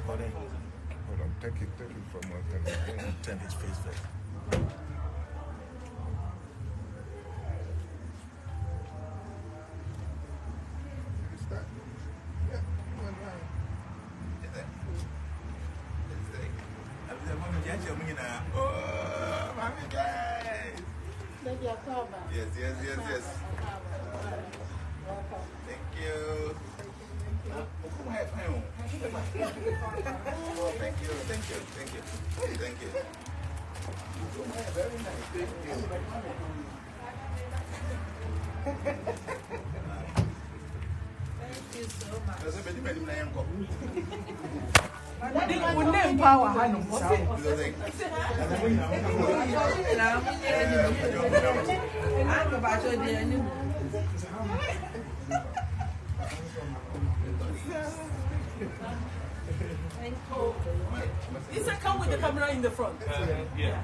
recording. Hold on, take it from one thing. Turn his face first. Yes. Thank you. Thank you. Very nice. Thank you so much. Is that come with the camera in the front? Yeah.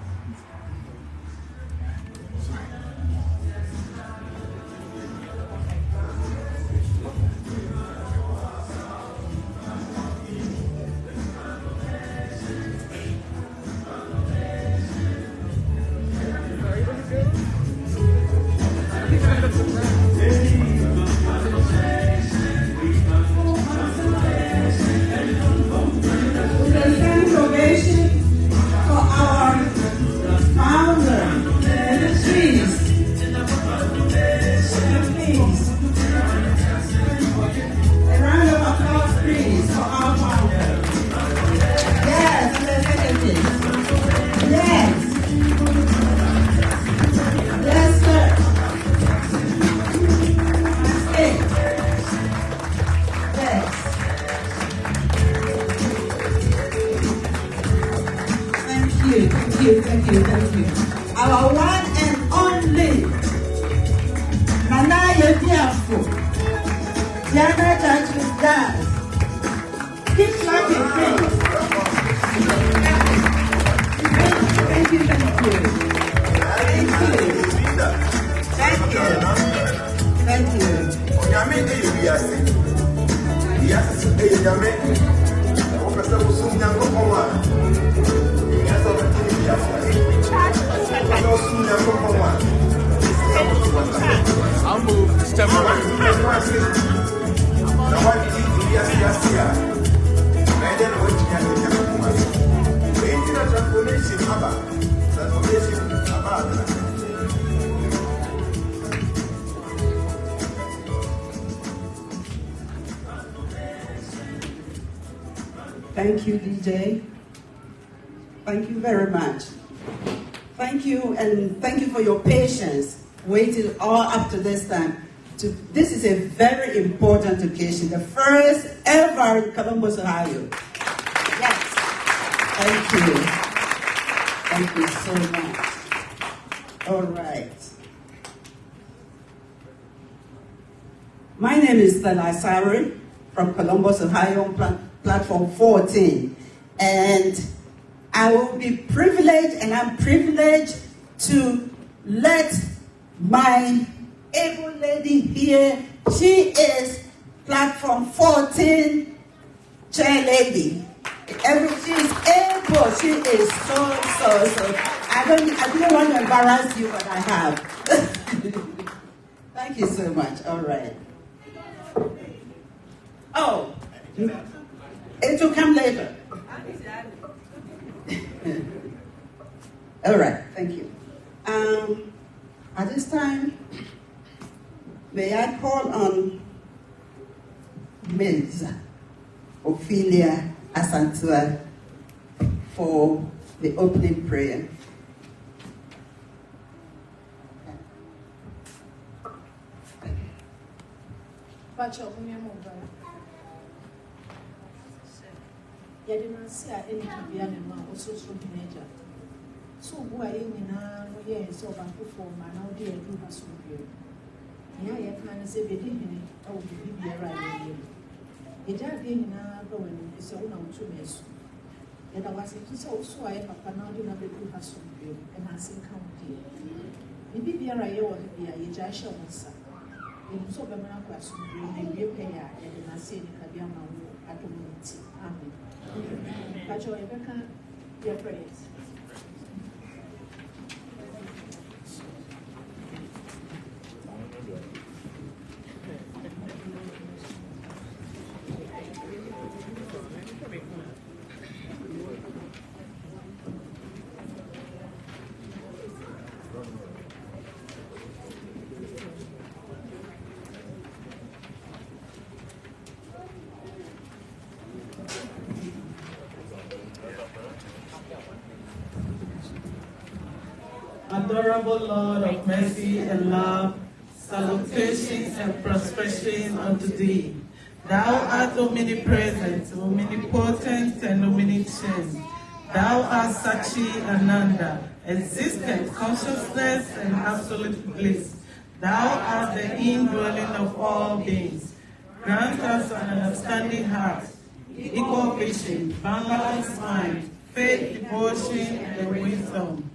Thank you. Our one and only AYEBIAFO JNANA Church with God. Keep clapping, please. Thank you. I'll move. Step away. Thank you, DJ. Thank you very much. Thank you, and thank you for your patience, waiting all up to this time. This is a very important occasion, the first ever in Columbus, Ohio. Yes. Thank you. Thank you so much. All right. My name is Stella Sari from Columbus, Ohio, platform 14. And I will be privileged, and I'm privileged to let my able lady here, she is platform 14 chair lady. She is able, she is so. I didn't want to embarrass you, but I have. Thank you so much. All right. Oh, it will come later. All right, thank you. At this time, may I call on Ms. Ophelia Asantua for the opening prayer. So who are you now? Yes, so I'm perform and now they do have some view. Yeah, you can say they didn't. Oh, you be right here. You just didn't know when it's a one to mess. And I was so I have a now do not do have some view and I think county. You be right here, you just show us. In so be mana kwa so be we pay ya e na say ni ka bia ma wo adomiti. Amen. Pacho Rebecca, your prayers. Adorable Lord of mercy and love, salutations and prosperity unto thee. Thou art omnipresent, omnipotent, and omniscient. Thou art Sachi Ananda, existent consciousness and absolute bliss. Thou art the indwelling of all beings. Grant us an understanding heart, equal vision, balanced mind, faith, devotion, and wisdom.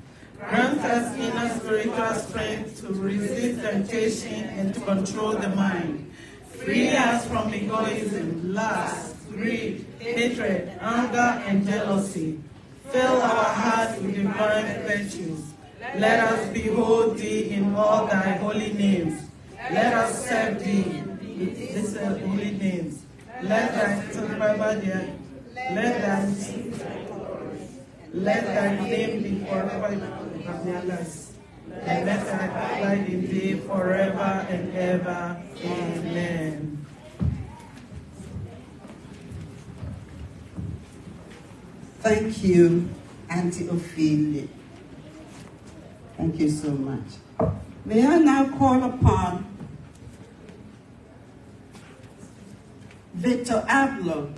Grant us inner spiritual strength to resist temptation and to control the mind. Free us from egoism, lust, greed, hatred, anger, and jealousy. Fill our hearts with divine virtues. Let us behold thee in all thy holy names. Let us serve thee in these holy names. Let thy name be forever us, and let us abide in thee forever and ever. Amen. Thank you, Auntie Ophelia. Thank you so much. May I now call upon Victor Ablo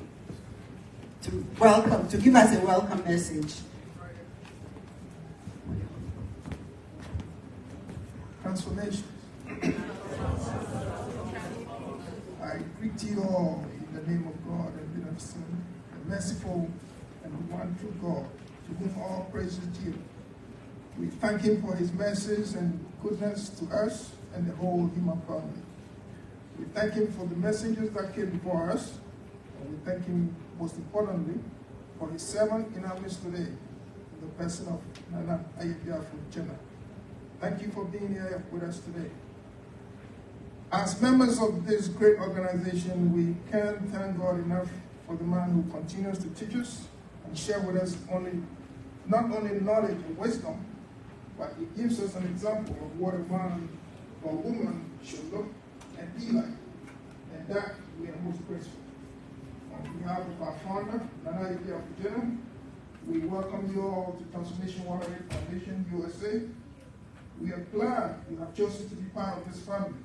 to give us a welcome message. Transformation. I greet you all in the name of God and beneficent, the merciful and the one true God, to whom all praise is due. We thank him for his mercies and goodness to us and the whole human family. We thank him for the messengers that came before us, and we thank him most importantly for his servant in our midst today, in the person of Nana AYEBIAFO JNANA. Thank you for being here with us today. As members of this great organization, we can't thank God enough for the man who continues to teach us and share with us not only knowledge and wisdom, but he gives us an example of what a man or a woman should look and be like. And that we are most grateful. On behalf of our founder, Nana AYEBIAFO JNANA, we welcome you all to Transformation 108 Foundation USA. We are glad you have chosen to be part of this family.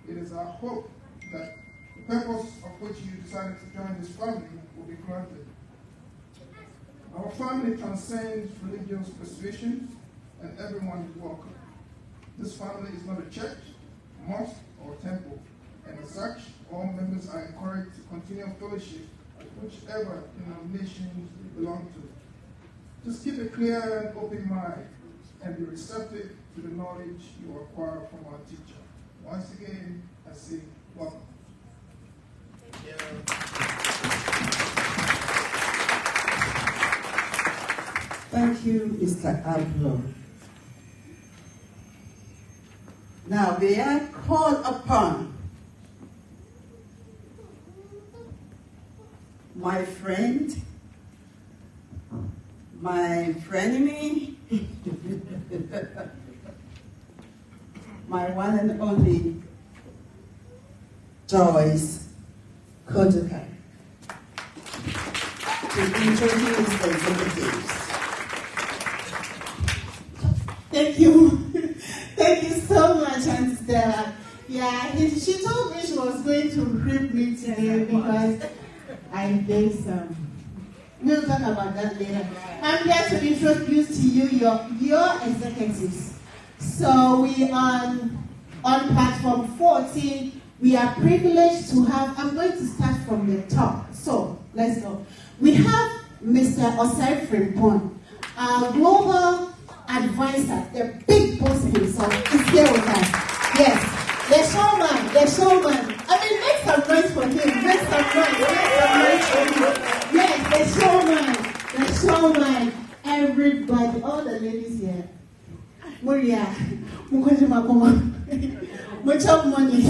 It is our hope that the purpose of which you decided to join this family will be granted. Our family transcends religious persuasions, and everyone is welcome. This family is not a church, mosque, or temple, and as such, all members are encouraged to continue fellowship at whichever denomination you belong to. Just keep a clear and open mind and be receptive to the knowledge you acquire from our teacher. Once again, I say welcome. Thank you, Mr. Ablo. Now, may I call upon my friend, my frenemy, my one and only Joyce Koduka, to introduce the executives. Thank you. Thank you so much, Auntie Stella. Yeah, she told me she was going to rip me today because I did some. We'll talk about that later. I'm here to introduce to you your executives. So we on platform 14, we are privileged to have, I'm going to start from the top. So let's go. We have Mr. Osei Frimpong, our global advisor, the big boss himself, is here with us. Yes. The showman. I mean, make some noise for him. Make some noise for him. Yes, the showman. Everybody, all the ladies here. Maria, much money.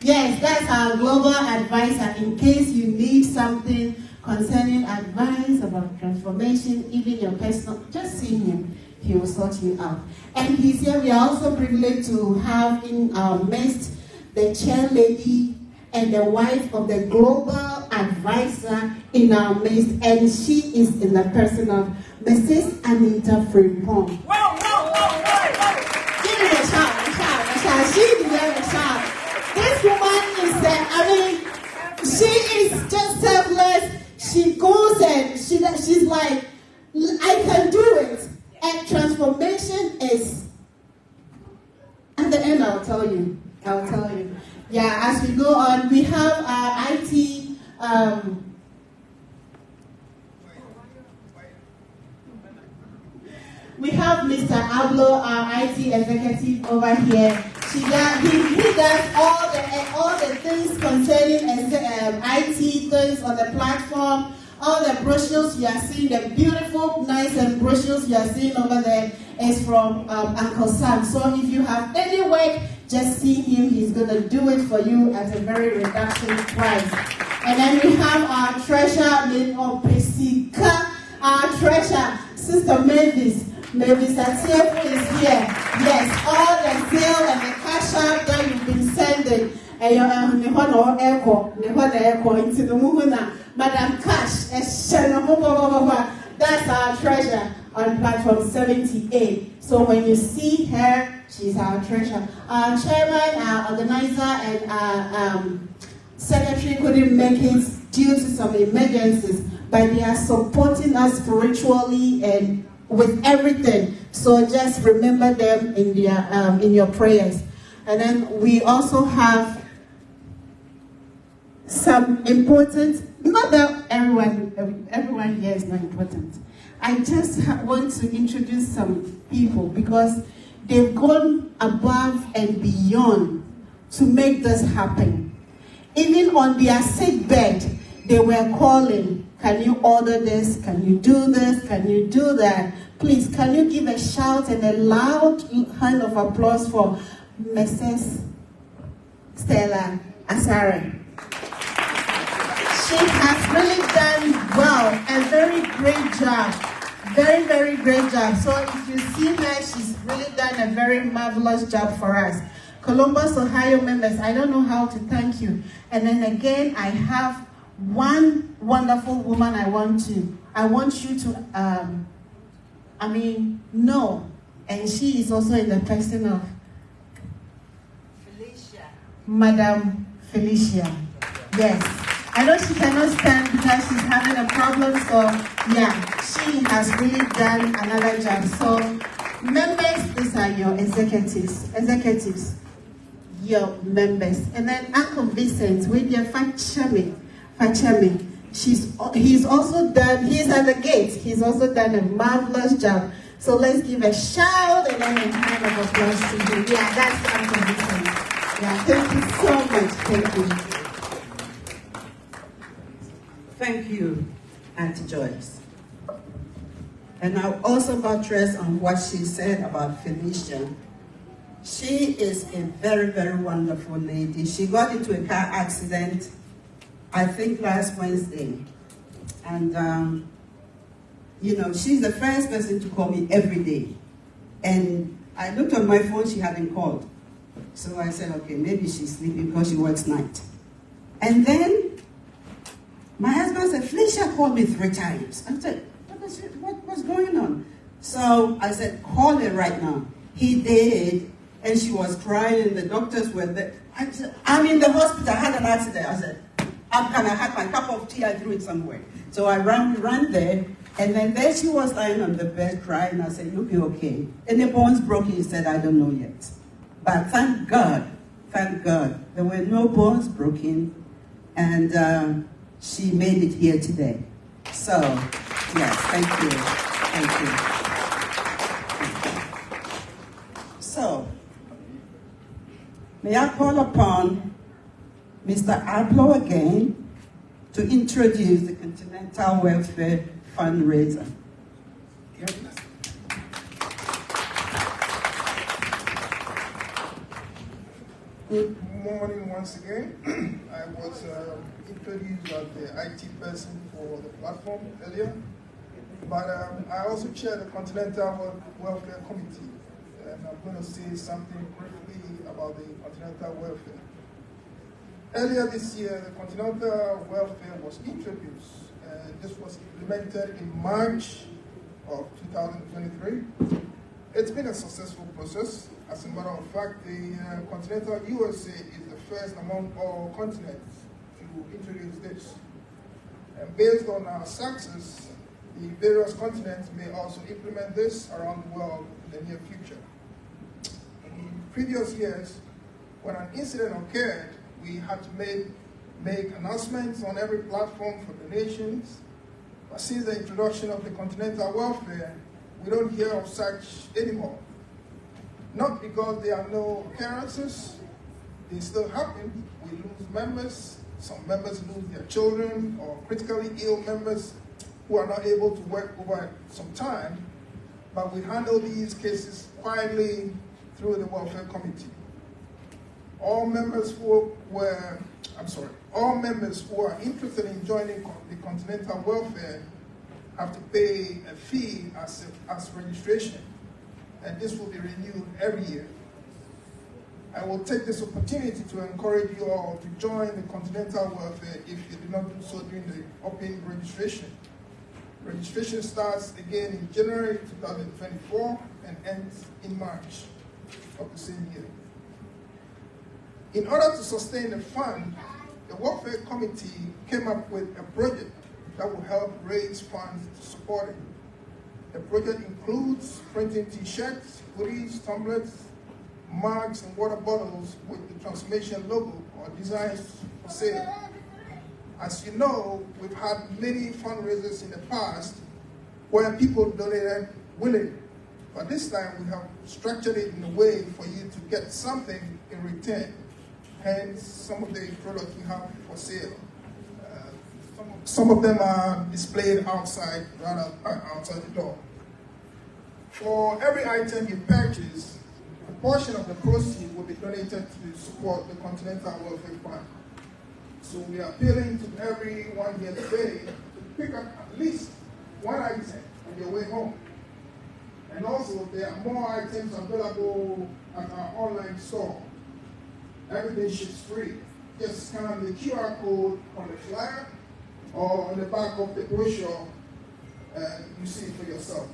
Yes, that's our global advisor. In case you need something concerning advice about transformation, even your personal, just see him. He will sort you out. And he's here. We are also privileged to have in our midst the chair lady and the wife of the global advisor in our midst. And she is in the person of Mrs. Anita Frimpong. Give me a shout. She deserves a shout. This woman is, she is just selfless. She goes and she's like, I can do it. And transformation is, at the end I'll tell you. Yeah, as we go on, we have our IT, we have Mr. Ablo, our IT executive over here. He does all the things concerning IT things on the platform. All the brochures you are seeing, the beautiful, nice brochures you are seeing over there is from Uncle Sam. So if you have any work, just see him. He's going to do it for you at a very reduced price. And then we have our treasure, our treasure, Sister Mavis. Mavis Atiefo is here. Yes, all the sale and the cash out that you've been sending. Madam Cash, that's our treasure on platform 78. So when you see her, she's our treasure. Our chairman, our organizer, and our secretary couldn't make it due to some emergencies, but they are supporting us spiritually and with everything. So just remember them in your prayers. And then we also have some important, not that everyone here is not important. I just want to introduce some people because they've gone above and beyond to make this happen. Even on their sick bed, they were calling, can you order this? Can you do this? Can you do that? Please, can you give a shout and a loud hand of applause for Mrs. Stella Asare? She has really done well, a very great job. Very, very great job. So if you see her, she's really done a very marvelous job for us. Columbus, Ohio members, I don't know how to thank you. And then again, I have one wonderful woman I want you to know. And she is also in the person of Felicia. Madam Felicia. Yes. I know she cannot stand because she's having a problem, so yeah, she has really done another job. So members, these are your executives, your members. And then Uncle Vincent with your Fachami. He's also done, he's at the gate, he's also done a marvelous job. So let's give a shout and then a hand of applause to him. Yeah, that's Uncle Vincent. Yeah, thank you so much, thank you. Thank you, Auntie Joyce. And I'll also buttress on what she said about Felicia. She is a very, very wonderful lady. She got into a car accident, I think last Wednesday. And, she's the first person to call me every day. And I looked on my phone, she hadn't called. So I said, okay, maybe she's sleeping because she works night. And then my husband said, Felicia called me 3 times. I said, what's going on? So I said, call her right now. He did, and she was crying, and the doctors were there. I said, I'm in the hospital, I had an accident. I said, I had my cup of tea, I threw it somewhere. So I ran there, and then there she was lying on the bed crying. I said, you'll be okay. And the bones broken, he said, I don't know yet. But thank God, there were no bones broken, and she made it here today. So, yes, thank you. So, May I call upon Mr. Ablo again to introduce the Continental Welfare Fundraiser. Good morning once again. I was introduced as the IT person for the platform earlier, but I also chair the Continental Welfare Committee, and I'm going to say something briefly about the Continental Welfare. Earlier this year, the Continental Welfare was introduced, and this was implemented in March of 2023. It's been a successful process. As a matter of fact, the Continental USA is the first among all continents to introduce this. And based on our success, the various continents may also implement this around the world in the near future. In previous years, when an incident occurred, we had to make announcements on every platform for donations. But since the introduction of the Continental Welfare, we don't hear of such anymore. Not because there are no occurrences, they still happen. We lose members, some members lose their children, or critically ill members who are not able to work over some time, but we handle these cases quietly through the Welfare Committee. All members who are interested in joining the Continental Welfare have to pay a fee as registration, and this will be renewed every year. I will take this opportunity to encourage you all to join the Continental Welfare if you did not do so during the open registration. Registration starts again in January 2024 and ends in March of the same year. In order to sustain the fund, the Welfare Committee came up with a project that will help raise funds to support it. The project includes printing t-shirts, hoodies, tumblers, mugs, and water bottles with the transformation logo or designs for sale. As you know, we've had many fundraisers in the past where people donated willingly, but this time we have structured it in a way for you to get something in return. Hence, some of the products we have for sale. Some of them are displayed outside the door. For every item you purchase, a portion of the proceeds will be donated to support the Continental Welfare Fund. So we are appealing to everyone here today to pick up at least one item on your way home. And also, there are more items available at our online store. Everything ships free. Just scan the QR code on the flyer or on the back of the brochure, and you see it for yourself.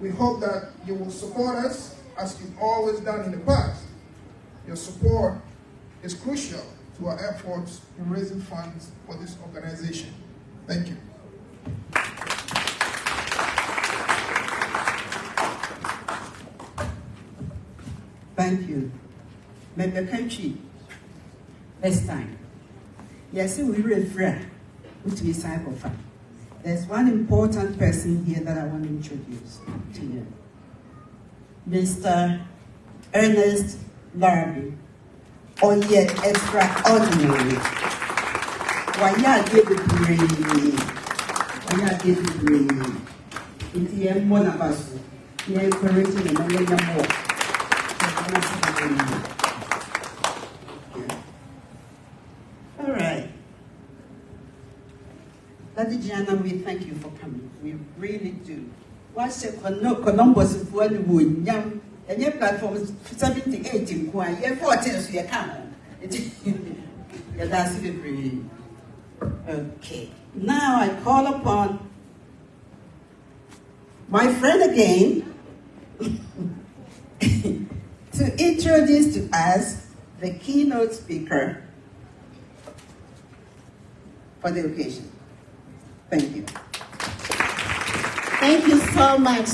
We hope that you will support us as you've always done in the past. Your support is crucial to our efforts in raising funds for this organization. Thank you. Thank you. Member country, next time. Yes, we refer to be cycle fund. There's one important person here that I want to introduce to you. Mr. Ernest Larby, or yet extraordinary. Why did it bring? Why did it bring? It's the one of us. We are encouraging and more. All right. Daddy Jana, we thank you for coming. We really do. What's your Columbus of one wood, young, and your platform is 78 in Kwan, you're 14, so you come. Yeah, that's it. Okay. Now I call upon my friend again to introduce to us the keynote speaker for the occasion. Thank you. Thank you so much.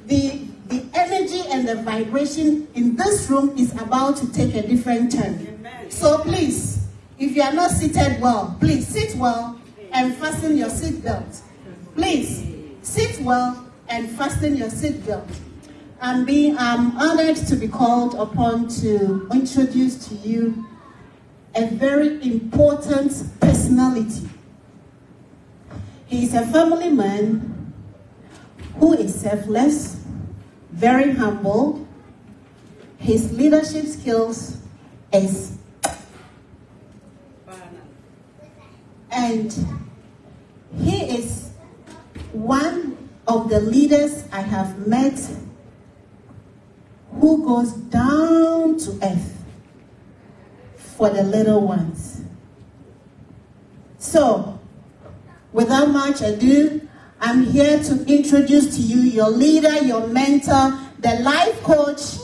The energy and the vibration in this room is about to take a different turn. Amen. So please, if you are not seated well, please sit well and fasten your seatbelt. Please, sit well and fasten your seatbelt. I'm honored to be called upon to introduce to you a very important personality. He is a family man who is selfless, very humble. His leadership skills is, and he is one of the leaders I have met who goes down to earth for the little ones. So, without much ado, I'm here to introduce to you your leader, your mentor, the life coach,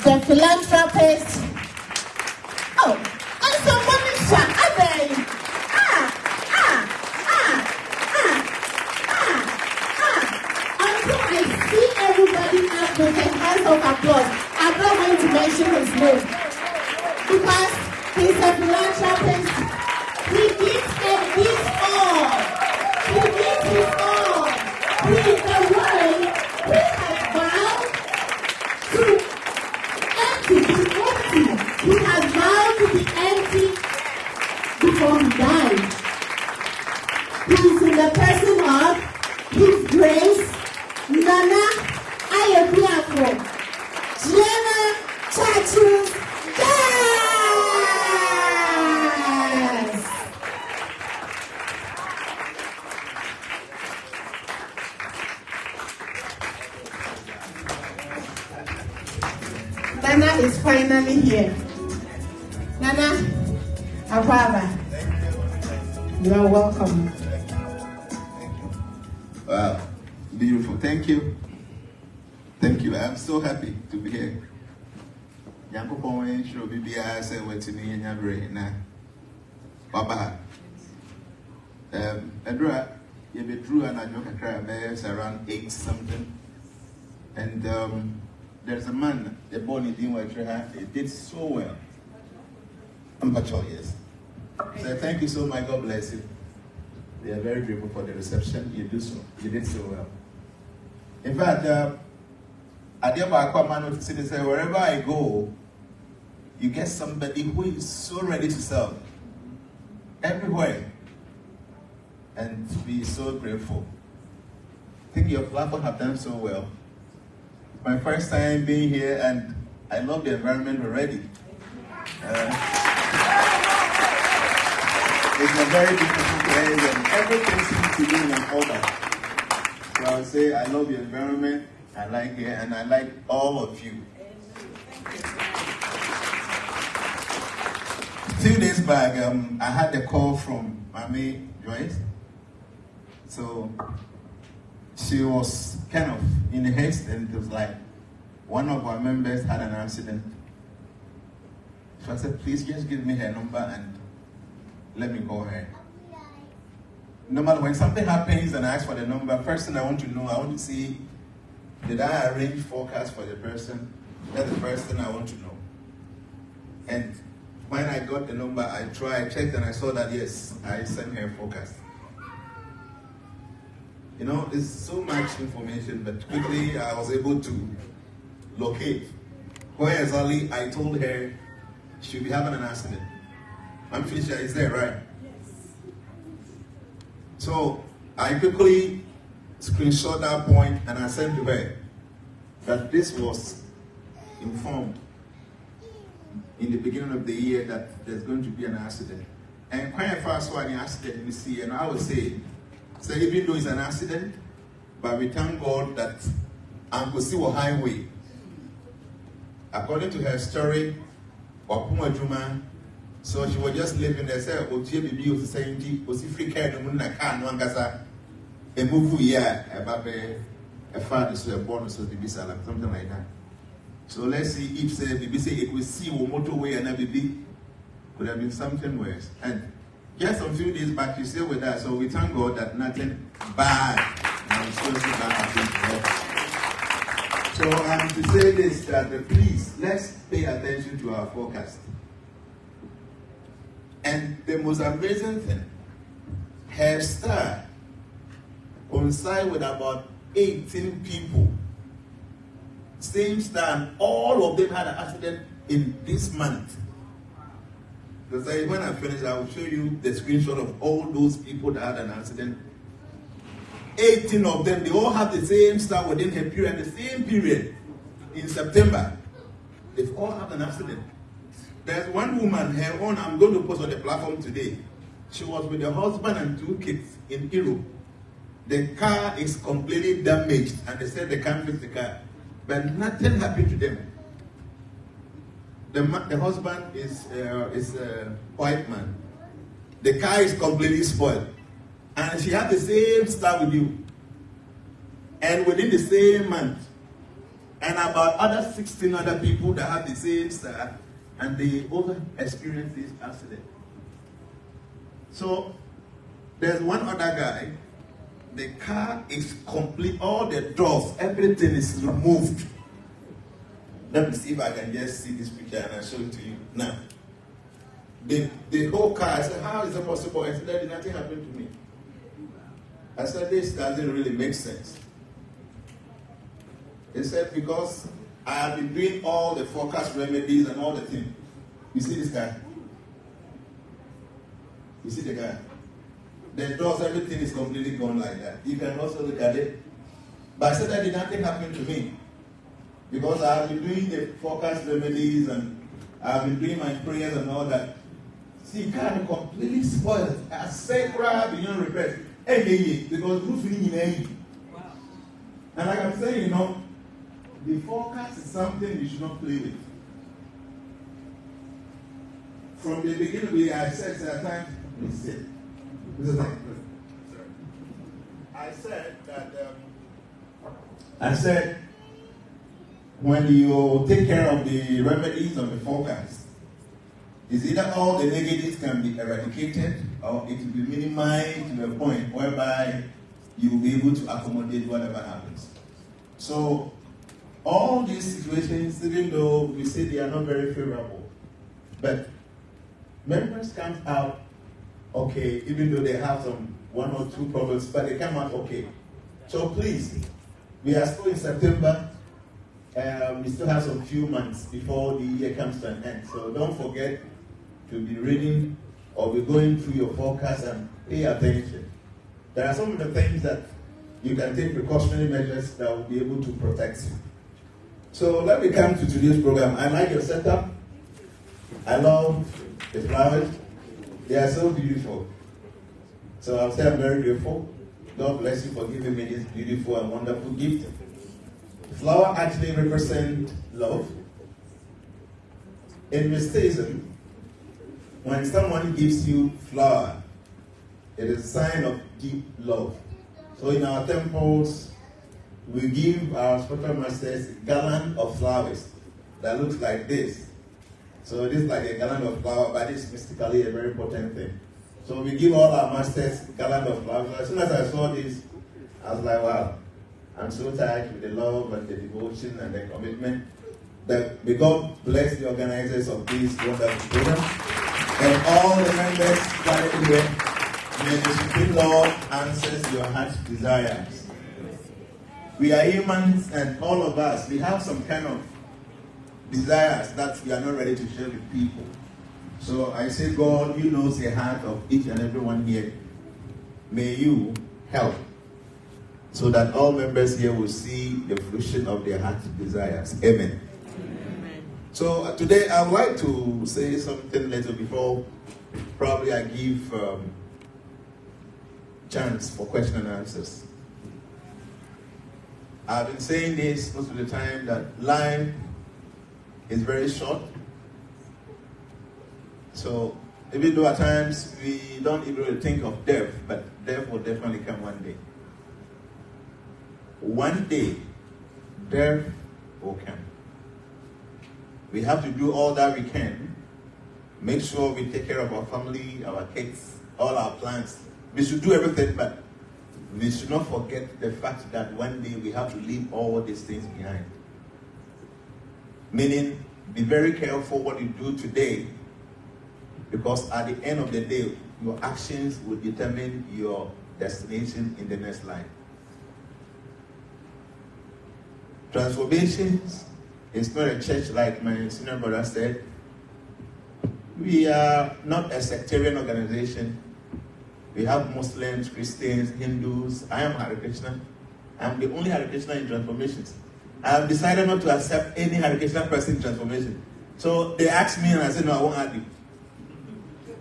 the philanthropist. Oh, and somebody shot until I see everybody up with a hands of applause. I'm not going to mention his name because he's a philanthropist. He gives and gives all. He gives his all. He is the one who has vowed to empty. He has vowed to be empty before he died. He is in the person of His Grace, Nana AYEBIAFO JNANA Churches. Yes! Nana is finally here. Nana, Ababa, you are welcome. Wow, beautiful. Thank you. Thank you. I'm so happy to be here. Yankopon show BBI say what to me in your brain now. Baba. Edra, you be true and I know it's around 8 something. And there's a man, the born in Dinwa, he did so well. I'm not sure, yes. So thank you so much. God bless you. They are very grateful for the reception. You did so well. In fact, I did my command to say wherever I go, you get somebody who is so ready to serve everywhere, and to be so grateful. I think your platform have done so well. My first time being here, and I love the environment already. It's a very beautiful place and everything seems to be in an order. So I would say I love your environment, I like it, and I like all of you. A few days back, I had a call from Mami Joyce. So she was kind of in haste, and it was like one of our members had an accident. So I said, please just give me her number and let me call her. No matter when something happens and I ask for the number, first thing I want to know, I want to see, did I arrange forecast for the person? That's the first thing I want to know. And when I got the number, I checked, and I saw that yes, I sent her forecast. You know, there's so much information, but quickly I was able to locate where exactly I told her she'll be having an accident. I'm Felicia, is there, right? Yes. So I quickly screenshot that point and I sent to her that this was informed in the beginning of the year that there's going to be an accident. And quite fast for an accident you see, and I would say, so even though it's an accident, but we thank God that I'm going to see a highway. According to her story, so she was just living there. Say, "Otie was saying, "Was free care no na car no angasa." A move here about a father so a bonus of the bisala, something like that. So let's see if say the say it will see a motorway and a baby could have been something worse. And just a few days back, you stay with us, so we thank God that nothing bad and explosive bad happened to us. So to say this, that please let's pay attention to our forecast. And the most amazing thing, her star coincide with about 18 people same star, and all of them had an accident in this month. Because when I finish, I will show you the screenshot of all those people that had an accident. 18 of them, they all have the same star within a period, the same period in September. They've all had an accident. There's one woman, her own, I'm going to post on the platform today. She was with her husband and 2 kids in Europe. The car is completely damaged, and they said they can't fix the car. But nothing happened to them. The husband is a white man. The car is completely spoiled. And she had the same star with you. And within the same month. And about other 16 other people that have the same star, and they also experienced this accident. So, there's one other guy. The car is complete, all the doors, everything is removed. Let me see if I can just see this picture and I'll show it to you now. The whole car, I said, how is it possible? I said, there did nothing happen to me. I said, this doesn't really make sense. He said, because I have been doing all the forecast remedies and all the things. You see this guy? You see the guy? The doors, everything is completely gone like that. You can also look at it. But I said that did nothing happen to me. Because I have been doing the forecast remedies and I have been doing my prayers and all that. See, car is completely spoiled. I said, grab beyond repair. Hey, because roof in. Wow. And like I'm saying, you know, the forecast is something you should not play with. From the beginning, I said at times, I said, when you take care of the remedies of the forecast, is either all the negatives can be eradicated or it will be minimized to a point whereby you will be able to accommodate whatever happens. So, all these situations, even though we say they are not very favorable, but members come out okay, even though they have some 1 or 2 problems, but they come out okay. So please, we are still in September. We still have some few months before the year comes to an end. So don't forget to be reading or be going through your forecast and pay attention. There are some of the things that you can take precautionary measures that will be able to protect you. So let me come to today's program. I like your setup. I love the flowers. They are so beautiful. So I'll say I'm very grateful. God bless you for giving me this beautiful and wonderful gift. Flower actually represents love. In mysticism, when someone gives you flower, it is a sign of deep love. So in our temples, we give our spiritual masters a gallon of flowers that looks like this. So it is like a gallon of flower, but it's mystically a very important thing. So we give all our masters a gallon of flowers. As soon as I saw this, I was like, wow, I'm so touched with the love and the devotion and the commitment. That may God bless the organizers of this wonderful program and all the members gathered here. May the Supreme Lord answers your heart's desires. We are humans, and all of us, we have some kind of desires that we are not ready to share with people. So I say, God, you know the heart of each and every one here. May you help so that all members here will see the fruition of their heart's desires. Amen. Amen. So today I would like to say something little before probably I give chance for question and answers. I've been saying this most of the time that life is very short. So even though at times we don't even really think of death, but death will definitely come one day. One day, death will come. We have to do all that we can. Make sure we take care of our family, our kids, all our plans. We should do everything, but we should not forget the fact that one day we have to leave all these things behind. Meaning, be very careful what you do today, because at the end of the day, your actions will determine your destination in the next life. Transformations is not a church like my senior brother said. We are not a sectarian organization. We have Muslims, Christians, Hindus. I am Hare Krishna. I'm the only Hare Krishna in Transformations. I have decided not to accept any Hare Krishna person in Transformation. So they asked me and I said, no, I won't add you.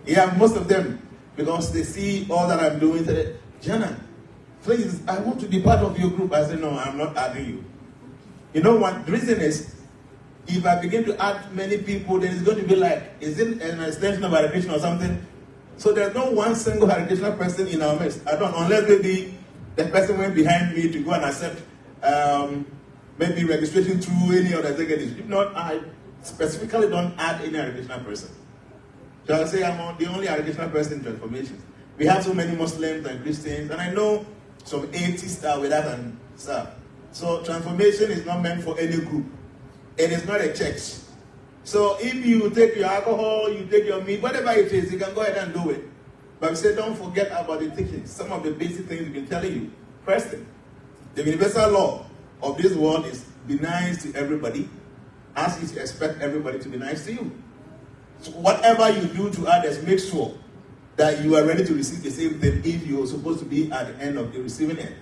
Yeah, most of them, because they see all that I'm doing, say, Jana, please, I want to be part of your group. I said, no, I'm not adding you. You know what? The reason is, if I begin to add many people, then it's going to be like, is it an extension of Hare Krishna or something? So there's no one single Hare Krishna person in our midst. I don't, unless maybe the person went behind me to go and accept maybe registration through any other executives. If not, I specifically don't add any Hare Krishna person. So I say I'm the only Hare Krishna person in Transformations. We have so many Muslims and Christians, and I know some atheists are with us and stuff. So Transformation is not meant for any group. It is not a church. So if you take your alcohol, you take your meat, whatever it is, you can go ahead and do it. But we say don't forget about the teachings. Some of the basic things we've been telling you. First thing, the universal law of this world is be nice to everybody, as you expect everybody to be nice to you. So whatever you do to others, make sure that you are ready to receive the same thing if you're supposed to be at the end of the receiving end.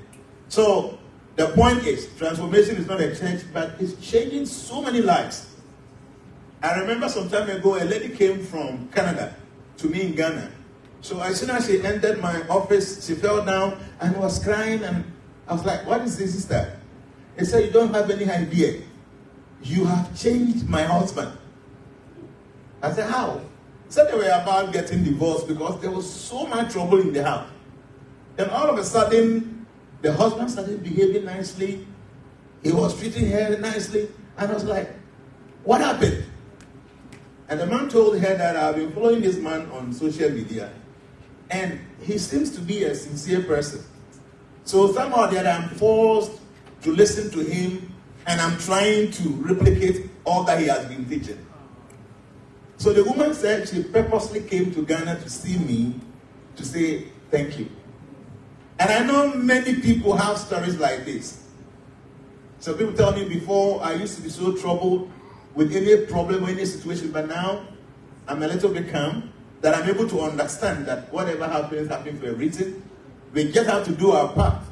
So the point is, Transformation is not a church, but it's changing so many lives. I remember some time ago, a lady came from Canada to me in Ghana. So as soon as she entered my office, she fell down and was crying, and I was like, what is this, sister? He said, you don't have any idea. You have changed my husband. I said, how? He said they were about getting divorced because there was so much trouble in the house. Then all of a sudden, the husband started behaving nicely. He was treating her nicely. And I was like, what happened? And the man told her that I've been following this man on social media. And he seems to be a sincere person. So somehow that I'm forced to listen to him. And I'm trying to replicate all that he has been teaching. So the woman said she purposely came to Ghana to see me to say thank you. And I know many people have stories like this. So people tell me before, I used to be so troubled with any problem or any situation, but now I'm a little bit calm, that I'm able to understand that whatever happens for a reason. We just have to do our part.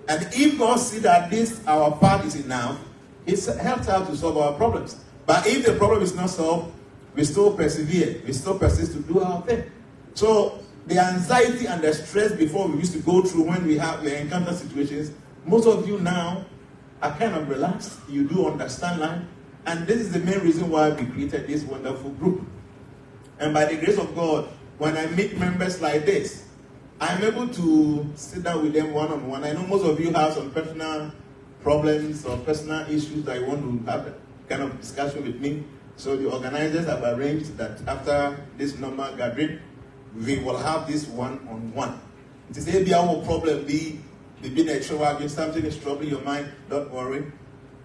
And if God sees that our part is enough, it helps us to solve our problems. But if the problem is not solved, we still persevere. We still persist to do our thing. So the anxiety and the stress before we used to go through when we encounter situations, most of you now are kind of relaxed. You do understand life. And this is the main reason why we created this wonderful group. And by the grace of God, when I meet members like this, I'm able to sit down with them one-on-one. I know most of you have some personal problems or personal issues that you want to have a kind of discussion with me. So the organizers have arranged that after this normal gathering, we will have this one-on-one. It is maybe our problem be being a show, something is troubling your mind, don't worry.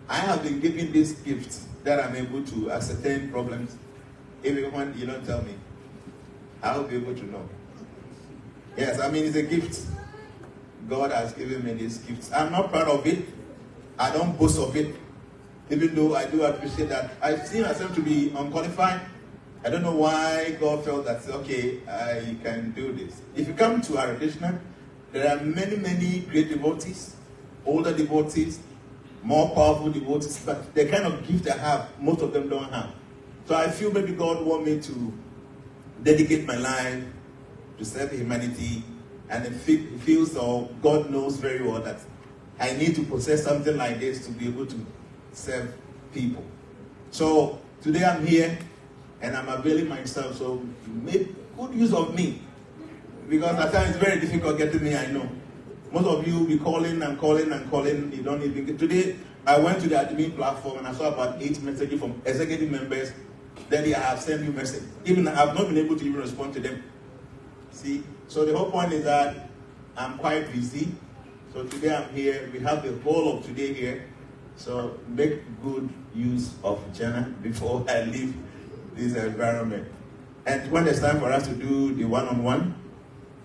I have been given this gift that I'm able to ascertain problems. Even when you don't tell me, I'll be able to know. Yes, I mean, it's a gift. God has given me these gifts. I'm not proud of it. I don't boast of it. Even though I do appreciate that. I see myself to be unqualified. I don't know why God felt that, okay, I can do this. If you come to Hare Krishna, there are many, many great devotees, older devotees, more powerful devotees, but the kind of gift I have, most of them don't have. So I feel maybe God wants me to dedicate my life to serve humanity, and it feels, or God knows very well that I need to possess something like this to be able to serve people. So today I'm here, and I'm availing myself, so make good use of me. Because at times it's very difficult getting me, I know. Most of you will be calling and calling and calling, you don't even get. Today, I went to the admin platform and I saw about 8 messages from executive members. Then I have sent you message. Even I have not been able to even respond to them. See? So the whole point is that I'm quite busy. So today I'm here. We have the whole of today here. So make good use of Jana before I leave this environment. And when it's time for us to do the one-on-one,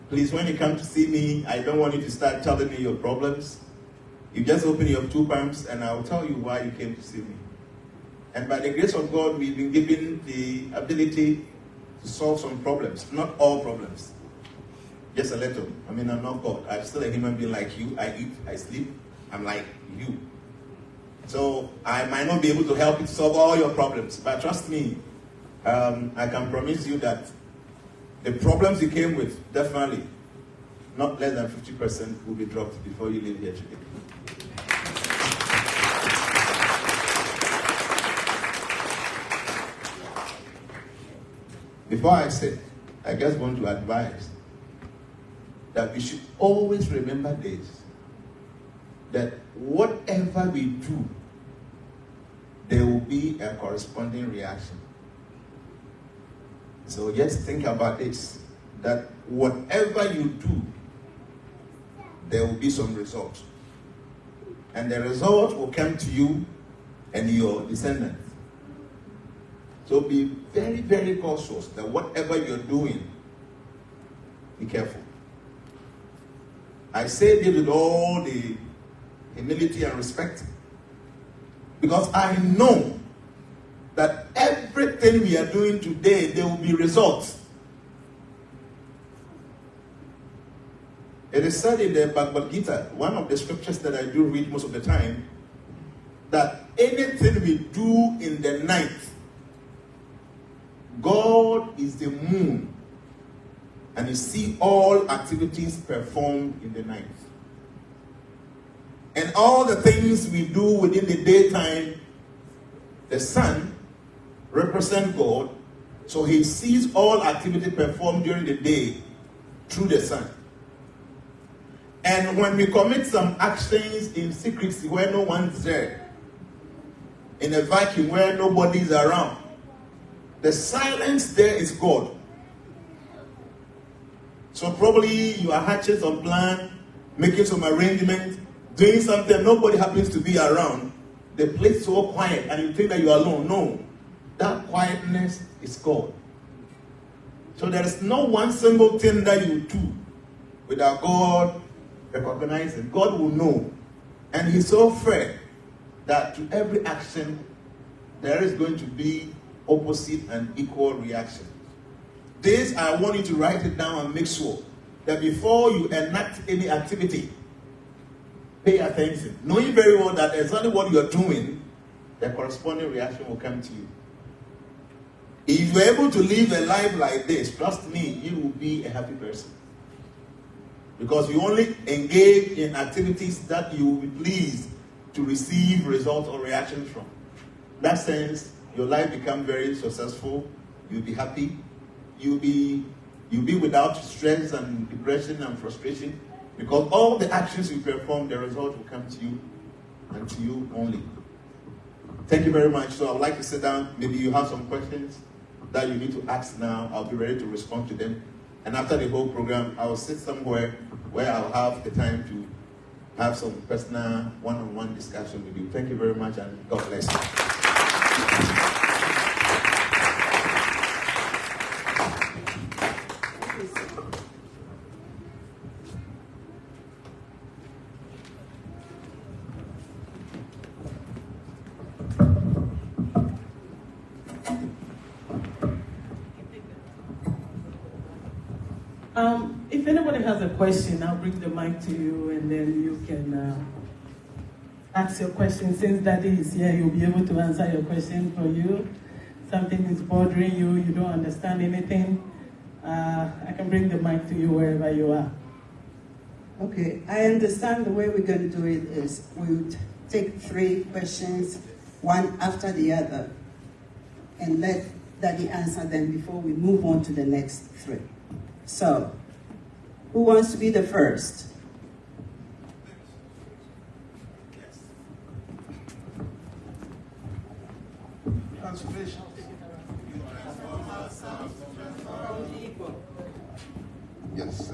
please, when you come to see me, I don't want you to start telling me your problems. You just open your two palms and I'll tell you why you came to see me. And by the grace of God, we've been given the ability to solve some problems. Not all problems. Just a little. I mean, I'm not God. I'm still a human being like you. I eat, I sleep. I'm like you. So I might not be able to help you to solve all your problems. But trust me, I can promise you that the problems you came with, definitely, not less than 50% will be dropped before you leave here today. Before I say, I just want to advise that we should always remember this, that whatever we do, there will be a corresponding reaction. So just think about this, that whatever you do, there will be some result. And the result will come to you and your descendants. So be very, very cautious that whatever you're doing, be careful. I say this with all the humility and respect, because I know that everything we are doing today, there will be results. It is said in the Bhagavad Gita, one of the scriptures that I do read most of the time, that anything we do in the night, God is the moon, and you see all activities performed in the night. And all the things we do within the daytime, the sun represents God, so he sees all activity performed during the day through the sun. And when we commit some actions in secrecy where no one's there, in a vacuum where nobody's around, the silence there is God. So probably you are hatching some plan, making some arrangement, doing something, nobody happens to be around. The place is so quiet and you think that you are alone. No, that quietness is God. So there is no one single thing that you do without God recognizing. God will know. And he's so fair that to every action there is going to be opposite and equal reaction. This, I want you to write it down and make sure that before you enact any activity, pay attention. Knowing very well that exactly what you are doing, the corresponding reaction will come to you. If you are able to live a life like this, trust me, you will be a happy person. Because you only engage in activities that you will be pleased to receive results or reactions from. In that sense, your life becomes very successful. You'll be happy. You'll be without stress and depression and frustration, because all the actions you perform, the result will come to you and to you only. Thank you very much. So I would like to sit down. Maybe you have some questions that you need to ask now. I'll be ready to respond to them. And after the whole program, I will sit somewhere where I'll have the time to have some personal one-on-one discussion with you. Thank you very much, and God bless you. If anybody has a question, I'll bring the mic to you and then you can ask your question. Since Daddy is here, you'll be able to answer your question for you. Something is bothering you, you don't understand anything, I can bring the mic to you wherever you are. Okay, I understand the way we're going to do it is we would take 3 questions, one after the other, and let Daddy answer them before we move on to the next 3. So, who wants to be the first? Translation. Yes.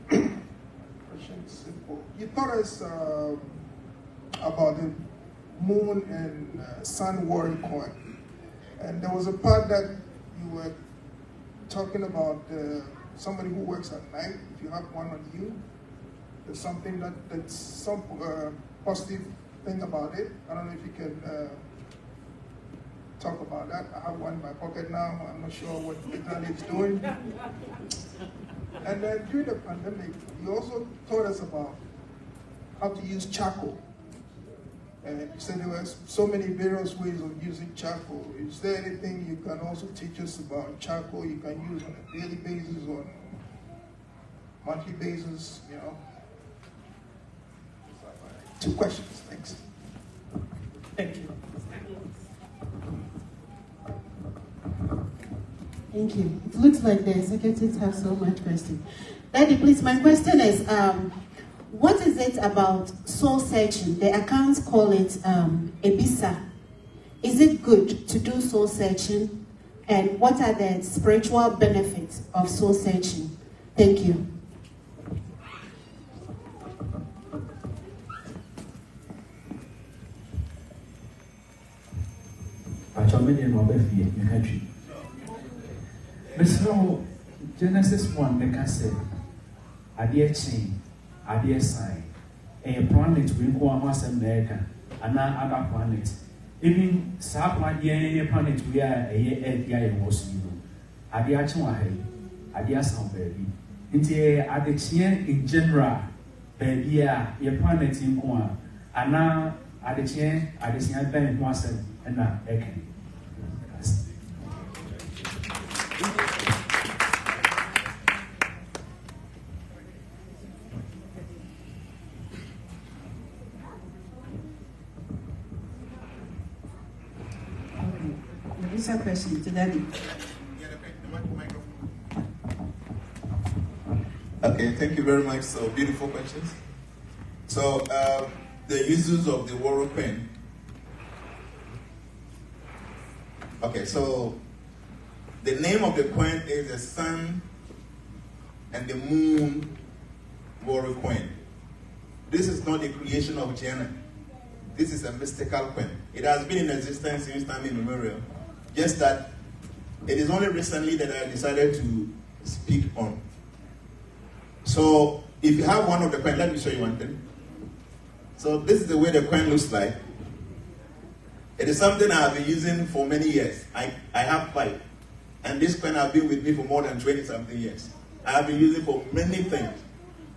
Question simple. You taught us about the moon and sun warring coin, and there was a part that you were talking about somebody who works at night. If you have one on you, there's something that's some positive thing about it. I don't know if you can talk about that. I have one in my pocket now. I'm not sure what exactly it's doing. And then during the pandemic, you also taught us about how to use charcoal. And you said there were so many various ways of using charcoal. Is there anything you can also teach us about charcoal you can use on a daily basis or monthly basis, you know? 2 questions, thanks. Thank you. Thank you. It looks like the executives have so much questions. Daddy, please, my question is, what is it about soul searching? The accounts call it ebisa. Is it good to do soul searching? And what are the spiritual benefits of soul searching? Thank you. Genesis 1 make us say, Adia chain, Adia sign, a planet we go amongst America, and other planets. Even South Planet we are a was you. Adia Chwahe, Adia sound baby. Into Adia in general, baby, a planet in one, and now Adia Ben once and now Ekin. This is a question to Daddy. Okay, thank you very much. So, beautiful questions. So, the uses of the warrior pen. Okay, so the name of the coin is the sun and the moon warrior coin. This is not the creation of Jana. This is a mystical coin. It has been in existence since time immemorial. Just that it is only recently that I decided to speak on. So if you have one of the coins, let me show you one thing. So this is the way the coin looks like. It is something I have been using for many years. I have 5. And this coin has been with me for more than 20-something years. I have been using it for many things.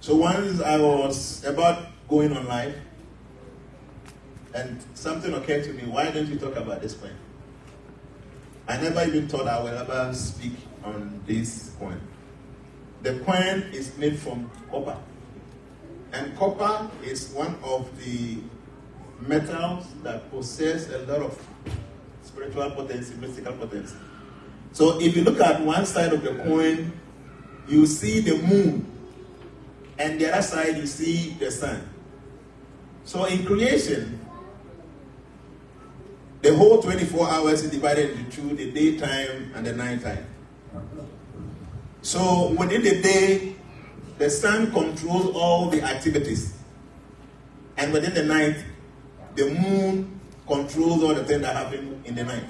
So once I was about going on live, and something occurred to me, why don't you talk about this coin? I never even thought I would ever speak on this coin. The coin is made from copper. And copper is one of the metals that possess a lot of spiritual potency, mystical potency. So if you look at one side of the coin, you see the moon. And the other side, you see the sun. So in creation, the whole 24 hours is divided into 2, the daytime and the nighttime. So within the day, the sun controls all the activities. And within the night, the moon controls all the things that happen in the night.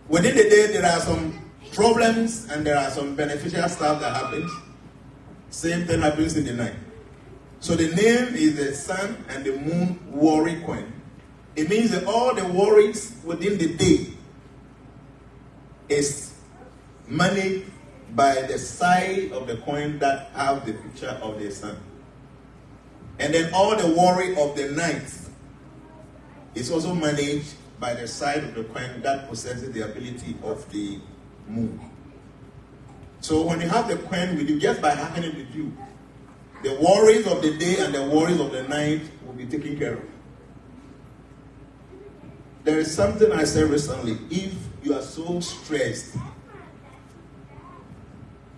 Within the day, there are some problems and there are some beneficial stuff that happens. Same thing happens in the night. So the name is the sun and the moon worry coin. It means that all the worries within the day is managed by the side of the coin that have the picture of the sun. And then all the worry of the night is also managed by the side of the coin that possesses the ability of the moon. So when you have the coin with you, just by having it with you, the worries of the day and the worries of the night will be taken care of. There is something I said recently. If you are so stressed,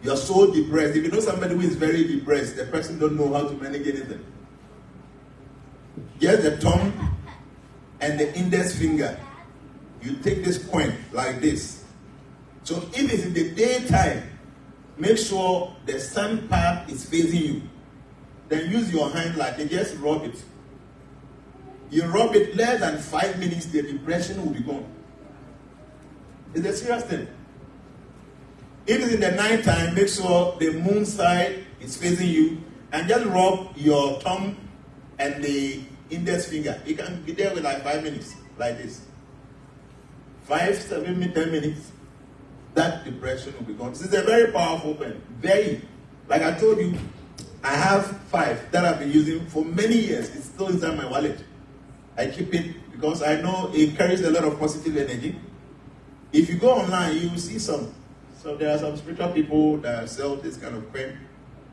you are so depressed. If you know somebody who is very depressed, the person don't know how to manage anything. Just the thumb and the index finger. You take this coin like this. So if it's in the daytime, make sure the sun path is facing you. Then use your hand like this, just rub it. You rub it less than 5 minutes, the depression will be gone. It's a serious thing. If it's in the night time, make sure the moon side is facing you and just rub your thumb and the index finger. You can be there with like 5 minutes, like this. 5, 7, 10 minutes. That depression will be gone. This is a very powerful pen. Very. Like I told you, I have 5 that I've been using for many years. It's still inside my wallet. I keep it because I know it carries a lot of positive energy. If you go online, you will see some. So there are some spiritual people that sell this kind of pen.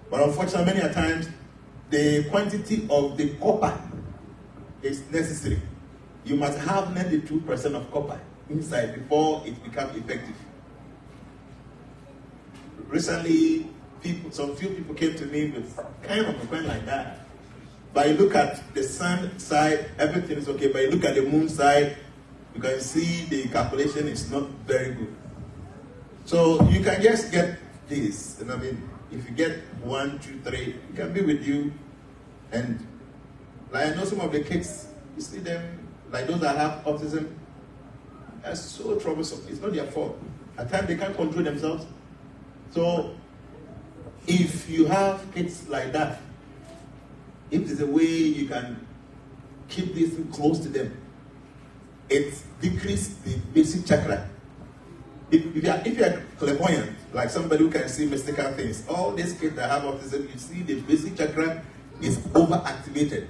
But unfortunately, many a times, the quantity of the copper is necessary. You must have 92% of copper inside before it becomes effective. Recently, some few people came to me with kind of a pen like that. But you look at the sun side, everything is okay. But you look at the moon side, you can see the calculation is not very good. So you can just get this. And I mean, if you get 1, 2, 3, it can be with you. And like I know some of the kids, you see them, like those that have autism, are so troublesome. It's not their fault. At times they can't control themselves. So if you have kids like that, if there's a way you can keep this thing close to them, it decreases the basic chakra. If you are clairvoyant, like somebody who can see mystical things, all these kids that have autism, you see the basic chakra is overactivated.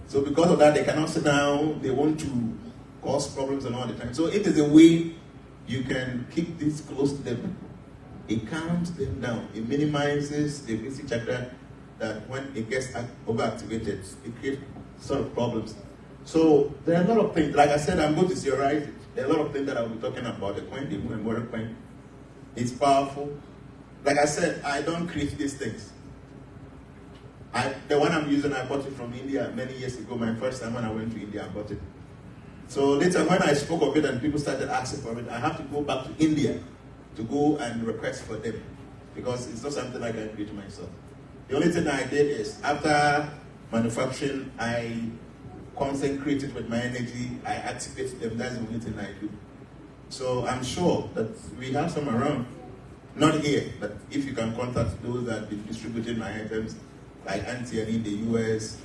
So because of that, they cannot sit down, they want to cause problems and all the time. So if there's a way you can keep this close to them, it calms them down. It minimizes the basic chakra that when it gets overactivated, it creates sort of problems. So there are a lot of things. Like I said, I'm going to theorize it. There are a lot of things that I will be talking about. The coin, the moon and water coin. It's powerful. Like I said, I don't create these things. The one I'm using, I bought it from India many years ago. My first time when I went to India, I bought it. So later when I spoke of it and people started asking for it, I have to go back to India to go and request for them, because it's not something I can create myself. The only thing I did is, after manufacturing, I consecrate it with my energy, I activate them. That's the only thing I do. So I'm sure that we have some around, not here, but if you can contact those that have been distributing my items, like Auntie Annie in the US,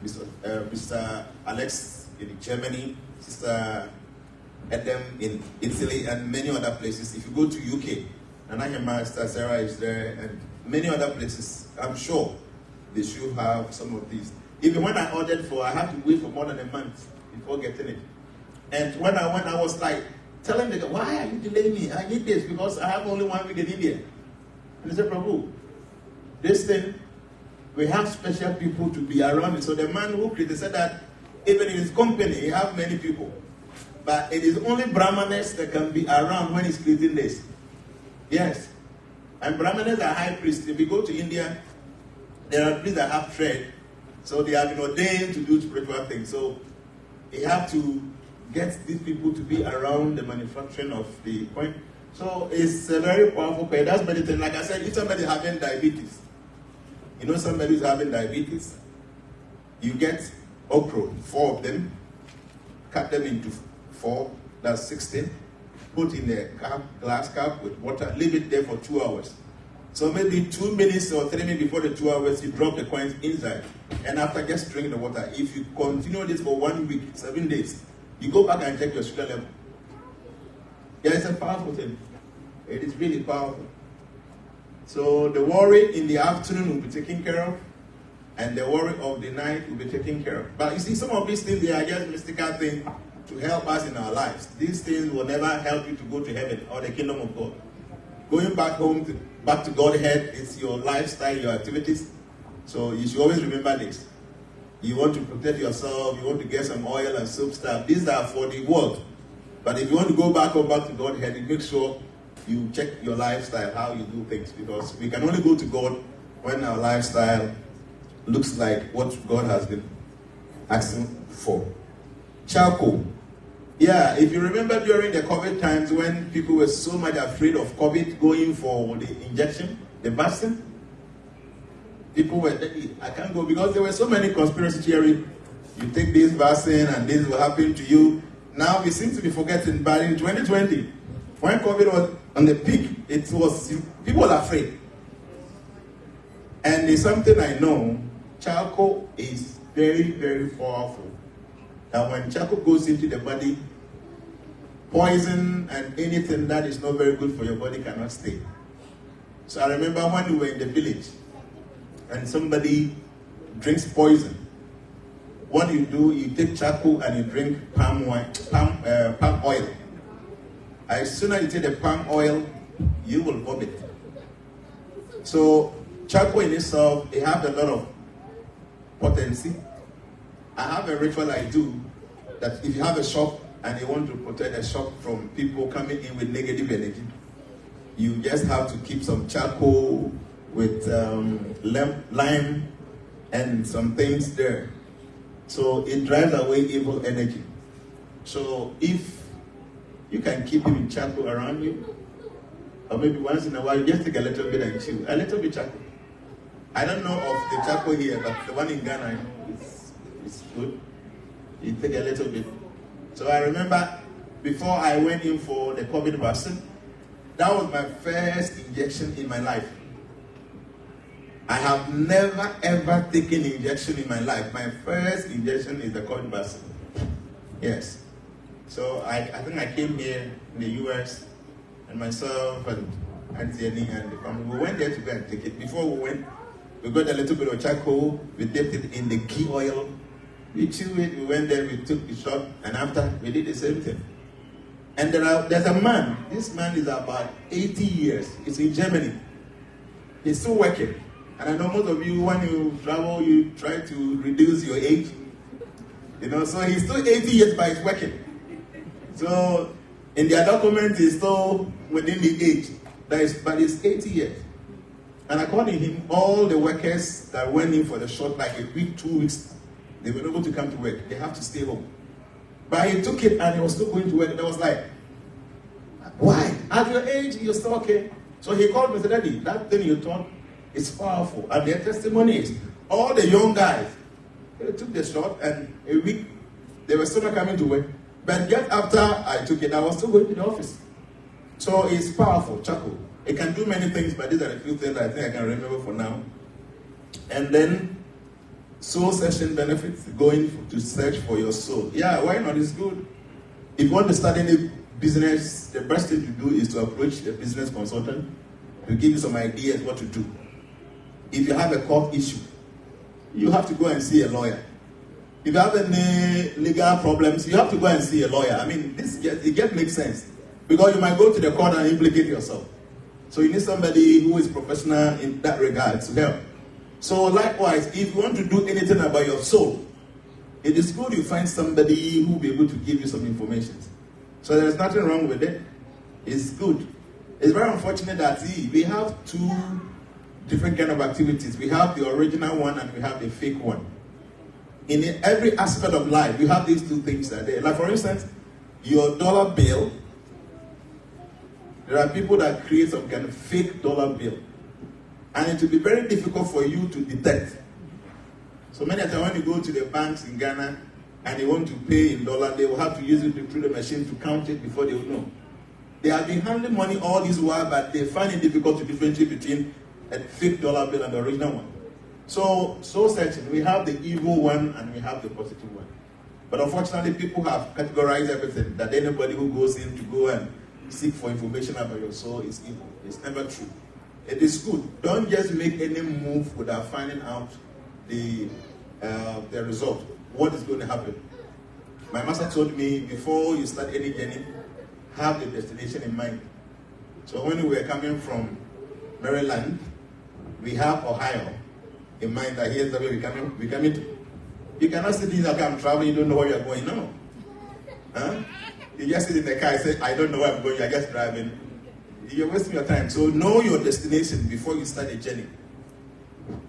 Mr. Alex in Germany, Sister Adam in Italy, and many other places. If you go to UK, Nana Master Sarah is there, and many other places. I'm sure they should have some of these. Even when I ordered for, I had to wait for more than a month before getting it. And when I went, I was like telling them, why are you delaying me? I need this because I have only 1 week in India. And they said, Prabhu, this thing, we have special people to be around it. So the man who created said that even in his company, he have many people. But it is only Brahmanes that can be around when he's creating this. Yes. And Brahmanes are high priests. If you go to India, there are priests that have thread. So they have been ordained to do spiritual things. So you have to get these people to be around the manufacturing of the coin. So it's a very powerful pair. That's many things. Like I said, if somebody is having diabetes, you know somebody who's having diabetes, you get okra, 4 of them, cut them into 4, that's 16, put in a glass cup with water, leave it there for 2 hours. So maybe 2 minutes or 3 minutes before the 2 hours, you drop the coins inside. And after, just drink the water. If you continue this for 1 week, 7 days, you go back and check your sugar level. Yeah, it's a powerful thing. It is really powerful. So the worry in the afternoon will be taken care of, and the worry of the night will be taken care of. But you see, some of these things, they are just mystical things to help us in our lives. These things will never help you to go to heaven or the kingdom of God. Going back home, back to Godhead, is your lifestyle, your activities. So you should always remember this. You want to protect yourself, you want to get some oil and soap stuff. These are for the world. But if you want to go back home, back to Godhead, make sure you check your lifestyle, how you do things. Because we can only go to God when our lifestyle looks like what God has been asking for. Charcoal. Yeah, if you remember during the COVID times when people were so much afraid of COVID going for the injection, the vaccine, people were thinking, I can't go because there were so many conspiracy theories. You take this vaccine and this will happen to you. Now we seem to be forgetting, but in 2020, when COVID was on the peak, it was, people were afraid. And it's something I know, charcoal is very, very powerful. That when charcoal goes into the body, poison and anything that is not very good for your body cannot stay. So I remember when we were in the village and somebody drinks poison. What you do, you take charcoal and you drink palm oil. As soon as you take the palm oil, you will vomit. So charcoal in itself, it has a lot of potency. I have a ritual I do that if you have a shop and you want to protect the shop from people coming in with negative energy, you just have to keep some charcoal with lime and some things there. So it drives away evil energy. So if you can keep it with charcoal around you, or maybe once in a while, you just take a little bit and chew. A little bit charcoal. I don't know of the charcoal here, but the one in Ghana I know is good. You take a little bit. So I remember before I went in for the COVID vaccine, that was my first injection in my life. I have never ever taken injection in my life. My first injection is the COVID vaccine. Yes. So I think I came here in the US and myself and Auntie Annie and the family. We went there to go and take it. Before we went, we got a little bit of charcoal, we dipped it in the key oil, we chewed it, we went there, we took the shot, and after we did the same thing. And there's a man, this man is about 80 years, he's in Germany. He's still working. And I know most of you, when you travel, you try to reduce your age. You know, so he's still 80 years, but he's working. So in their document, he's still within the age. But he's 80 years. And according to him, all the workers that went in for the shot, like a week, 2 weeks, they were not able to come to work. They have to stay home. But he took it and he was still going to work. And I was like, why? At your age, you're still okay. So he called me and said, Daddy, that thing you taught is powerful. And their testimony is, all the young guys, they took the shot and a week, they were still not coming to work. But just after I took it, I was still going to the office. So it's powerful, charcoal. It can do many things, but these are a few things that I think I can remember for now. And then, soul session benefits, going to search for your soul. Yeah, why not? It's good. If you want to start any business, the best thing to do is to approach a business consultant to give you some ideas what to do. If you have a court issue, you have to go and see a lawyer. If you have any legal problems, you have to go and see a lawyer. I mean, it just makes sense. Because you might go to the court and implicate yourself. So you need somebody who is professional in that regard to help. So likewise, if you want to do anything about your soul, it is good you find somebody who will be able to give you some information. So there's nothing wrong with it. It's good. It's very unfortunate that we have two different kind of activities. We have the original one and we have the fake one. In every aspect of life, you have these two things that are there. Like for instance, your dollar bill. There are people that create some kind of fake dollar bill. And it will be very difficult for you to detect. So many times when you go to the banks in Ghana and they want to pay in dollar, they will have to use it through the machine to count it before they will know. They have been handling money all this while, but they find it difficult to differentiate between a fake dollar bill and the original one. So searching, we have the evil one and we have the positive one. But unfortunately, people have categorized everything, that anybody who goes in to go and seek for information about your soul is evil. It's never true. It is good. Don't just make any move without finding out the result. What is going to happen? My master told me, before you start any journey, have the destination in mind. So when we were coming from Maryland, we have Ohio in mind, that here's the way we're coming to. You cannot sit in the car and travel, you don't know where you're going. No. Huh? You just sit in the car and say, I don't know where I'm going, you're just driving. You're wasting your time. So know your destination before you start a journey.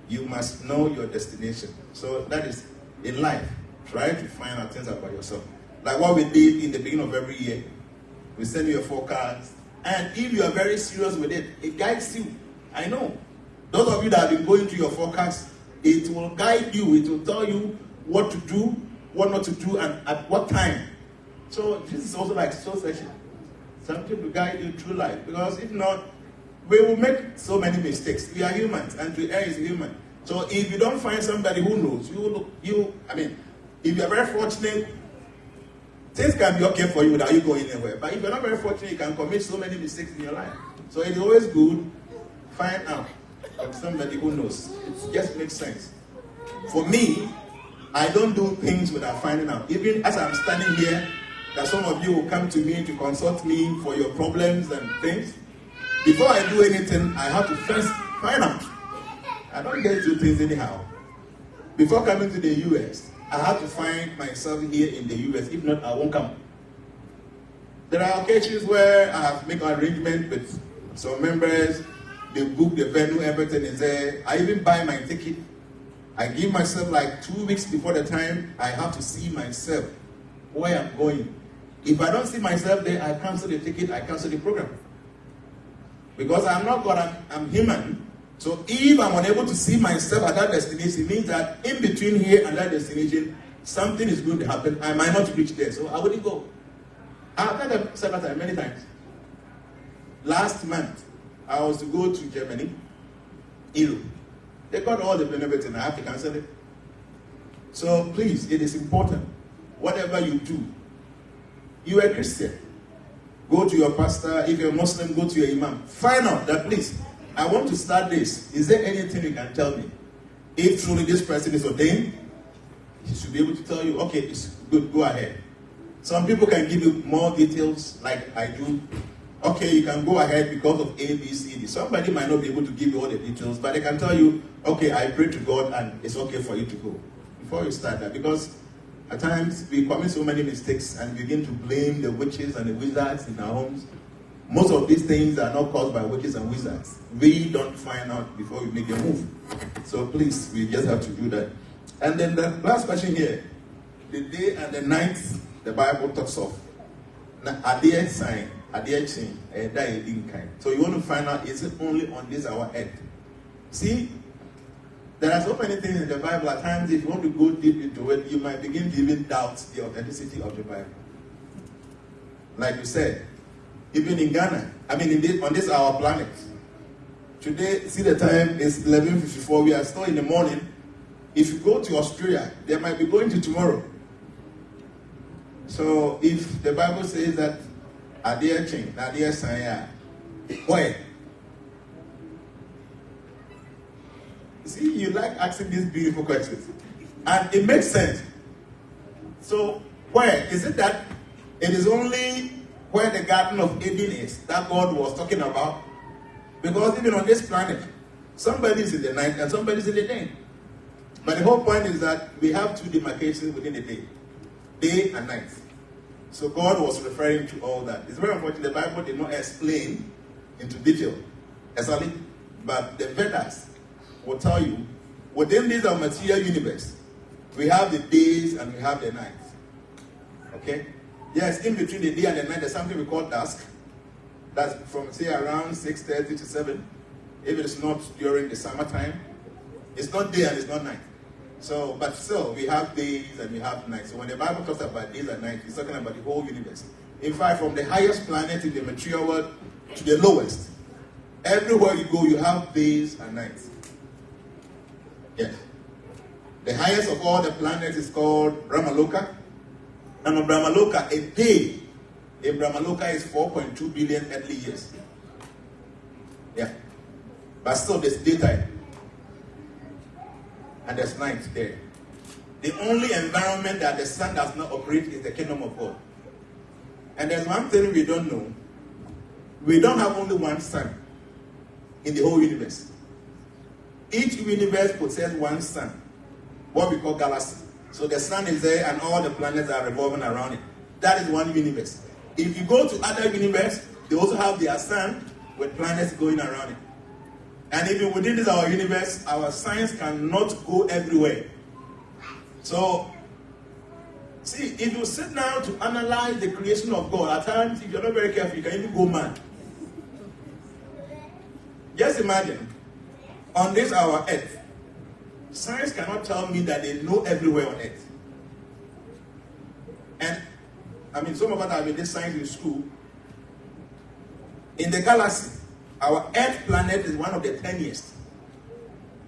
You must know your destination. So that is in life. Try to find out things about yourself. Like what we did in the beginning of every year. We send you a forecast. And if you are very serious with it, it guides you. I know. Those of you that have been going through your forecast, it will guide you. It will tell you what to do, what not to do, and at what time. So this is also like soul session. Something to guide you through life. Because if not, we will make so many mistakes. We are humans, and to err is human. So if you don't find somebody who knows, if you're very fortunate, things can be okay for you without you going anywhere. But if you're not very fortunate, you can commit so many mistakes in your life. So it's always good, find out from somebody who knows. It just makes sense. For me, I don't do things without finding out. Even as I'm standing here, that some of you will come to me to consult me for your problems and things. Before I do anything, I have to first find out. I don't get to things anyhow. Before coming to the US, I have to find myself here in the US. If not, I won't come. There are occasions where I have to make an arrangement with some members. They book the venue, everything is there. I even buy my ticket. I give myself like 2 weeks before the time I have to see myself where I'm going. If I don't see myself there, I cancel the ticket, I cancel the program. Because I'm not God, I'm human. So if I'm unable to see myself at that destination, it means that in between here and that destination, something is going to happen. I might not reach there, so I wouldn't go. I've done that several times, many times. Last month, I was to go to Germany, Europe. They got all the benefits and I have to cancel it. So please, it is important. Whatever you do, you are a Christian. Go to your pastor. If you're a Muslim, go to your imam. Find out that, please, I want to start this. Is there anything you can tell me? If truly this person is ordained, he should be able to tell you, okay, it's good, go ahead. Some people can give you more details like I do. Okay, you can go ahead because of A, B, C, D. Somebody might not be able to give you all the details, but they can tell you, okay, I pray to God and it's okay for you to go. Before you start that, because at times we commit so many mistakes and begin to blame the witches and the wizards in our homes. Most of these things are not caused by witches and wizards. We don't find out before we make a move. So please, we just have to do that. And then the last question here, the day and the night the Bible talks of. Are there a sign? Are there a change? So you want to find out, is it only on this our earth? See, there are so many things in the Bible. At times, if you want to go deep into it, you might begin to even doubt the authenticity of the Bible. Like you said, even in Ghana, on this our planet, today, see the time is 11:54. We are still in the morning. If you go to Australia, they might be going to tomorrow. So if the Bible says that Adia Ching, Adia Saya, why? See, you like asking these beautiful questions. And it makes sense. So where? Is it that it is only where the Garden of Eden is that God was talking about? Because even on this planet, somebody is in the night and somebody is in the day. But the whole point is that we have two demarcations within the day and night. So God was referring to all that. It's very unfortunate the Bible did not explain into detail, exactly, but the Vedas will tell you, within this our material universe, we have the days and we have the nights. Okay? Yes, in between the day and the night, there's something we call dusk. That's from, say, around 6:30 to 7. If it's not during the summertime, it's not day and it's not night. So, but still, we have days and we have nights. So when the Bible talks about days and nights, it's talking about the whole universe. In fact, from the highest planet in the material world to the lowest, everywhere you go, you have days and nights. Yes. The highest of all the planets is called Brahmaloka. And on Brahmaloka, a day in Brahmaloka is 4.2 billion earthly years. Yeah. But still, there's daytime. And there's night there. The only environment that the sun does not operate is the kingdom of God. And there's one thing we don't know. We don't have only one sun in the whole universe. Each universe possesses one sun, what we call galaxy. So the sun is there and all the planets are revolving around it. That is one universe. If you go to other universes, they also have their sun with planets going around it. And even within this our universe, our science cannot go everywhere. So, see, if you sit down to analyze the creation of God, at times, if you're not very careful, you can even go mad. Just imagine, on this our earth, science cannot tell me that they know everywhere on earth. And, some of us have been this science in school. In the galaxy, our Earth planet is one of the tiniest.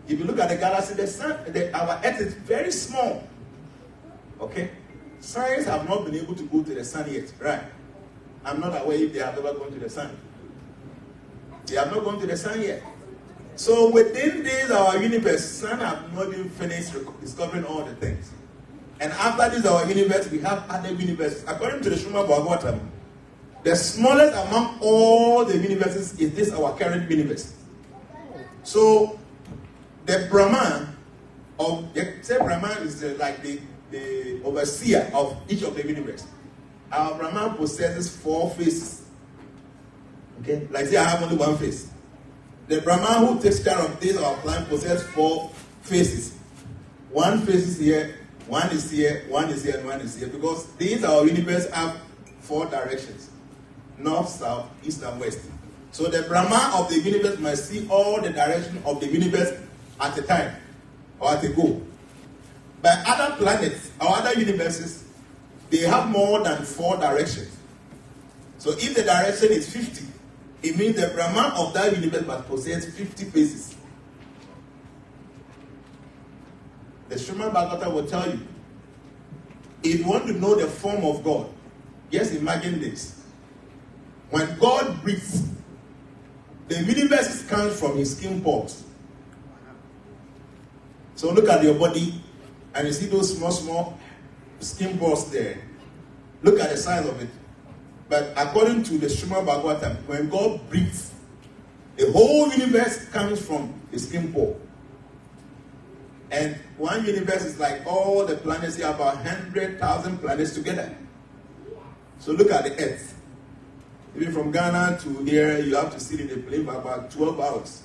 If you look at the galaxy, the sun, our Earth is very small. Okay? Science have not been able to go to the sun yet, right? I'm not aware if they have ever gone to the sun. They have not gone to the sun yet. So within this, our universe, sun have not even finished discovering all the things. And after this, our universe, we have other universes. According to the Srimad Bhagavatam, the smallest among all the universes is this, our current universe. So the Brahman Brahman is like the overseer of each of the universe. Our Brahman possesses 4 faces. Okay, like say I have only 1 face. The Brahman who takes care of this, our planet, possesses 4 faces. 1 face is here, 1 is here, 1 is here, and 1 is here. Because these our universe have 4 directions: north, south, east, and west. So the Brahman of the universe must see all the directions of the universe at a time or at a go. But other planets or other universes, they have more than 4 directions. So if the direction is 50, it means the Brahman of that universe must possess 50 faces. The Srimad Bhagavatam will tell you, if you want to know the form of God, just imagine this. When God breathes, the universe comes from his skin pores. So look at your body, and you see those small skin pores there. Look at the size of it. But according to the Srimad Bhagavatam, when God breathes, the whole universe comes from the skin pore. And one universe is like all the planets here, about 100,000 planets together. So look at the Earth. Even from Ghana to here, you have to sit in a plane for about 12 hours.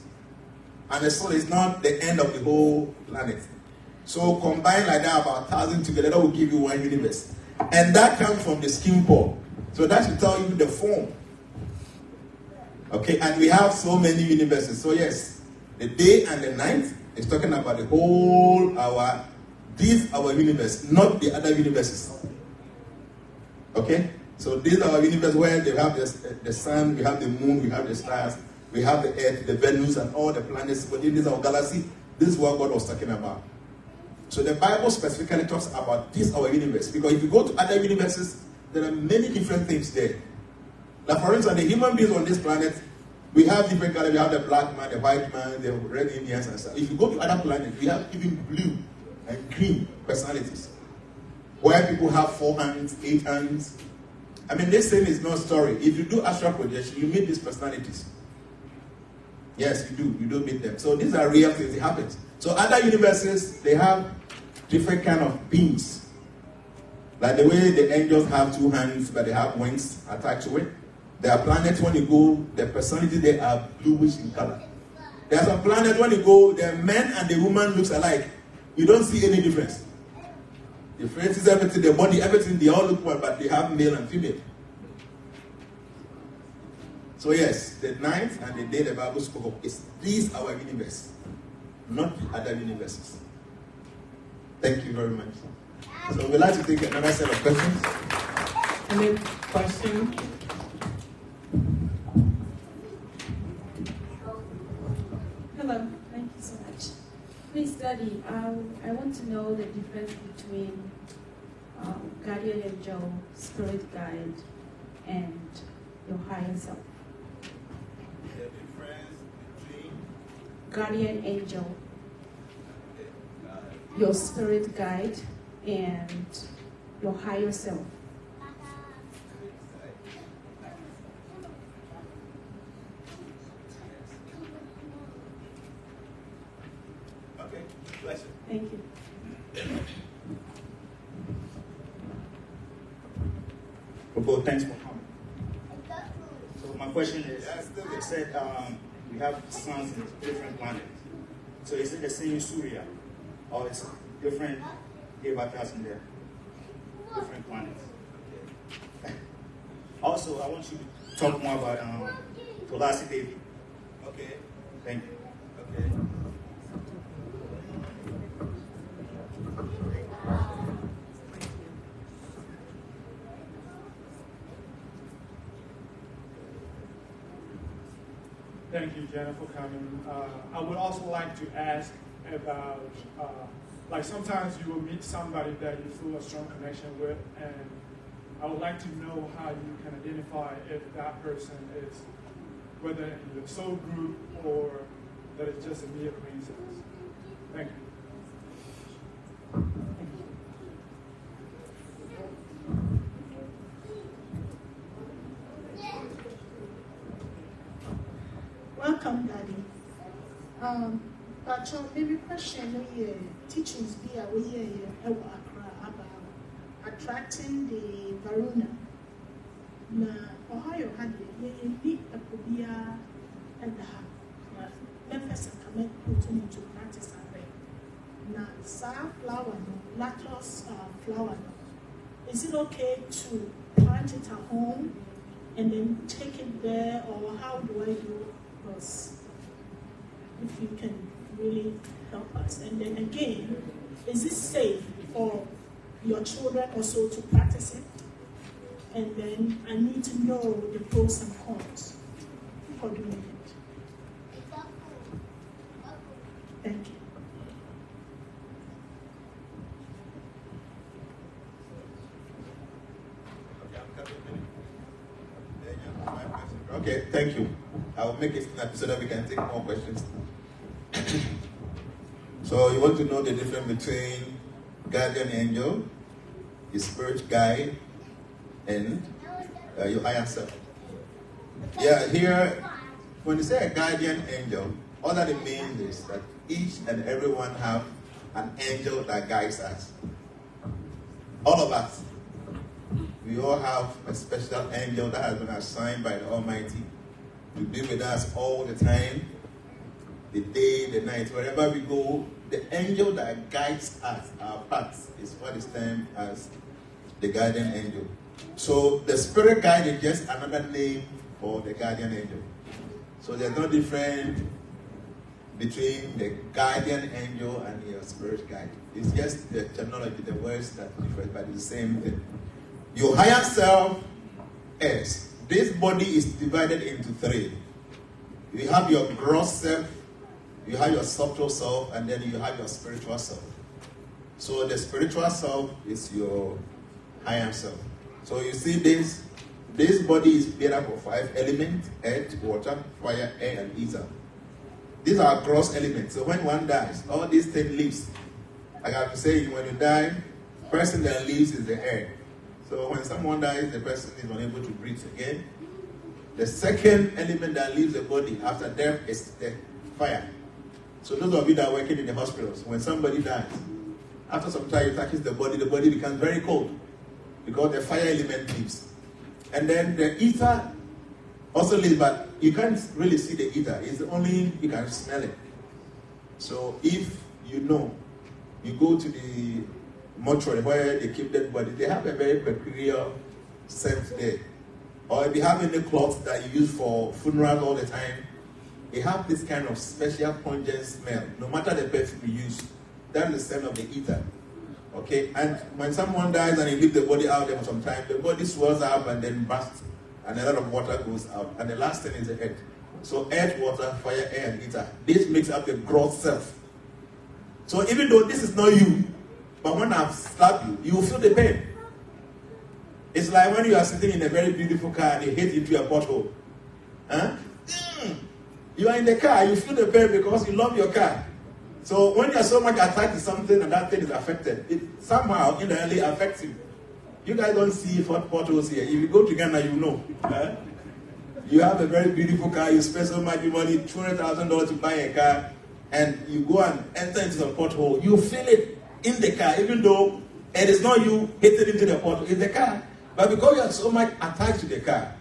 And the sun is not the end of the whole planet. So combined like that, about 1,000 together, that will give you one universe. And that comes from the skin pore. So that should tell you the form. Okay, and we have so many universes. So yes, the day and the night is talking about the whole our universe, not the other universes. Okay, so these are our universe where they have the sun, we have the moon, we have the stars, we have the earth, the Venus, and all the planets within this our galaxy. This is what God was talking about. So the Bible specifically talks about this our universe, because if you go to other universes, there are many different things there. Like for instance, the human beings on this planet, we have different colors. We have the black man, the white man, the red Indians, and stuff. If you go to other planets, we have even blue and green personalities, where people have 4 hands, 8 hands. I mean, this thing is no story. If you do astral projection, you meet these personalities. Yes, you do. You do meet them. So these are real things. It happens. So other universes, they have different kind of beings. Like the way the angels have 2 hands, but they have wings attached to it. There are planets when you go, the personality they are bluish in color. There's a planet when you go, the man and the woman looks alike. You don't see any difference. The faces, everything, the body, everything, they all look well, but they have male and female. So yes, the night and the day the Bible spoke of is this our universe, not the other universes. Thank you very much. So we'd like to take another set of questions. Any question? Hello, thank you so much. Please, Daddy, I want to know the difference between guardian angel, spirit guide, and your higher self. The difference between Guardian angel, your spirit guide, and your higher self. okay, pleasure. Thank you. Well, thanks for coming. So my question is, you said we have suns in different planets. So is it the same Surya, or is it different devatas in there? Different planets. Also, I want you to talk more about Tulasi Devi. Okay, Thank you. okay. Thank you, Jenna, for coming. I would also like to ask about, like sometimes you will meet somebody that you feel a strong connection with, and I would like to know how you can identify if that person is, whether in your soul group or that it's just a mere coincidence. Thank you. Welcome, Daddy. But maybe question teachings be away about attracting the Varuna. Na Ohio had a big apobia and the Memphis and Kamek put into practice. Na sa flower, lactose flower. Is it okay to plant it at home and then take it there, or how do I do it? Because if you can really help us. And then again, is it safe for your children also to practice it? And then I need to know the pros and cons for doing it. Thank you. Okay, thank you. I will make it snappy so that we can take more questions. So you want to know the difference between guardian angel, your spirit guide, and your higher self. Yeah, here, when you say a guardian angel, all that it means is that each and everyone have an angel that guides us. All of us. We all have a special angel that has been assigned by the Almighty to be with us all the time, the day, the night, wherever we go. The angel that guides us, our paths, is what is termed as the guardian angel. So the spirit guide is just another name for the guardian angel. So there's no difference between the guardian angel and your spirit guide. It's just the terminology, the words that differ, but it's the same thing. Your higher self is, this body is divided into three. You have your gross self, you have your subtle self, and then you have your spiritual self. So the spiritual self is your higher self. So you see this body is made up of 5 elements: earth, water, fire, air, and ether. These are gross elements. So when one dies, all these 10 leaves. I have to say, when you die, the person that leaves is the air. So when someone dies, the person is unable to breathe again. The second element that leaves the body after death is the fire. So those of you that are working in the hospitals, when somebody dies, after some time it touches the body becomes very cold because the fire element leaves. And then the ether also leaves, but you can't really see the ether. It's only you can smell it. So if you know, you go to the mortuary where they keep dead body, they have a very peculiar scent there. Or if you have any cloths that you use for funerals all the time, they have this kind of special pungent smell. No matter the perfume you use, that's the scent of the ether. Okay? And when someone dies and you leave the body out there for some time, the body swells up and then bursts, and a lot of water goes out. And the last thing is the earth. So earth, water, fire, air, and ether. This makes up the gross self. So even though this is not you, but when I've slapped you, you will feel the pain. It's like when you are sitting in a very beautiful car and you hit into a pothole. Huh? You are in the car, you feel the pain because you love your car. So when you are so much attached to something and that thing is affected, it somehow indirectly affects you. You guys don't see potholes here. If you go to Ghana, you know. Huh? You have a very beautiful car, you spend so much money, $200,000 to buy a car, and you go and enter into some pothole. You feel it in the car, even though it is not you hitting into the pothole, it's the car. But because you are so much attached to the car,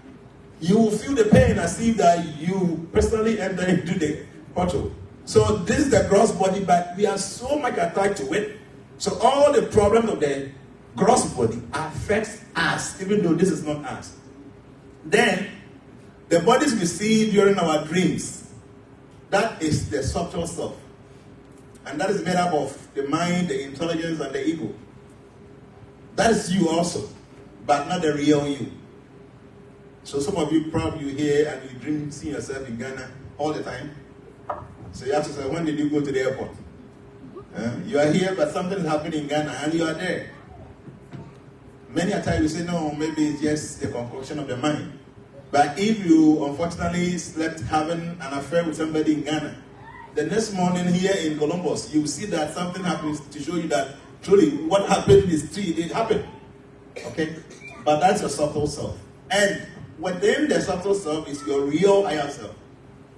you will feel the pain as if that you personally enter into the pothole. So this is the gross body, but we are so much attached to it. So all the problems of the gross body affects us, even though this is not us. Then, the bodies we see during our dreams, that is the subtle self. And that is made up of the mind, the intelligence, and the ego. That is you also, but not the real you. So some of you probably hear and you dream seeing yourself in Ghana all the time. So you have to say, when did you go to the airport? You are here, but something is happening in Ghana, and you are there. Many a time you say, no, maybe it's just the concoction of the mind. But if you unfortunately slept having an affair with somebody in Ghana, the next morning here in Columbus, you see that something happens to show you that truly what happened is true, it happened. Okay? But that's your subtle self. And within the subtle self is your real higher self.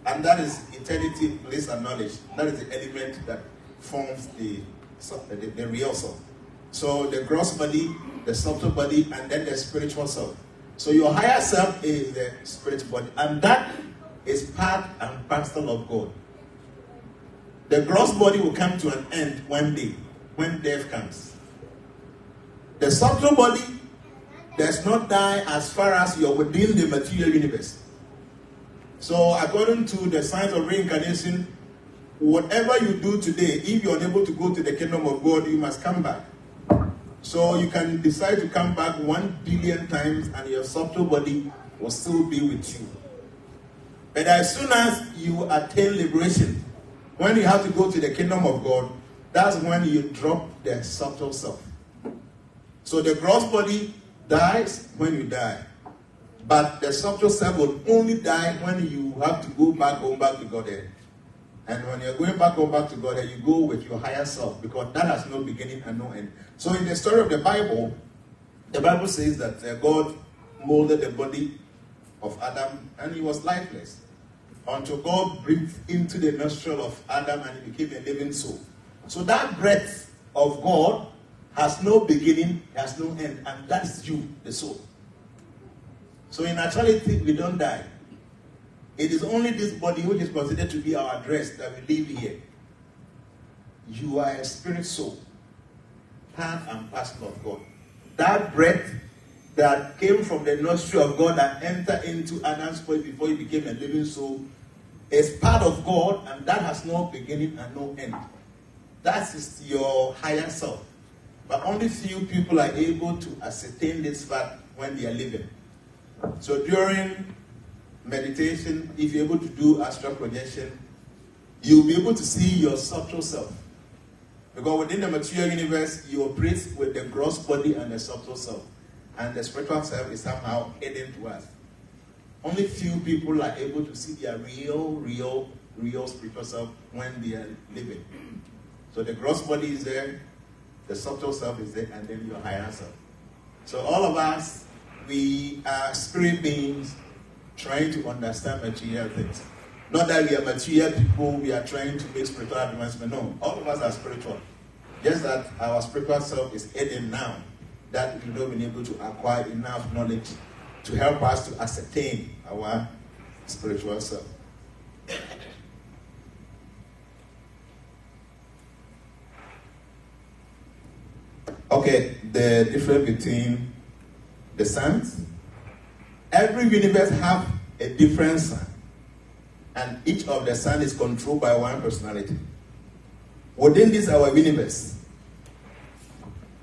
And that is eternity, bliss, and knowledge. That is the element that forms the real self. So the gross body, the subtle body, and then the spiritual self. So your higher self is the spiritual body. And that is part and parcel of God. The gross body will come to an end one day, when death comes. The subtle body does not die as far as you're within the material universe. So according to the science of reincarnation, whatever you do today, if you're unable to go to the kingdom of God, you must come back. So you can decide to come back 1 billion times and your subtle body will still be with you. But as soon as you attain liberation, when you have to go to the kingdom of God, that's when you drop the subtle self. So the gross body dies when you die. But the subtle self will only die when you have to go back home, back to Godhead. And when you're going back home, back to Godhead, you go with your higher self, because that has no beginning and no end. So in the story of the Bible says that God molded the body of Adam and he was lifeless, until God breathed into the nostril of Adam and he became a living soul. So that breath of God has no beginning, has no end, and that's you, the soul. So in actuality, we don't die. It is only this body which is considered to be our address that we live here. You are a spirit soul, part and parcel of God. That breath that came from the nostril of God and entered into Adam's body before he became a living soul is part of God, and that has no beginning and no end. That is your higher self. But only few people are able to ascertain this fact when they are living. So during meditation, if you're able to do astral projection, you'll be able to see your subtle self. Because within the material universe, you operate with the gross body and the subtle self. And the spiritual self is somehow hidden to us. Only few people are able to see their real spiritual self when they are living. So the gross body is there, the subtle self is there, and then your higher self. So all of us, we are spirit beings trying to understand material things. Not that we are material people, we are trying to make spiritual advancement. No, all of us are spiritual. Just that our spiritual self is hidden now, that we've not been able to acquire enough knowledge to help us to ascertain our spiritual self. Okay, the difference between the suns. Every universe have a different sun, and each of the sun is controlled by one personality. Within this our universe,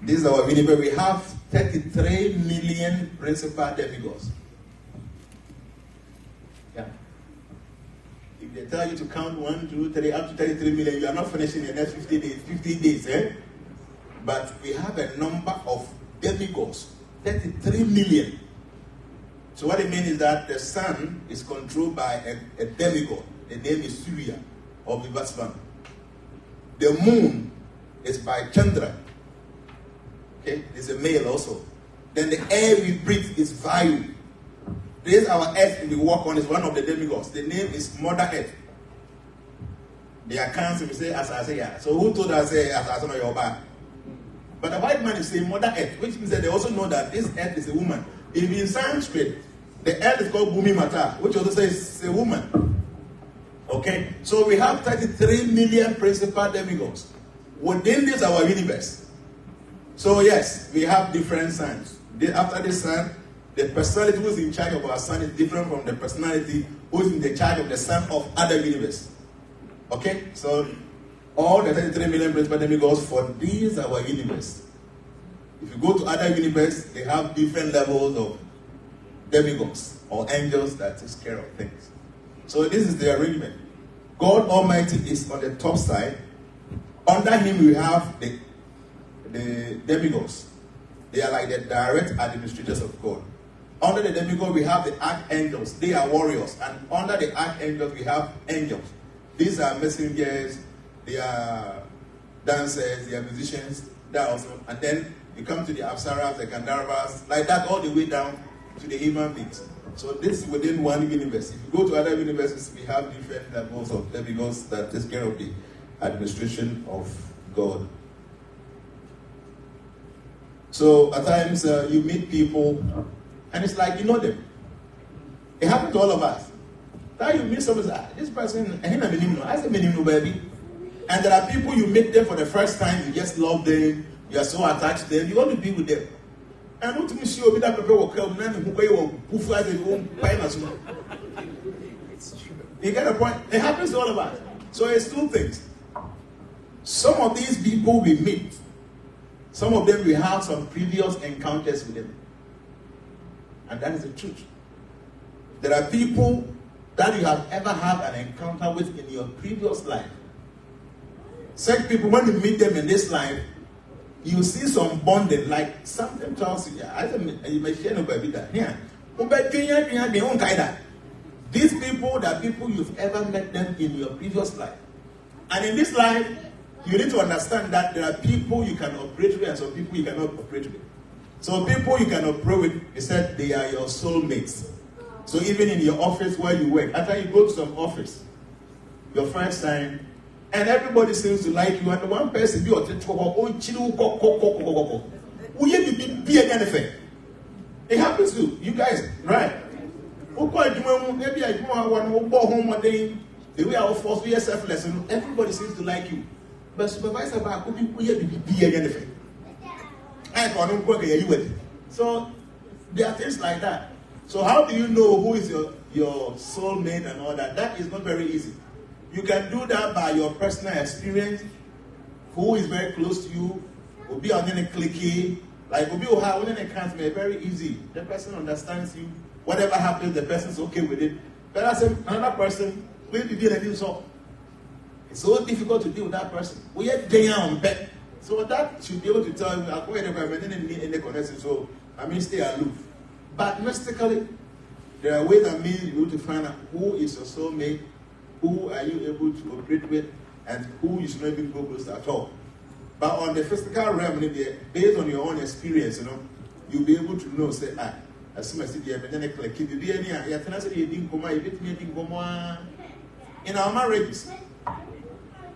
we have 33 million principal demigods. Yeah. If they tell you to count 1, 2, 3, up to 33 million, you are not finishing the next 50 days, eh? But we have a number of demigods, 33 million. So what it means is that the sun is controlled by a demigod. The name is Surya or Vivasvan. The moon is by Chandra. Okay, it's a male also. Then the air we breathe is Vayu. This our earth we walk on is one of the demigods. The name is Mother Earth. The accounts we say Asasaya. So who told us Asasana Yoba? But the white man is saying Mother Earth, which means that they also know that this earth is a woman. If in Sanskrit, the earth is called Bhumi Mata, which also says a woman. Okay? So we have 33 million principal demigods within this our universe. So yes, we have different suns. After the sun, the personality who is in charge of our sun is different from the personality who is in the charge of the sun of other universe. Okay? So all the 33 million principal demigods for this our universe. If you go to other universe, they have different levels of demigods or angels that takes care of things. So this is the arrangement. God Almighty is on the top side. Under him we have the demigods. They are like the direct administrators of God. Under the demigod we have the archangels. They are warriors. And under the archangels we have angels. These are messengers. They are dancers. They are musicians. They are also. And then you come to the apsaras, the gandharvas, like that all the way down to the human beings. So this is within one universe. If you go to other universes, we have different levels of demigods that take care of the administration of God. So at times you meet people and it's like you know them. It happened to all of us. Now you meet someone and say, this person, I say, baby. And there are people you meet them for the first time, you just love them, you are so attached to them, you want to be with them. And what me see that people will come you get a point? It happens to all of us. So it's two things. Some of these people we meet, some of them we have some previous encounters with them. And that is the truth. There are people that you have ever had an encounter with in your previous life. Such people, when you meet them in this life, you see some bonding, like something tells you, you may share no baby that. These people, they are people you've ever met them in your previous life. And in this life, you need to understand that there are people you can operate with and some people you cannot operate with. So people you can operate with, they said they are your soulmates. So even in your office where you work, after you go to some office, your first time, and everybody seems to like you, and the one person be it happens to you guys, right? Maybe I the way I was forced to be selfless, everybody seems to like you. But supervisor back so there are things like that. So how do you know who is your soulmate and all that? That is not very easy. You can do that by your personal experience. Who is very close to you? Will be on any clicky. Like will be very easy. The person understands you. Whatever happens, the person is okay with it. But as another person, will be dealing with so. It's so difficult to deal with that person. We are there on bed. So that should be able to tell you, I'll go ahead and in the connection. So stay aloof. But mystically, there are ways that means you able to find out who is your soulmate, who are you able to operate with, and who you should not even go close to at all. But on the physical realm, based on your own experience, you'll be able to know, say, as soon as you have in our marriages,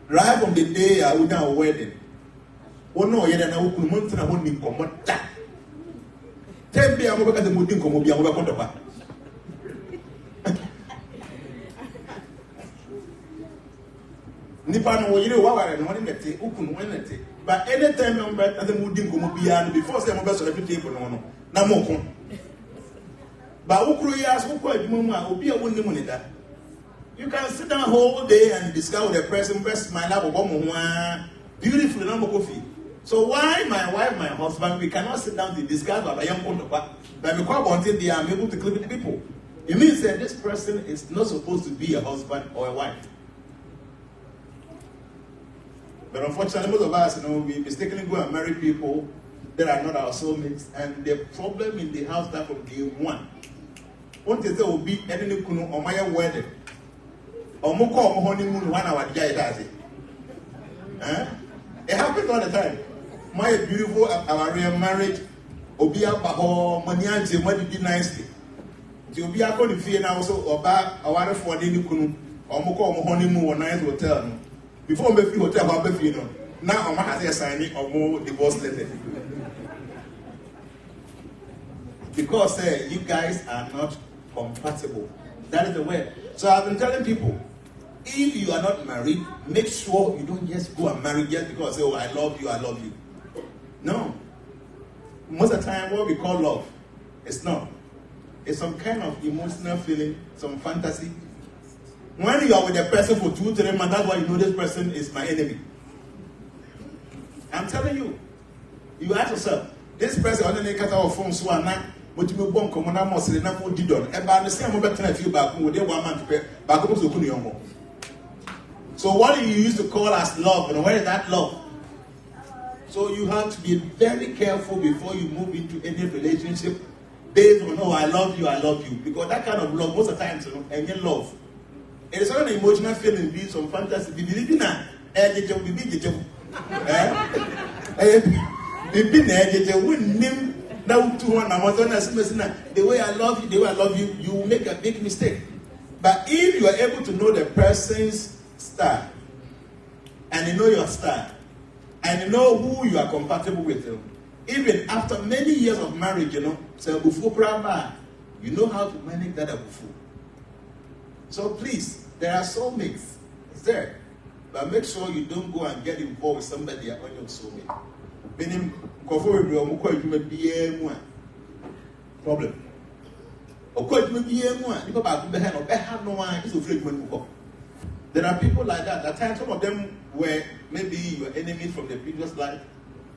right from the day I would now wedding, no, yet I would month and I won't be common. Tell me, I'm over the moving common, I'm over the Nippon, you know what I want to take, but anytime I'm back at the moving common before some of us on the table, no more. But Ukuyas, Ukua, will be a winning money that. You can sit down whole day and discuss with the person, best my love of beautiful number coffee. So why my wife, my husband, we cannot sit down to discuss about a young woman, but we quite wanted they are able to click with the people. It means that this person is not supposed to be a husband or a wife. But unfortunately, most of us, we mistakenly go and marry people that are not our soulmates, and the problem in the house that from day one. What is there will be any kunu or my wedding? Or moko honeymoon 1 hour does it. It happens all the time. My beautiful our real marriage, Obia Baho, Manianti, money be nicely. To be a good fee now also or back a water for any kunu or moko honeymoon or nice hotel. Before me free hotel about Befino. Now I'm has a signing or more divorce letter. Because you guys are not compatible. That is the way. So I've been telling people, if you are not married, make sure you don't just go and marry just because I love you, I love you. No. Most of the time, what we call love, it's not. It's some kind of emotional feeling, some fantasy. When you are with a person for 2-3 months, that's why you know this person is my enemy. I'm telling you. You ask yourself, this person on the cut our phone so I'm not. But you won't come on, I'm not saying I'm did on. And by the same moment, I feel back with 1 month back up to Kuniongo. So So what you used to call as love, and where is that love? So you have to be very careful before you move into any relationship based on, oh, I love you. Because that kind of love, most of the times, any love, it is not an emotional feeling, be some fantasy. The way I love you, you will make a big mistake. But if you are able to know the person's style, and you know your style, and you know who you are compatible with, even after many years of marriage, you know how to manage that abufu. So please, there are soulmates. It's there. But make sure you don't go and get involved with somebody on your soulmate. Meaning, problem. There are people like that. At times, some of them were maybe your enemies from the previous life.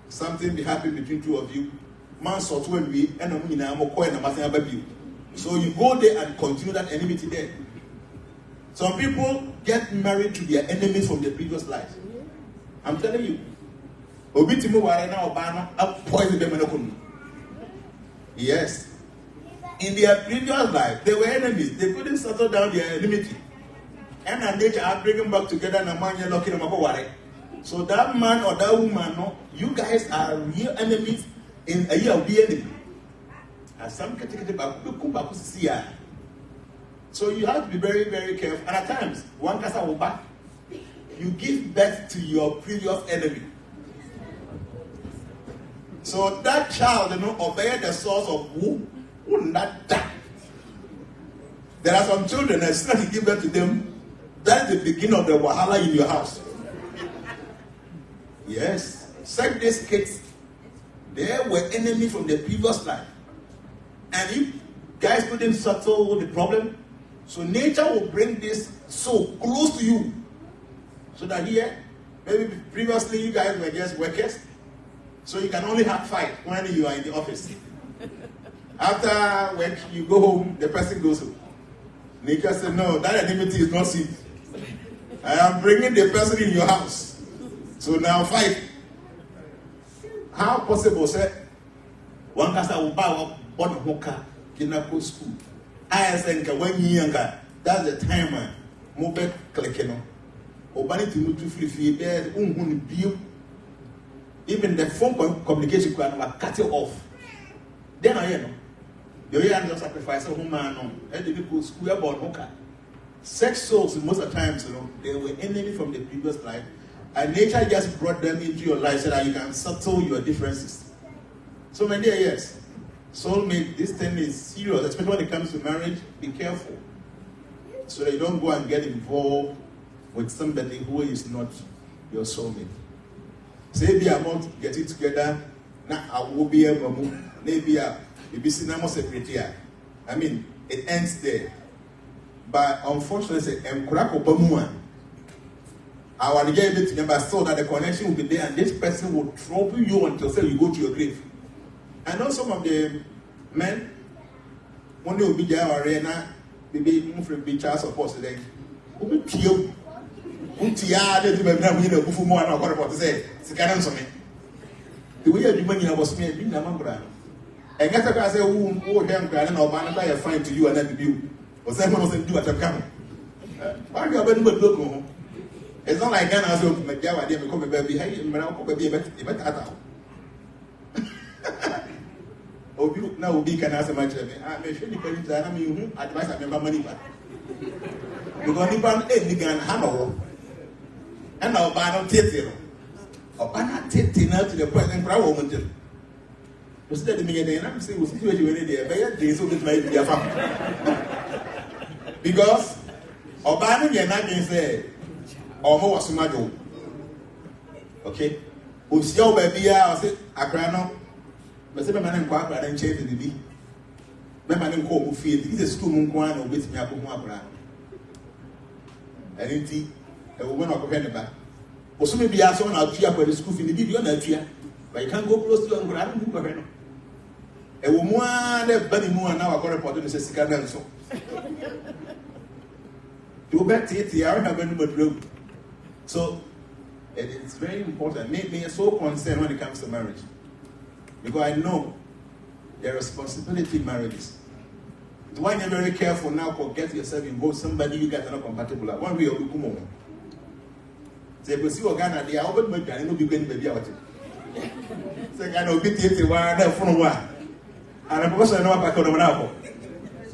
Something be happening between two of you. So you go there and continue that enmity there. Some people get married to their enemies from the previous life. I'm telling you. Yes. In their previous life, they were enemies. They couldn't settle down their enmity. And nature are bringing back together and a man you're looking at. So that man or that woman, no, you guys are real enemies in a year of the enemy. And some so you have to be very, very careful. And at times, one casa will back, you give birth to your previous enemy. So that child, obey the source of who will not die. There are some children, as soon as you give birth to them, that is the beginning of the wahala in your house. Yes. Such these kids, they were enemies from the previous life. And if guys couldn't settle the problem, so nature will bring this so close to you. So that here, maybe previously you guys were just workers. So you can only have fight when you are in the office. After when you go home, the person goes home. Nature said, no, that enmity is not seen. I am bringing the person in your house. So now fight. How possible, sir? One casa will buy up one hooker in a school. I think when you younger, that's the time when mobile clicking. Obani to move to free there, even the phone communication can cut it off. Then I know. The way I sacrifice a woman, and the people school about hooker. Sex souls, most of the times, they were enemies from the previous life, and nature just brought them into your life so that you can settle your differences. So, my dear, yes, soulmate, this thing is serious, especially when it comes to marriage. Be careful so that you don't go and get involved with somebody who is not your soulmate. Say, be about getting together, now I will be able to maybe I mean, it ends there. But unfortunately, I want to get it together so that the connection will be there and this person will trouble you until you go to your grave. I know some of the men, when they will be there arena, maybe move from beach child support today. Who will kill? The way you do was me, being a member. And get a say, who him granted or banner fine to you and then you. Or someone was do at a camp. Why are you going to look? It's not like Ghana, so Majawa didn't become a baby. Hey, Marco, baby, a better. Oh, you now be can answer my children. I may show you that I mean, advice I remember money back. You're going to ban any gun hammer. And now ban on theatre. Or ban not theatre to the present crowd woman. Was that the beginning? I'm saying, was situation when they are very so this might be a family. Because Obama, you're not going to say, or more was my job. Okay? Who's your baby? I say, I cry no. But say, my man and quack, I didn't change the baby. My man and call who feed. He's a school moon or with me up on my brand. I didn't see a woman of a back. Or so maybe I saw an outfit for the school in the video, but you can't go close to a grand. A woman, Benny Moore, now I got a report to the Sican so. Do back to it, I have been but room. So it's very important. Me so concerned when it comes to marriage. Because I know the responsibility in marriages. So why you're very careful now to get yourself involved somebody you guys are not compatible with. One way or the moment. So if you see Ghana, they are open with and be going baby out. So I know bit it one from one. And I'm also not back on the now.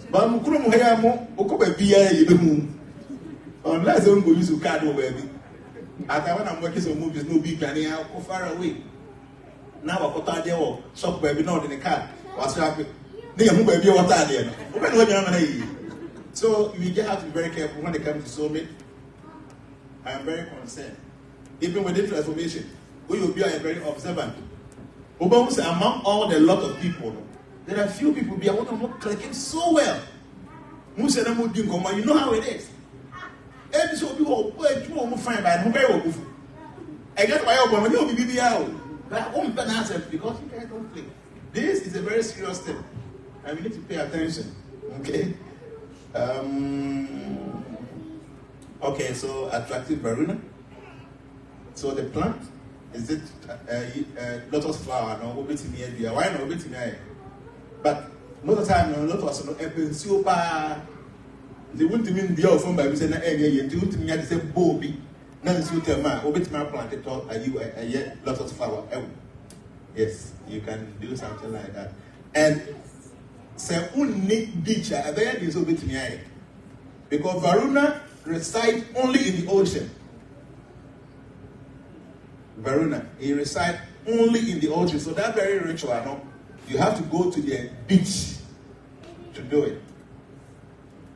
But I'm going to have more baby. Unless I'm going to use a card over baby. At when I'm working some movies, no big planning out far away. Now I got there or shop baby not in the car. What's happening? They are baby what are there. So you just have to be very careful when it comes to soulmate. I am very concerned. Even within transformation, we will be very observant. Among all the lot of people, there are few people be able to clicking so well. You know how it is. Every so people will find by no very well. I get my own when you be out. But I won't ban answer because you can't conflict. This is a very serious thing. And we need to pay attention. Okay? Okay, so attractive Varuna. So the plant, is it lotus flower? No, why not? But most of the time, lotus no super. They wouldn't mean the old phone by saying, "Hey, you wouldn't mean to say Bobby." None is with a man. Obit my plant at all. Are you a lotus flower? Yes, you can do something like that. And say, only beach. There is obit me. Because Varuna resides only in the ocean. Varuna, he resides only in the ocean. So that's very ritual. No? You have to go to the beach to do it.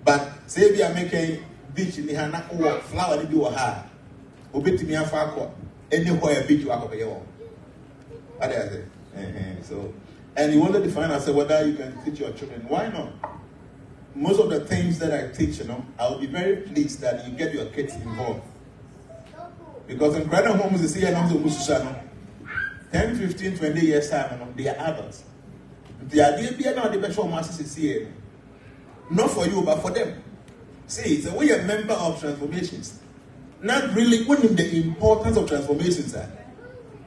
But say we are making beach in the Hana or flower in the ha. Obit me a far anywhere beach you are over here. So, and you wanted to find out whether you can teach your children. Why not? Most of the things that I teach, I will be very pleased that you get your kids involved. Because in Grand homes, you see, 10, 15, 20 years time, they are adults. The idea being now the best for masters is here. Not for you, but for them. See, so we are a member of transformations. Not really winning the importance of transformations.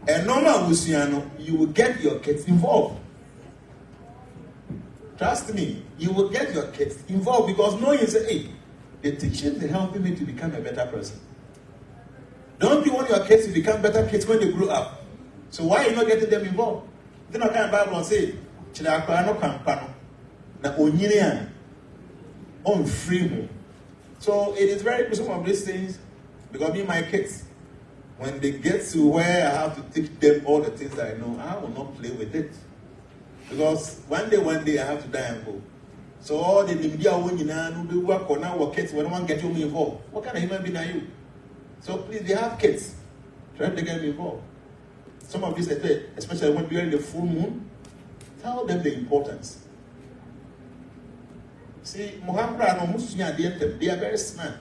And normal Luciano, you will get your kids involved. Trust me, you will get your kids involved because knowing you say, hey, the teachings are helping me to become a better person. Don't you want your kids to become better kids when they grow up? So why are you not getting them involved? Then I can't Bible and say, on free. So it is very good, some of these things, because me, my kids, when they get to where I have to teach them all the things that I know, I will not play with it. Because one day I have to die and go. So all the Nimbia women who work on our kids, when one get you involved, what kind of human being are you? So please, they have kids. Try to get them involved. Some of these, especially when during the full moon, tell them the importance. See, Muhammad and Muslim, they are very smart.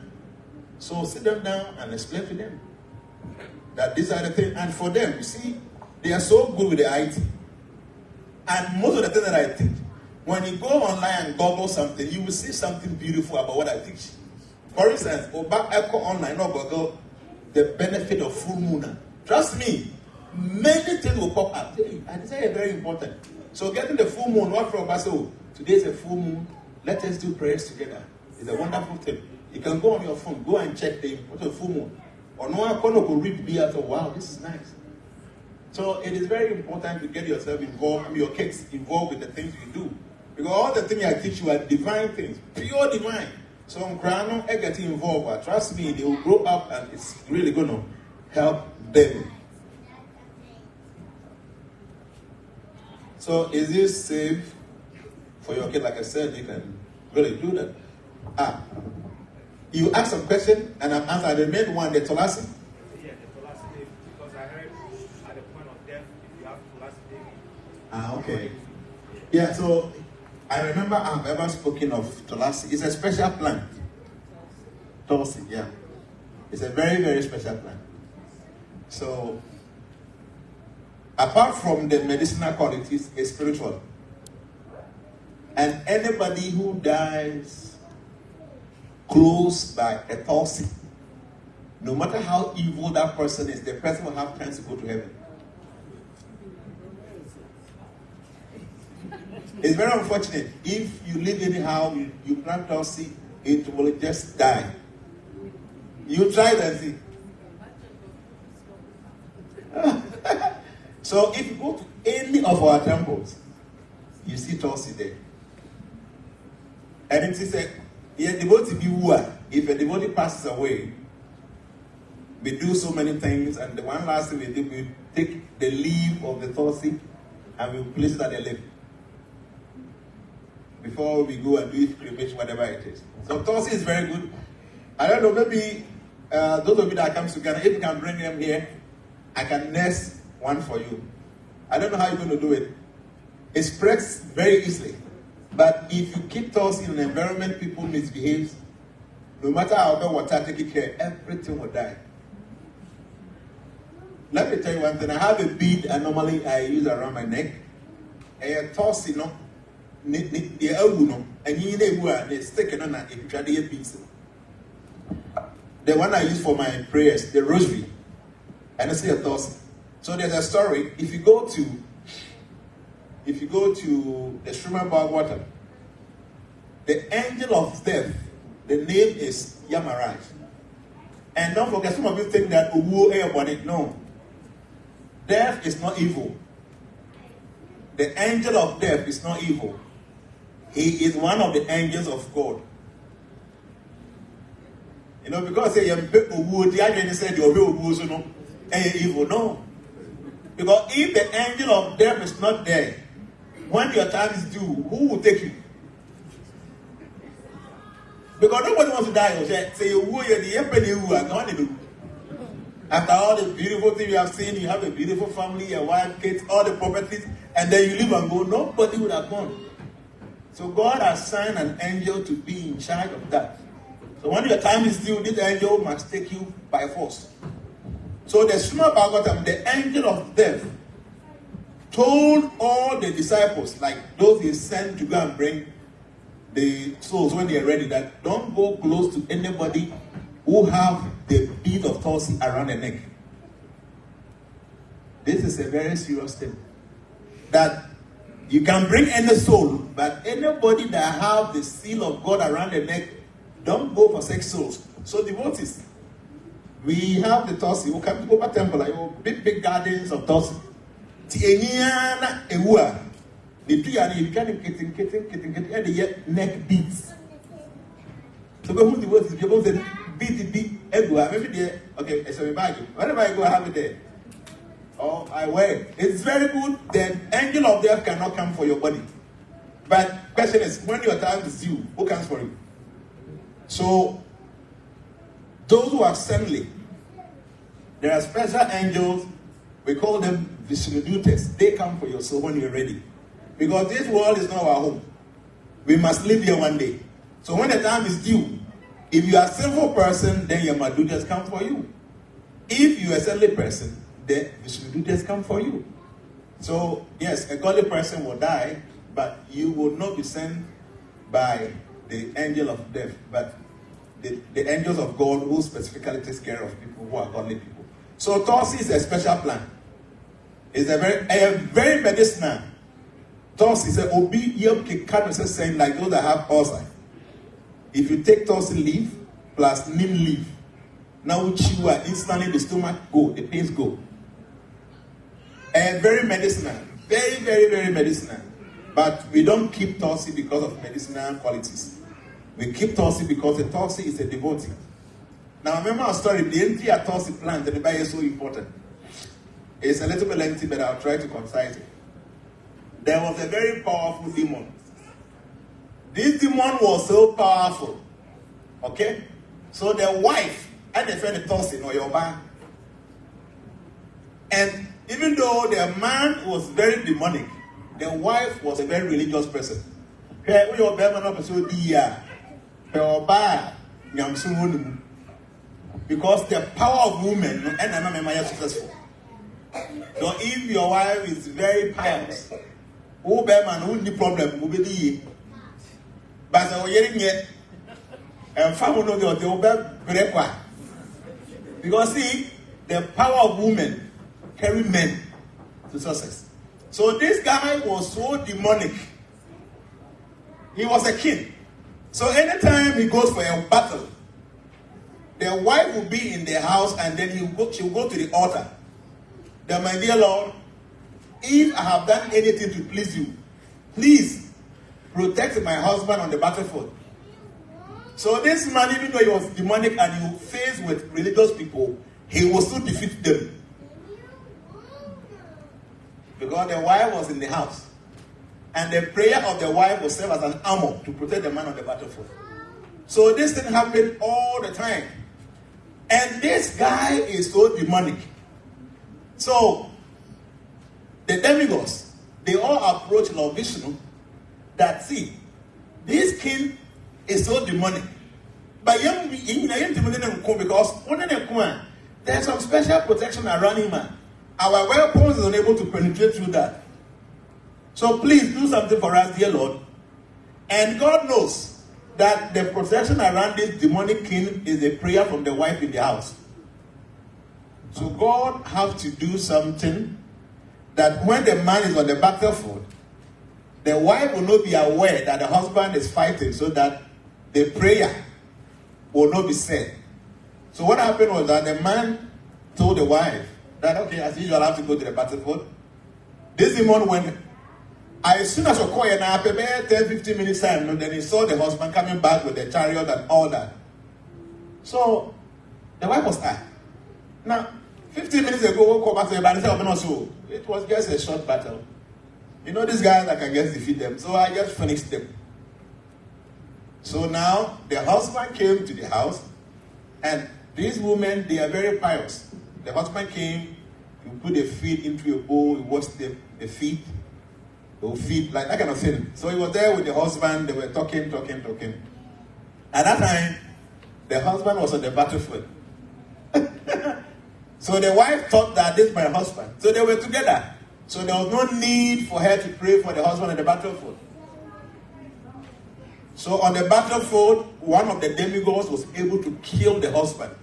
So sit them down and explain to them that these are the things. And for them, you see, they are so good with the IT. And most of the things that I teach, when you go online and Google something, you will see something beautiful about what I teach. For instance, Oba Echo online or Google the benefit of full moon. Trust me, many things will pop up. And it's very important. So getting the full moon, what from us? So today is a full moon. Let us do prayers together. It's a wonderful thing. You can go on your phone, go and check the importance of full moon. Or no one can read me out. Wow, this is nice. So it is very important to get yourself involved, your kids involved with the things you do. Because all the things I teach you are divine things, pure divine. So in Grano, I get involved. But trust me, they will grow up and it's really going to help them. So is this safe for your kid? Like I said, you can really do that. You asked some question and I'm answering the main one, the Tolasi. Yeah, the Tolasi, because I heard at the point of death, if you have Tolasi. Okay. Yeah, so I remember I've ever spoken of Tolasi. It's a special plant. Tulsi, yeah. It's a very, very special plant. So, apart from the medicinal qualities, it's spiritual. And anybody who dies close by a Tulsi no matter how evil that person is, the person will have chance to go to heaven. It's very unfortunate. If you live anyhow, you plant Tulsi, it will just die. You try that and see. So if you go to any of our temples, you see Tulsi there. And it is a devotee beware. If a devotee passes away, we do so many things, and the one last thing we do, we take the leaf of the Tulsi and we place it at the lip before we go and do it, cremation, whatever it is. So Tulsi is very good. I don't know, maybe those of you that comes to Ghana, if you can bring them here, I can nurse one for you. I don't know how you're going to do it. It spreads very easily. But if you keep Tulsi in an environment people misbehave, no matter how much water taking care, everything will die. Let me tell you one thing. I have a bead and normally I use around my neck. A Tulsi, no, and you know, they stick it on a piece. The one I use for my prayers, the rosary, and I see a Tulsi. So there's a story. If you go to the Srimad Bhagavatam, the angel of death, the name is Yamaraj. And don't forget, some of you think that no. Death is not evil. The angel of death is not evil. He is one of the angels of God. You know, because the angel said evil. No. Because if the angel of death is not there, when your time is due, who will take you? Because nobody wants to die. After all the beautiful things you have seen, you have a beautiful family, a wife, kids, all the properties, and then you leave and go, nobody would have gone. So God has assigned an angel to be in charge of that. So when your time is due, this angel must take you by force. So the Srimad Bhagavatam, the angel of death, told all the disciples, like those he sent to go and bring the souls when they are ready, that don't go close to anybody who have the bead of Tulsi around the neck. This is a very serious thing. That you can bring any soul, but anybody that have the seal of God around the neck, don't go for sex souls. So devotees, we have the Tulsi. We come to Opa Temple, like big gardens of Tulsi. Tieniana ewa. The tree and you can and the neck beads. So go the words is able to beat egua. Maybe there. Okay, it's a bag. Whenever I go, I have it there. Oh, I wear it. It's very good. The angel of death cannot come for your body. But question is, when your time is due, who comes for you? So those who are saintly, there are special angels. We call them Vishnudutas. They come for your soul when you're ready. Because this world is not our home. We must live here one day. So when the time is due, if you are a sinful person, then your Madutas come for you. If you are a saintly person, then Vishnudutas come for you. So yes, a godly person will die, but you will not be sent by the angel of death, but the angels of God who specifically takes care of people who are godly people. So Tulsi is a special plant. It's a very medicinal. Tulsi is a obi yam kikano saying like those that have ulcer. If you take Tulsi leaf plus neem leaf, now instantly the stomach go, the pains go. And very medicinal, very medicinal. But we don't keep Tulsi because of medicinal qualities. We keep Tulsi because the Tulsi is a devotee. Now remember our story, the entire Tulsi plant, and the Bible is so important. It's a little bit lengthy, but I'll try to concise it. There was a very powerful demon. This demon was so powerful. Okay? So the wife had a friend Tulsi in Oyoba. And even though the man was very demonic, the wife was a very religious person. Because the power of women and I'm successful. So if your wife is very pious, who bear man who the problem will be the but so hearing it and family know the breakwa. Because see, the power of women carry men to success. So this guy was so demonic. He was a king. So anytime he goes for a battle, the wife will be in the house and then she will go to the altar. Then, my dear Lord, if I have done anything to please you, please protect my husband on the battlefield. So this man, even though he was demonic and he was faced with religious people, he will still defeat them. Because the wife was in the house. And the prayer of the wife will serve as an armor to protect the man on the battlefield. So this thing happened all the time. And this guy is so demonic. So the demigods, they all approach Lord Vishnu that, see, this king is so demonic. But because there's some special protection around him. Our weapons is unable to penetrate through that. So please do something for us, dear Lord. And God knows that the protection around this demonic king is a prayer from the wife in the house. So God has to do something that when the man is on the battlefield, the wife will not be aware that the husband is fighting, so that the prayer will not be said. So what happened was that the man told the wife that, okay, as usual, I have to go to the battlefield. This demon went. As soon as I call and after 10-15 minutes time, then he saw the husband coming back with the chariot and all that. So the wife was tired. Now, 15 minutes ago, we called back to the battle. So it was just a short battle. You know, these guys, I can just defeat them. So I just finished them. So now the husband came to the house, and these women, they are very pious. The husband came, he put the feet into a bowl, he washed the feet. They'll feed, like that kind of thing. So he was there with the husband, they were talking. At that time, the husband was on the battlefield. So the wife thought that this is my husband. So they were together. So there was no need for her to pray for the husband on the battlefield. So on the battlefield, one of the demigods was able to kill the husband.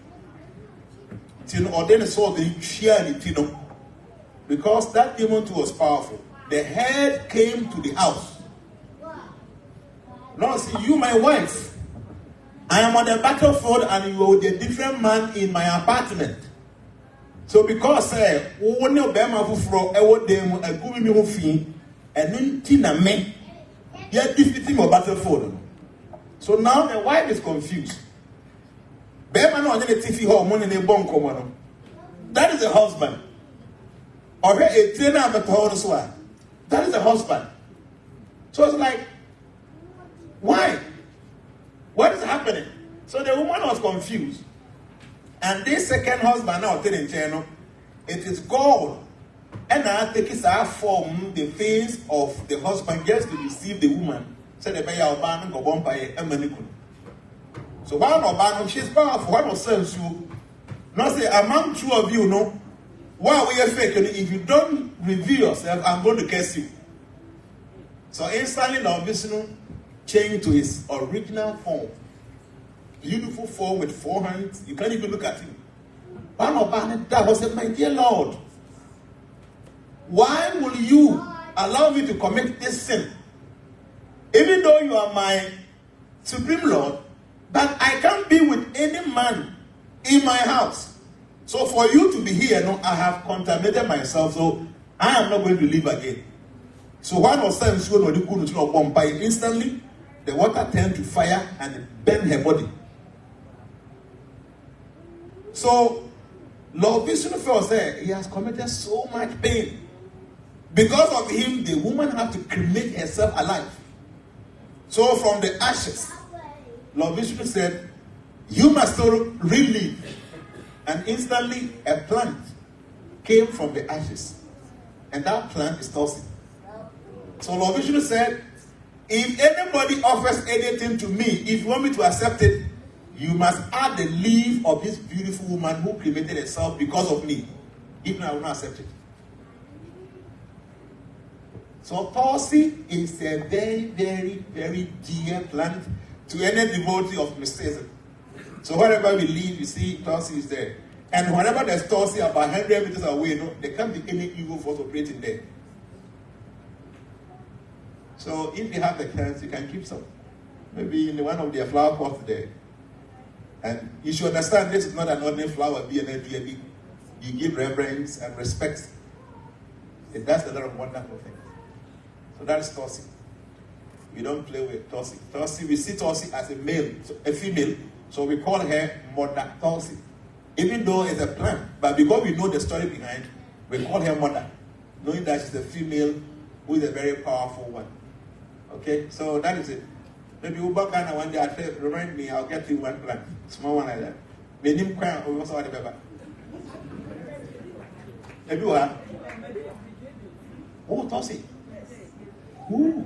Because that demon too was powerful. The head came to the house. Lord, see, you, my wife, I am on the battlefield and you are the different man in my apartment. So because so now the wife is confused. That is the husband. That is the husband. So it's like, why? What is happening? So the woman was confused. And this second husband now telling Cheno, it is God. And now take his form the face of the husband just to deceive the woman. So the baby Alban go bomb by a manicure. So one of she's powerful, one of sense you. Now say among two of you, no. Why we are fake? If you don't reveal yourself, I'm going to curse you. So instantly Lord Vishnu changed to his original form. Beautiful form with 4 hands. You can't even look at him. That was said, my dear Lord, why will you allow me to commit this sin? Even though you are my supreme Lord, but I can't be with any man in my house. So for you to be here, no, I have contaminated myself, so I am not going to live again. So one was saying, instantly, the water turned to fire and it burned her body. So Lord Vishnu first said, he has committed so much pain. Because of him, the woman had to cremate herself alive. So from the ashes, Lord Vishnu said, you must still relive. And instantly, a plant came from the ashes. And that plant is Tulsi. So Lord Vishnu said, if anybody offers anything to me, if you want me to accept it, you must add the leaf of this beautiful woman who cremated herself because of me. If not, I will not accept it. So Tulsi is a very, very, very dear plant to any devotee of mysticism. So wherever we live, you see Tulsi is there. And whenever there's Tulsi about 100 meters away, there can't be any evil force operating there. So if you have the chance, you can keep some. Maybe in one of their flower pots there. And you should understand this is not an ordinary flower, BNLDAB. You give reverence and respect. It does a lot of wonderful things. So that's Tulsi. We don't play with Tulsi. Tulsi, we see Tulsi as a male, a female, so we call her Mother Tulsi. Even though it's a plant, but because we know the story behind, we call her Mother, knowing that she's a female who is a very powerful one. Okay, so that is it. Maybe Ubakana one day, remind me, I'll get you one plant, small one like that. Maybe also what the Maybe what? Oh, Tulsi. Ooh.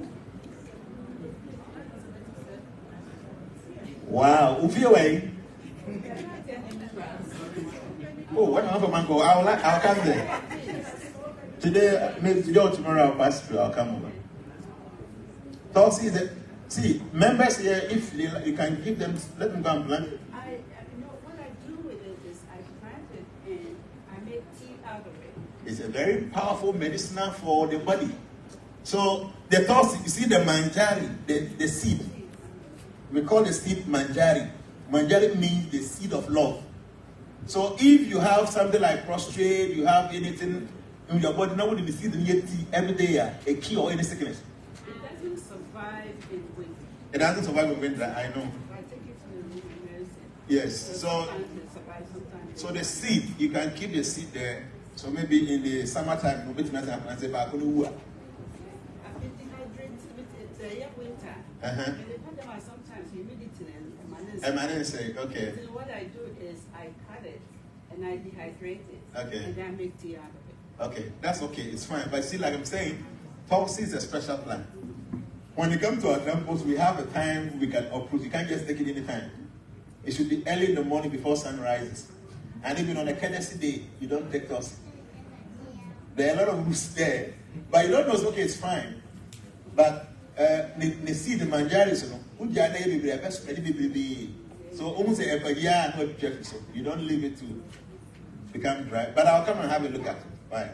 Wow, Ufiaway. Oh, what am I from Uncle? I'll come there. Today, maybe today or tomorrow I'll pass through, I'll come over. Tulsi is see, members here, if you can give them, let them go and plant it. What I do with it is I plant it and I make tea out of it. It's a very powerful medicinal for the body. So the Tulsi, you see the manjari, the seed. We call the seed manjari. Manjari means the seed of love. So if you have something like prostrate, you have anything in your body, now with the seed in your tea every day, a cure or any sickness. It doesn't survive in winter. It doesn't survive in winter, I know. I take it to the medicine. Yes, so the seed, you can keep the seed there. So maybe in the summertime, you'll be able to say, I've been dehydrated with it winter. And sometimes humidity and okay. So what I do is I cut it and I dehydrate it. Okay. And then I make tea out of it. Okay, that's okay, it's fine. But see, like I'm saying, Tulsi is a special plant. When you come to our temples, we have a time we can uproot. You can't just take it any time. It should be early in the morning before sun rises. And even on a courtesy day, you don't take Tulsi. There are a lot of roots there. But you don't know, okay, it's fine. But the seed, the manjari, so almost a year, you don't leave it to become dry. But I'll come and have a look at it. Bye.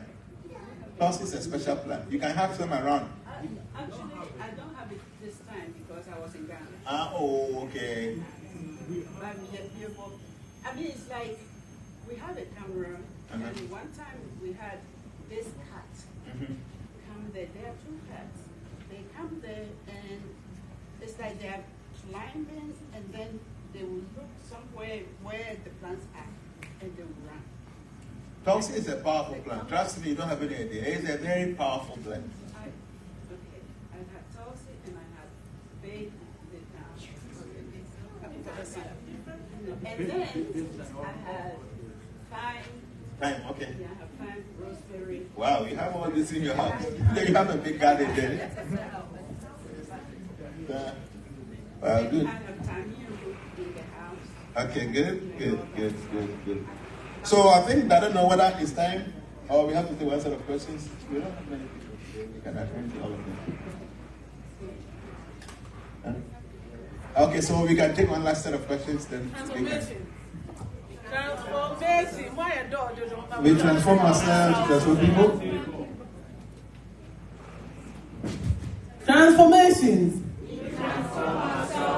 Tulsi is a special plant. You can have some around. Actually, I don't have it this time because I was in Ghana. Okay. I mean, it's like we have a camera, and one time we had this cat come there. There are two cats. They come there, and it's like they are climbing, and then they will look somewhere where the plants are, and they will run. Tulsi is a powerful plant. Trust me, you don't have any idea. It is a very powerful plant. I had Tulsi and I had baked it down. And then I had thyme. Okay. Yeah, I have thyme, rosemary. Wow, you have all this in your house. You have a big garden there. Wow, good. I have thyme in the house. Okay, good. So I think, I don't know whether it's time or we have to take one set of questions. We don't have many people here. We can attend to all of them. Okay, so we can take one last set of questions then. Transformation. We transform ourselves to transform people. Transformations.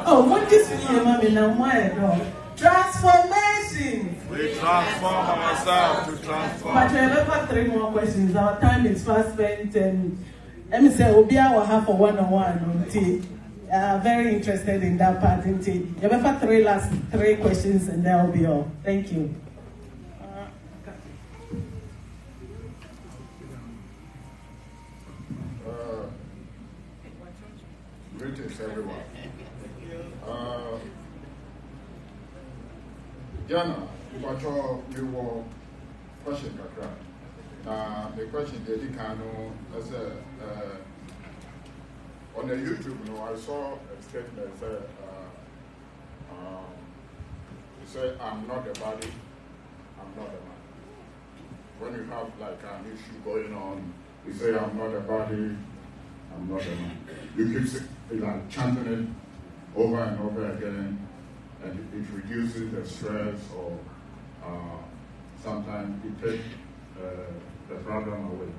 Oh, what is your mommy now? Transformation. We transform ourselves to transform. But we have 3 more questions. Our time is fast spent, and let me say, Obia will have a one-on-one. Very interested in that part. You have 3 last 3 questions, and that will be all. Thank you. Greetings, everyone. Jana, but you were question kakra. The question they kano as on the YouTube, I saw a statement that say I'm not a body, I'm not a man. When you have like an issue going on, you say I'm not a body, I'm not a man. You keep like chanting it over and over again, and it reduces the stress or sometimes it takes the problem away.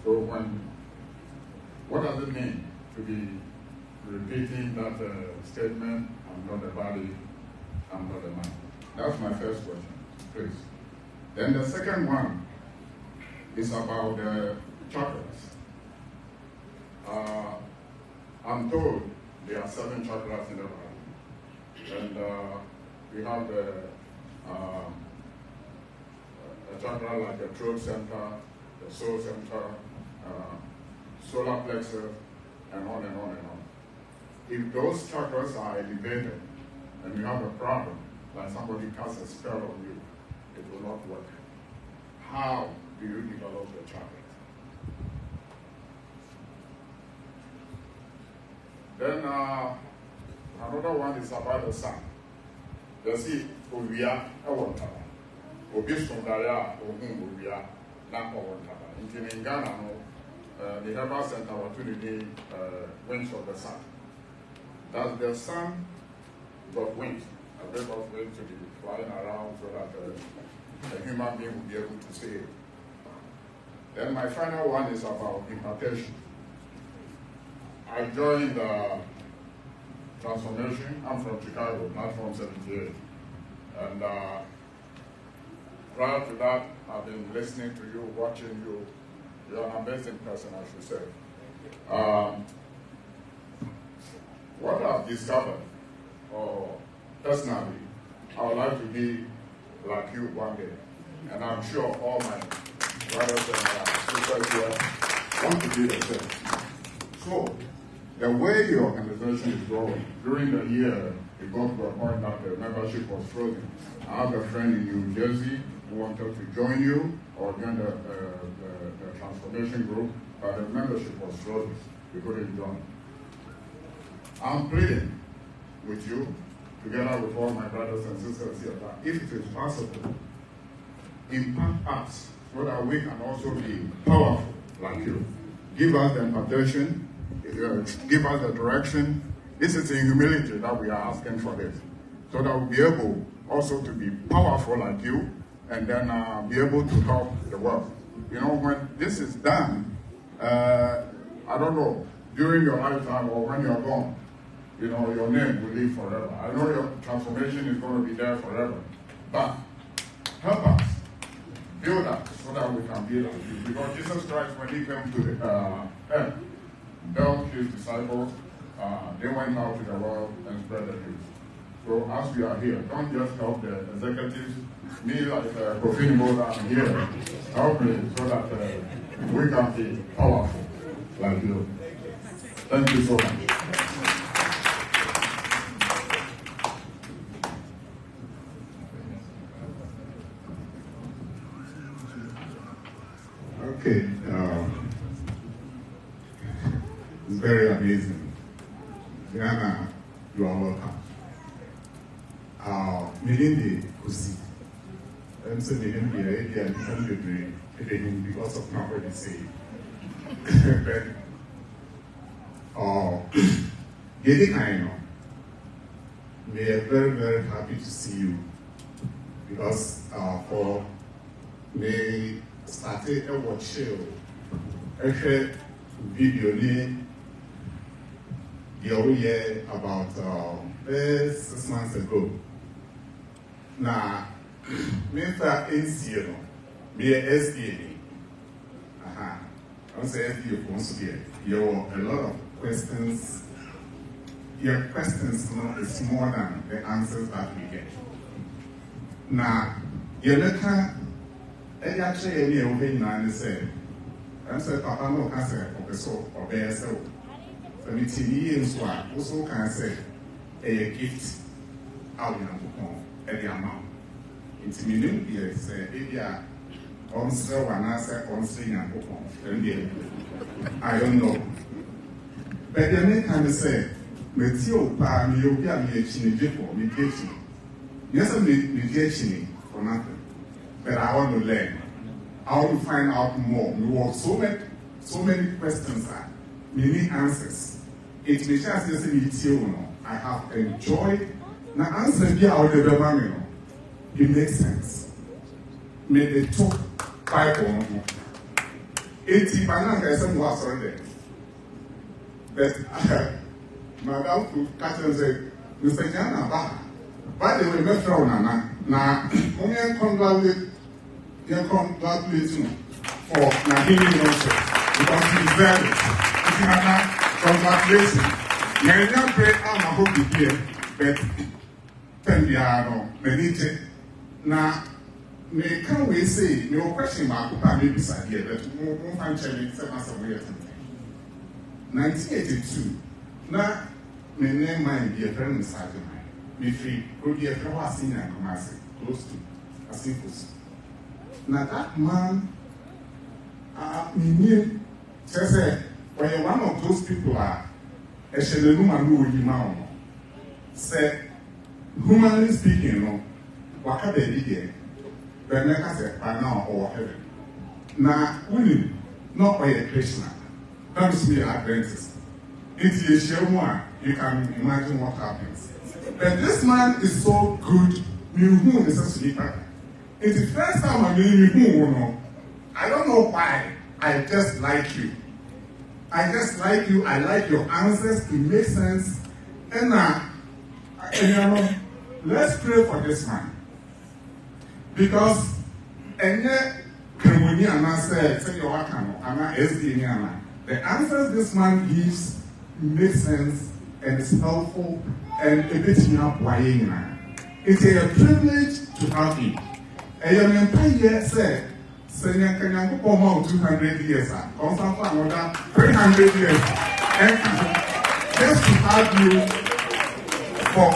So what does it mean to be repeating that statement, I'm not a body, I'm not a man? That's my first question, please. Then the second one is about the chakras. I'm told there are 7 chakras in the body. And we have a chakra like the throat center, the soul center, solar plexus, and on and on and on. If those chakras are elevated and you have a problem, like somebody casts a spell on you, it will not work. How do you develop the chakras? Then another one is about the sun. You see, Ovia, Awantaba. Obisundaya, Ohun Ovia, not Awantaba. In Ghana, the Herbal Center opportunity wings of the sun. Does the sun got wings? A bit of wings to be flying around so that a human being will be able to see it. Then my final one is about impartation. I joined Transformation. I'm from Chicago, not from 78. And prior to that, I've been listening to you, watching you. You're an amazing person, I should say. What I've discovered, or personally, I would like to be like you one day. And I'm sure all my brothers and sisters here want to be the same. So, the way your organization is growing, during the year, it got to a point that the membership was frozen. I have a friend in New Jersey who wanted to join you or join the transformation group, but the membership was frozen. We couldn't join. I'm pleading with you, together with all my brothers and sisters here, that if it is possible, impact us so that we can also be powerful like you. Give us the impartation, give us the direction. This is in humility that we are asking for this, so that we'll be able also to be powerful like you, and then be able to help the world. You know, when this is done, I don't know, during your lifetime or when you're gone, you know, your name will live forever. I know your transformation is going to be there forever, but help us build us so that we can be like you. Because Jesus Christ, when he came to the earth, helped his disciples, they went out to the world and spread the news. So as we are here, don't just help the executives, me like Kofi Moda, I'm here, help me so that we can be powerful like you. Thank you so much. Okay, it's very amazing. Diana, you are welcome. Meaning the Kusi. And so the MBA, and become the dream, because of nobody say. But, getting kind of, we are very, very happy to see you. Because for me, started a watch a video the other year about 6 months ago. Now, Mr. NCO, me SDA. I say SDA for once again. You have a lot of questions. Your questions is more than the answers that we get. Now, you look at and actually, any of them and said, I'm saying, Papa, no, can say, okay, so, or bear so. For me, TV and so on, also can say, a gift out in a book, at the amount. It's minimum, yes, maybe on sale and answer on string and book, I don't know. But the man can say, Metio, Pam, you'll be a chin, me kitchen. Yes, I'm me for nothing. But I want to learn. I want to find out more. We want so many questions, many answers. It may just say, I have enjoyed. Now, answer be out the it makes sense. made a talk Bible. 80 bananas and was on there. But Madame could catch and say, Mr. Jana, by the way, Mr. Nana, now, only congratulate you for Nahini also, because he deserves it. If you have not, congratulations. You are not great, I'm a hope to hear, but 10 years, many now. Me can we say your question mark maybe beside here, but more find challenge 1982. Now, my name might be a friend inside of mine. Me free, could be a friend was in and close to a simple. Now that man, me says, when one of those people are a Shelenu who you say, humanly speaking, no, what can they do? But make us a now or heaven. Now, we not by a Krishna. That is me Adventist. It's a shame you can imagine what happens. But this man is so good, who is a sleeper. It's the first time I meet you, I don't know why. I just like you. I just like you. I like your answers. It makes sense. And let's pray for this man. Because the answers this man gives make sense and is helpful and a bit it's a privilege to have him. A young empire said, Senya Kanyango Pomo 200 years, also another 300 years. And just to have you for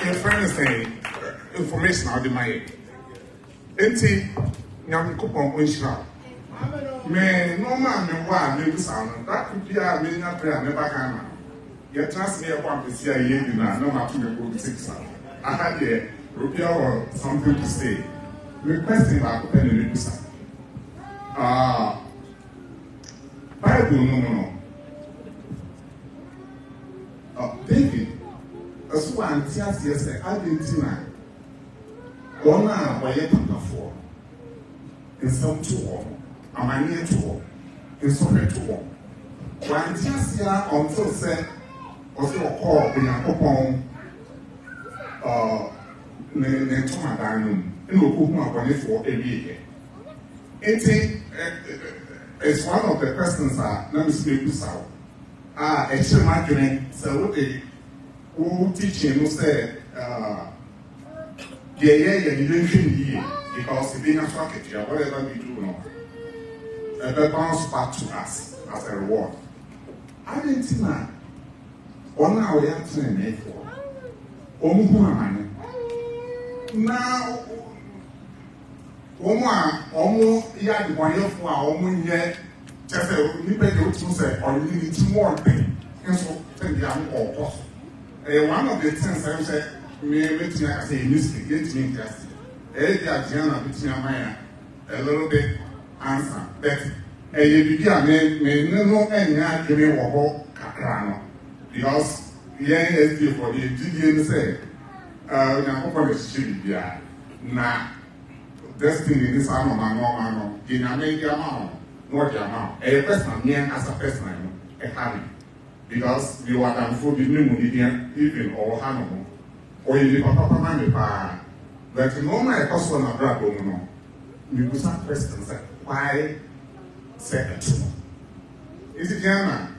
information out of my enti nyam kopon onshira me no ma me wa me busa that could be a me nya prayer me back na ye trust me e kwa pesi a ye di na no ma to me go 6 I had the Rupia or something to say requesting back pen me busa Bible no David as one tias yes Argentina one why you for in some tour, a man near tour, in some tour. One just here until said, was your call in a coupon, Netoma Diamond, and we'll put my money for a year. It's one of the persons let me speak to South. Actually, my dream, so what they who teaching who said, you don't here because it didn't track it, whatever we do now. It bounce back to us as a reward. Argentina, one hour we have to make for. Now, yard one year for our year, just a little say, or you need 2 more things. And so, or possible. One of the things I said, maybe I say, music, get me interested. A little bit answer. But you begin, no, and give me a cakrano. Because the NSD for the GDN say, now, destiny is a man, in a major amount, not the amount. A person, as a person, a habit. Because you are done for the new even or Hanover, or you live a papa man. But no my person of that woman, you could have questions like, why say it? Is it Jana?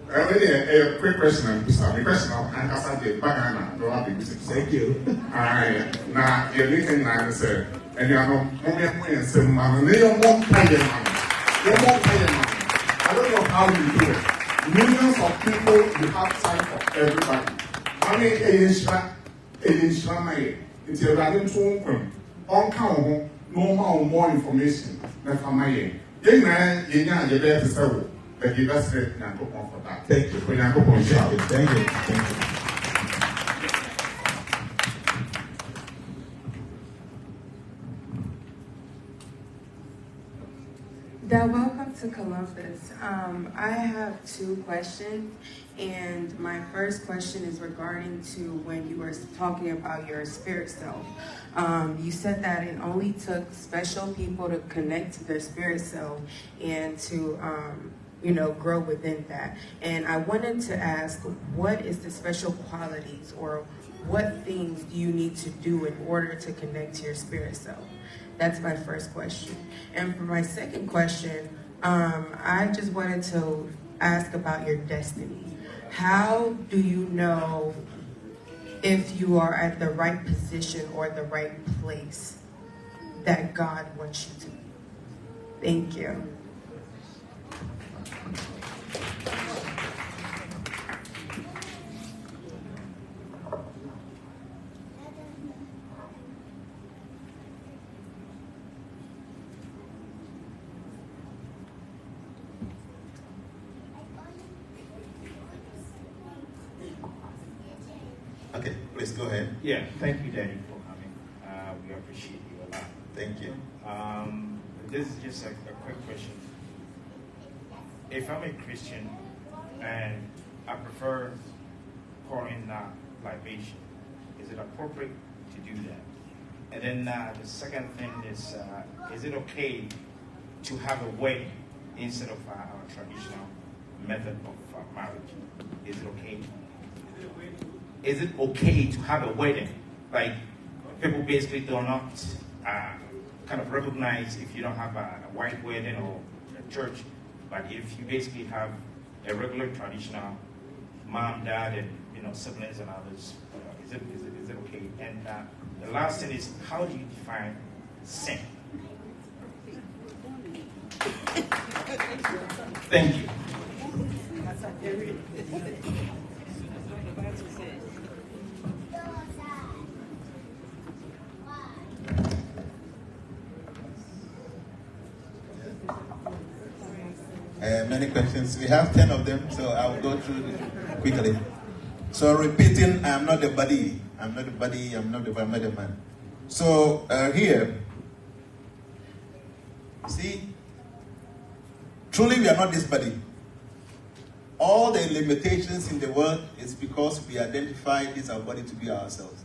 Already a quick question and the question of answer the banana, no happy to thank you. Now you're making an answer, and you are not only and say, man, they don't want pay money. They won't pay money. I don't know how you do it. Millions of people, you have time for everybody. How many agents it's a random phone on count more information than from my end. Young man, you know, you're there to sell, but you best let Nanko for that. Thank you. Thank you. Thank you. Dad, welcome to Columbus. I have 2 questions, and my first question is regarding to when you were talking about your spirit self. You said that it only took special people to connect to their spirit self and to, grow within that. And I wanted to ask, what is the special qualities or what things do you need to do in order to connect to your spirit self? That's my first question. And for my second question, I just wanted to ask about your destiny. How do you know if you are at the right position or the right place that God wants you to be? Thank you. Okay, please go ahead. Yeah, thank you, Daddy, for coming. We appreciate you a lot. Thank you. This is just a quick question. If I'm a Christian and I prefer pouring libation, is it appropriate to do that? And then the second thing is it okay to have a wedding instead of our traditional method of marriage? Is it okay? Is it okay to have a wedding? Like, people basically do not kind of recognize if you don't have a white wedding or a church, but if you basically have a regular traditional mom, dad, and siblings and others, is it okay? And the last thing is, how do you define sin? Thank you. Many questions. We have 10 of them, so I'll go through quickly. So repeating, I'm not the body. I'm not the body. I'm not the man. So here, see, truly we are not this body. All the limitations in the world is because we identify this our body to be ourselves.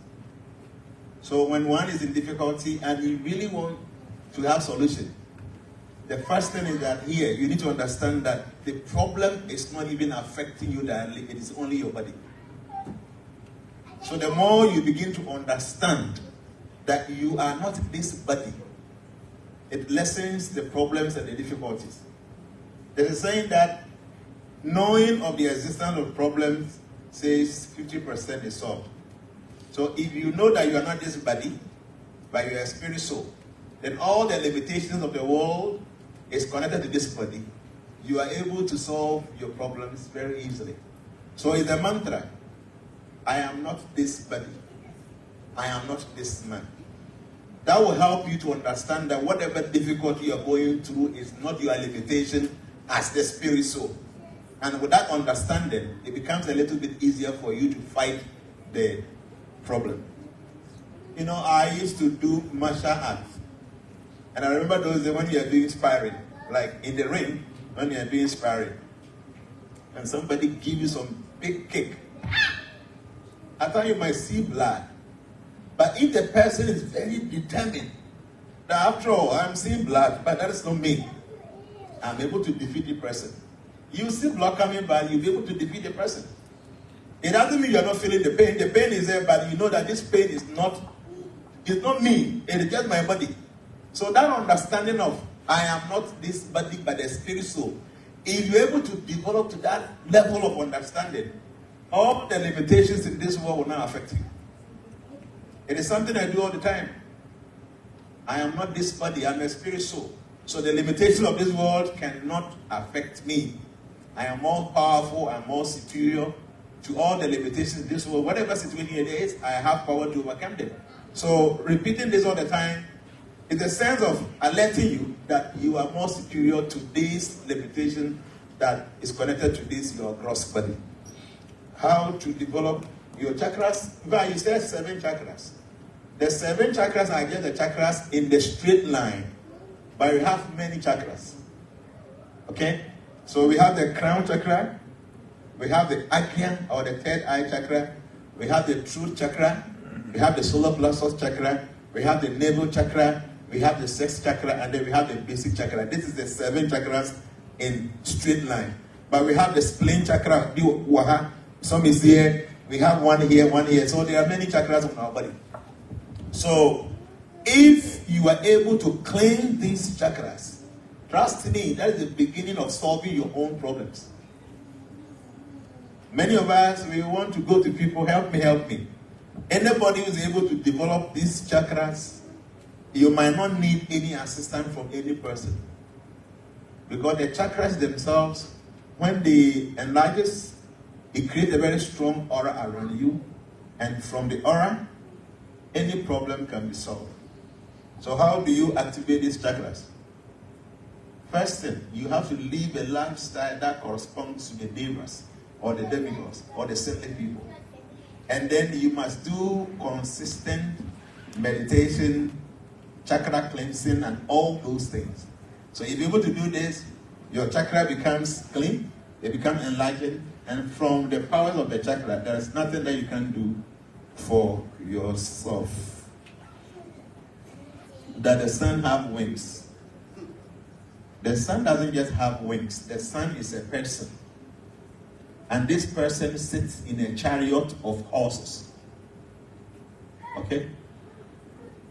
So when one is in difficulty and you really want to have solution, the first thing is that here you need to understand that the problem is not even affecting you directly, it is only your body. So the more you begin to understand that you are not this body, it lessens the problems and the difficulties. There's a saying that knowing of the existence of problems says 50% is solved. So if you know that you are not this body, but you are a spirit soul, then all the limitations of the world is connected to this body. You are able to solve your problems very easily. So it's a mantra. I am not this body. I am not this man. That will help you to understand that whatever difficulty you are going through is not your limitation as the spirit soul. And with that understanding, it becomes a little bit easier for you to fight the problem. I used to do martial arts. And I remember those days when you are doing sparring, like in the ring, when you are doing sparring, and somebody give you some big kick. I thought you might see blood. But if the person is very determined, that after all, I'm seeing blood, but that is not me, I'm able to defeat the person. You see blood coming by, you'll be able to defeat the person. It doesn't mean you're not feeling the pain. The pain is there, but you know that this pain is not me, it is just my body. So that understanding of I am not this body but the spirit soul, if you're able to develop to that level of understanding, all the limitations in this world will not affect you. It is something I do all the time. I am not this body, I'm a spirit soul. So the limitation of this world cannot affect me. I am more powerful, I'm more superior to all the limitations in this world. Whatever situation it is, I have power to overcome them. So repeating this all the time is a sense of alerting you that you are more superior to this limitation that is connected to this, your gross body. How to develop your chakras? Well, you said 7 chakras. The 7 chakras are just the chakras in the straight line, but you have many chakras. Okay? So we have the crown chakra, we have the Akya or the third eye chakra, we have the truth chakra, we have the solar plexus chakra, we have the navel chakra, we have the sex chakra, and then we have the basic chakra. This is the 7 chakras in straight line. But we have the spleen chakra, some is here, we have one here. So there are many chakras in our body. So if you are able to clean these chakras, trust me, that is the beginning of solving your own problems. Many of us, we want to go to people, help me. Anybody who is able to develop these chakras, you might not need any assistance from any person. Because the chakras themselves, when they enlarges, it creates a very strong aura around you. And from the aura, any problem can be solved. So how do you activate these chakras? First thing, you have to live a lifestyle that corresponds to the devas, or the demigods, or the saintly people. And then you must do consistent meditation, chakra cleansing, and all those things. So if you're able to do this, your chakra becomes clean, they become enlightened, and from the powers of the chakra, there is nothing that you can do for yourself. That the sun have wings. The sun doesn't just have wings. The sun is a person. And this person sits in a chariot of horses. Okay?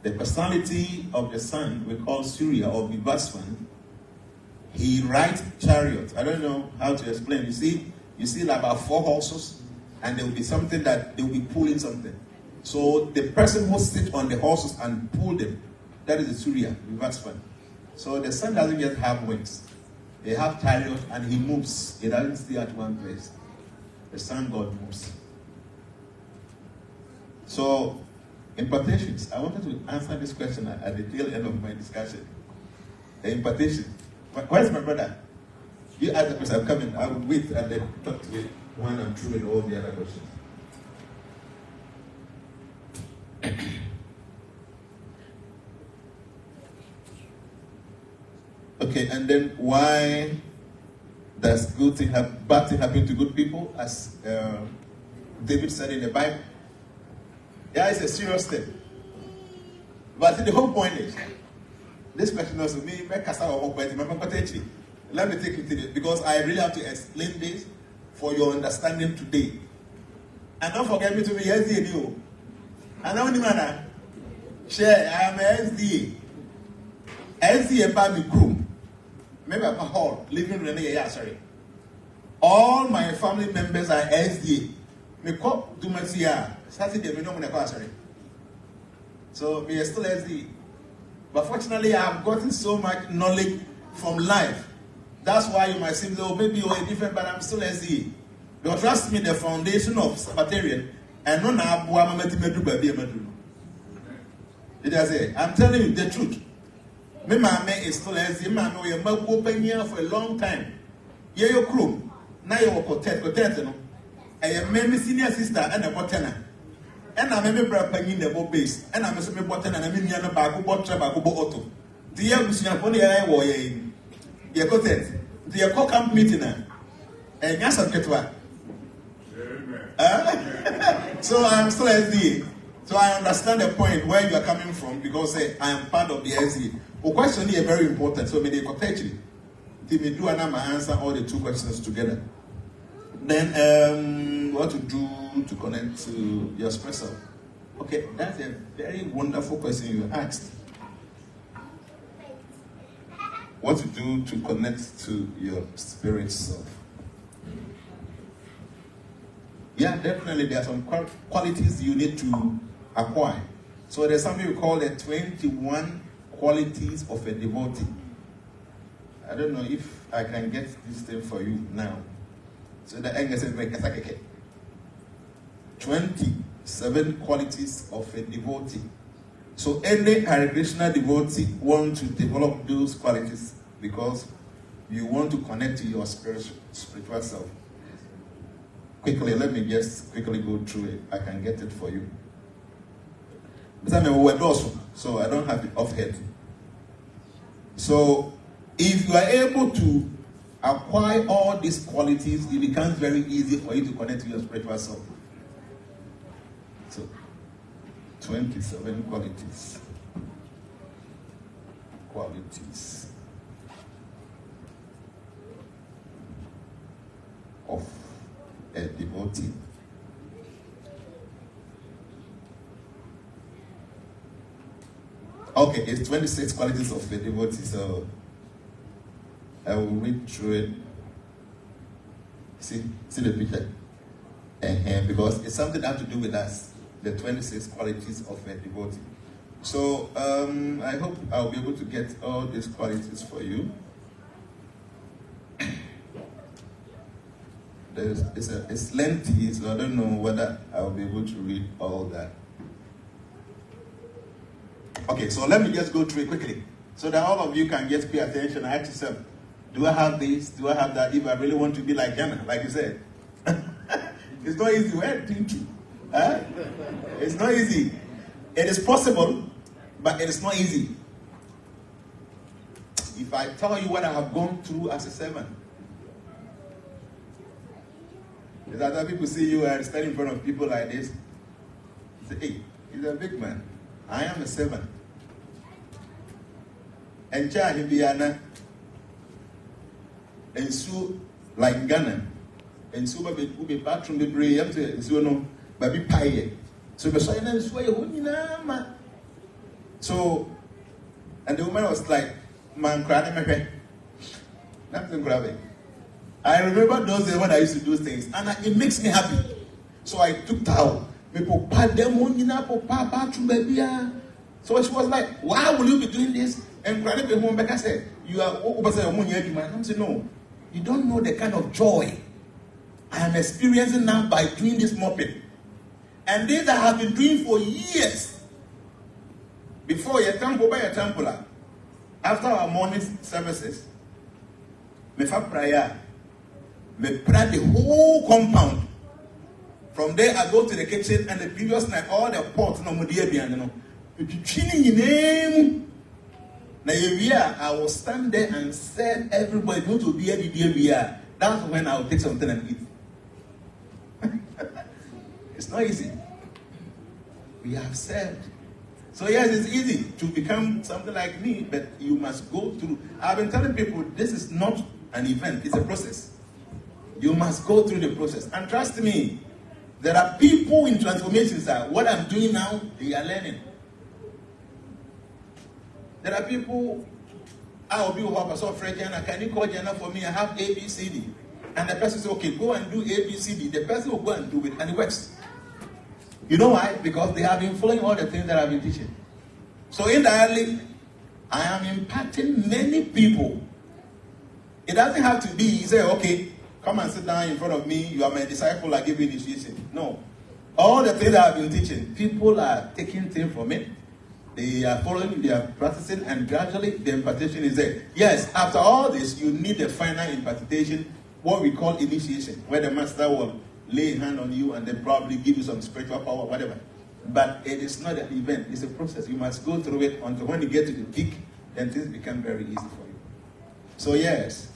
The personality of the sun, we call Surya or Vivaswan, he rides chariot. I don't know how to explain. You see like about 4 horses, and there will be something that they will be pulling something. So the person who sits on the horses and pull them, that is the Surya, Vivaswan. So the sun doesn't just have wings. They have chariot, and he moves. He doesn't stay at one place. The sun god moves. So, impartations. I wanted to answer this question at the tail end of my discussion. The impartation. Where's my brother? You ask the question, I'm coming. I will wait and then talk to it when I'm through with all the other questions. Okay, and then why does bad thing happen to good people, as David said in the Bible? Yeah, it's a serious thing. But the whole point is, this question also me, let me take you to this, because I really have to explain this for your understanding today. And don't forget me to be SDA. And now, share, I am a SDA. SDA by me crew. Maybe a hall, living room, sorry. All my family members are SDA. Me call to my Saturday, we don't sorry. So we are still SDA. But fortunately, I have gotten so much knowledge from life. That's why you might think, oh, maybe you're different, but I'm still SDA. But trust me, the foundation of Sabbatarian, and no na did I say? I'm telling you the truth. My mama is still SDA. My mama is open here for a long time. Yeah, your crew. Now you are content, no. I am my senior sister and a botana. And I'm a brother in the boat base. And I'm a semi botana and I'm in the back, auto. The young Siaponi, I war in. You're content. The co-camp meeting. And yes, I'm so I'm still SDA. So I understand the point where you are coming from, because I am part of the SDA. The question is very important. So maybe actually, me do and answer all the 2 questions together. Then what to do to connect to your spirit self? Okay, that's a very wonderful question you asked. What to do to connect to your spirit self? Yeah, definitely there are some qualities you need to acquire. So there's something we call the 21 qualities of a devotee. I don't know if I can get this thing for you now. So the English is 27 qualities of a devotee. So any Hare Krishna devotee want to develop those qualities because you want to connect to your spiritual self. Quickly, let me just quickly go through it. I can get it for you. So I don't have it off head. So if you are able to acquire all these qualities, it becomes very easy for you to connect to your spiritual self. So, 27 qualities. Qualities of a devotee. Okay, it's 26 qualities of a devotee, so I will read through it. See the picture? Because it's something that has to do with us, the 26 qualities of a devotee. So I hope I'll be able to get all these qualities for you. It's lengthy, so I don't know whether I'll be able to read all that. Okay, so let me just go through it quickly, so that all of you can just pay attention. I ask yourself, do I have this? Do I have that? If I really want to be like Jana, like you said. It's not easy. Where did you? It's not easy. It is possible, but it is not easy. If I tell you what I have gone through as a servant, is that other people see you and stand in front of people like this, say, hey, he's a big man. I am a servant. And Chahibiana, and so like Ghana, and so be bathroom be brave, and so no, but be pie. So the sign sway, so, and the woman was like, man, crying my head. Nothing grabbing. I remember those days when I used to do things, and it makes me happy. So I took towel. So she was like, why will you be doing this? And Granny Becca said, you are over there. I'm saying, no, you don't know the kind of joy I am experiencing now by doing this mopping. And this I have been doing for years. Before your temple by your temple, after our morning services, me fa prayer, me pray the whole compound. From there, I go to the kitchen, and the previous night, all the pots, no more dear, you know. Now, I will stand there and say, everybody go to be a dear. That's when I will take something and eat. It's not easy. We have served. So, yes, it's easy to become something like me, but you must go through. I've been telling people, this is not an event, it's a process. You must go through the process. And trust me, there are people in transformations that what I'm doing now, they are learning. There are people, I will be with a so Fred Jana, can you call Jana for me? I have ABCD. And the person says, okay, go and do ABCD. The person will go and do it, and it works. You know why? Because they have been following all the things that I've been teaching. So indirectly, I am impacting many people. It doesn't have to be, you say, okay, come and sit down in front of me, you are my disciple, I give you initiation. No. All the things that I've been teaching, people are taking things from it. They are following, they are practicing, and gradually the impartation is there. Yes, after all this, you need a final impartation, what we call initiation, where the master will lay a hand on you and then probably give you some spiritual power, whatever. But it is not an event, it's a process. You must go through it until when you get to the peak, then things become very easy for you. So yes,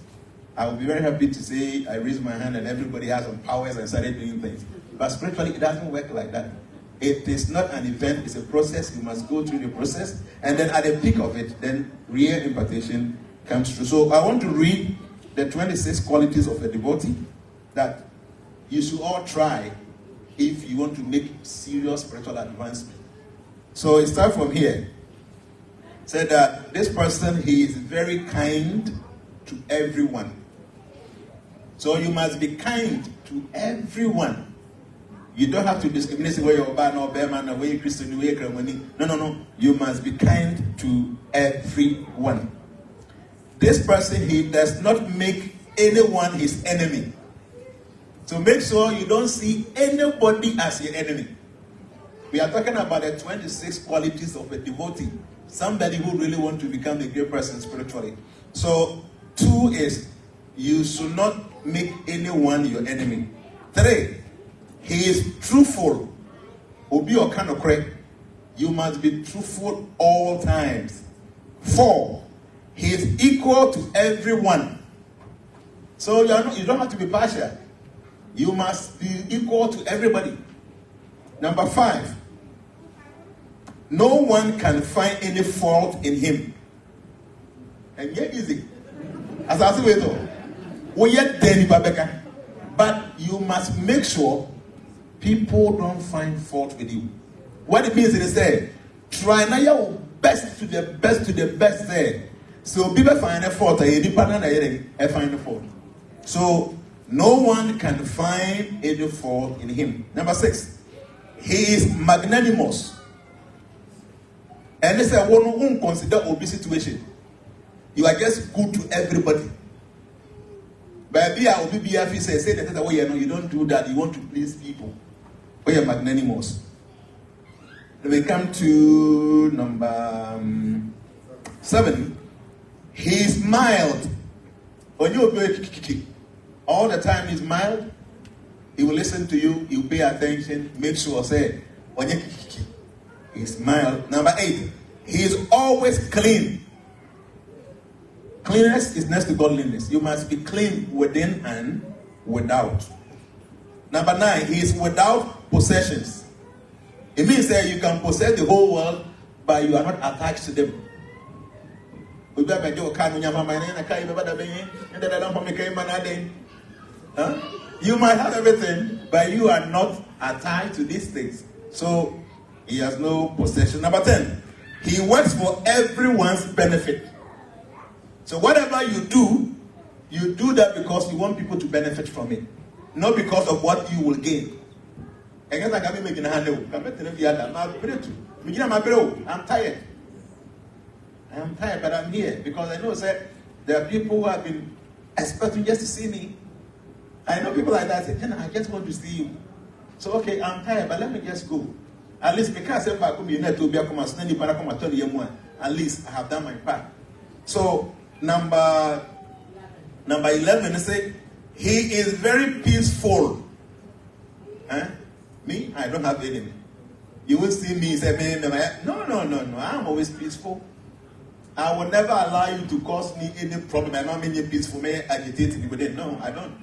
I will be very happy to say I raised my hand and everybody has some powers and started doing things. But spiritually, it doesn't work like that. It is not an event, it's a process. You must go through the process. And then at the peak of it, then real impartation comes through. So I want to read the 26 qualities of a devotee that you should all try if you want to make serious spiritual advancement. So it starts from here. Said that this person, he is very kind to everyone. So you must be kind to everyone. You don't have to discriminate where you're bad or bear man, where you're Christian, where you're money. No. You must be kind to everyone. This person, he does not make anyone his enemy. So make sure you don't see anybody as your enemy. We are talking about the 26 qualities of a devotee. Somebody who really wants to become a great person spiritually. So 2 is, you should not make anyone your enemy. 3, he is truthful. Obi or kind of correct. You must be truthful all times. 4, he is equal to everyone. So you don't have to be partial. You must be equal to everybody. Number 5, no one can find any fault in him. And yet easy. As I say, we yet Danny Babeka. But you must make sure people don't find fault with you. What it means is say, try now your best to the best there. So people find a fault, I find a fault. So no one can find any fault in him. Number 6, he is magnanimous. And they say, one won't consider obese situation. You are just good to everybody. But AYEBIAFO say that way, you don't do that. You want to please people. But you're magnanimous. Then we come to number 7. He is mild. When you all the time he's mild, he will listen to you, he will pay attention, make sure say when you he's mild. Number 8, he is always clean. Cleanliness is next to godliness. You must be clean within and without. Number 9, he is without possessions. It means that you can possess the whole world, but you are not attached to them. You might have everything, but you are not attached to these things. So he has no possession. Number 10, he works for everyone's benefit. So whatever you do that because you want people to benefit from it, not because of what you will gain. I'm tired. I'm tired, but I'm here because I know that there are people who have been expecting just to see me. I know people like that say, I just want to see you. So okay, I'm tired, but let me just go. At least because at least I have done my part. So number 11, they say he is very peaceful. Me, I don't have enemy. You will see me say, no. I'm always peaceful. I will never allow you to cause me any problem. I'm not meaning peaceful, may agitate people. No, I don't.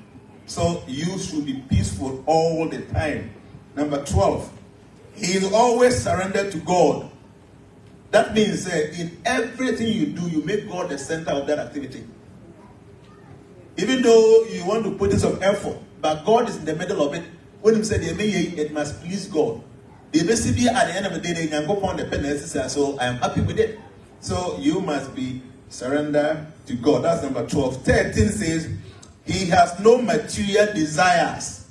So you should be peaceful all the time. Number 12, he is always surrendered to God. That means in everything you do, you make God the center of that activity. Even though you want to put in some effort, but God is in the middle of it. When he said it must please God. The basically at the end of the day, they can go upon the penalty. So I am happy with it. So you must be surrendered to God. That's number 12. 13 says, he has no material desires.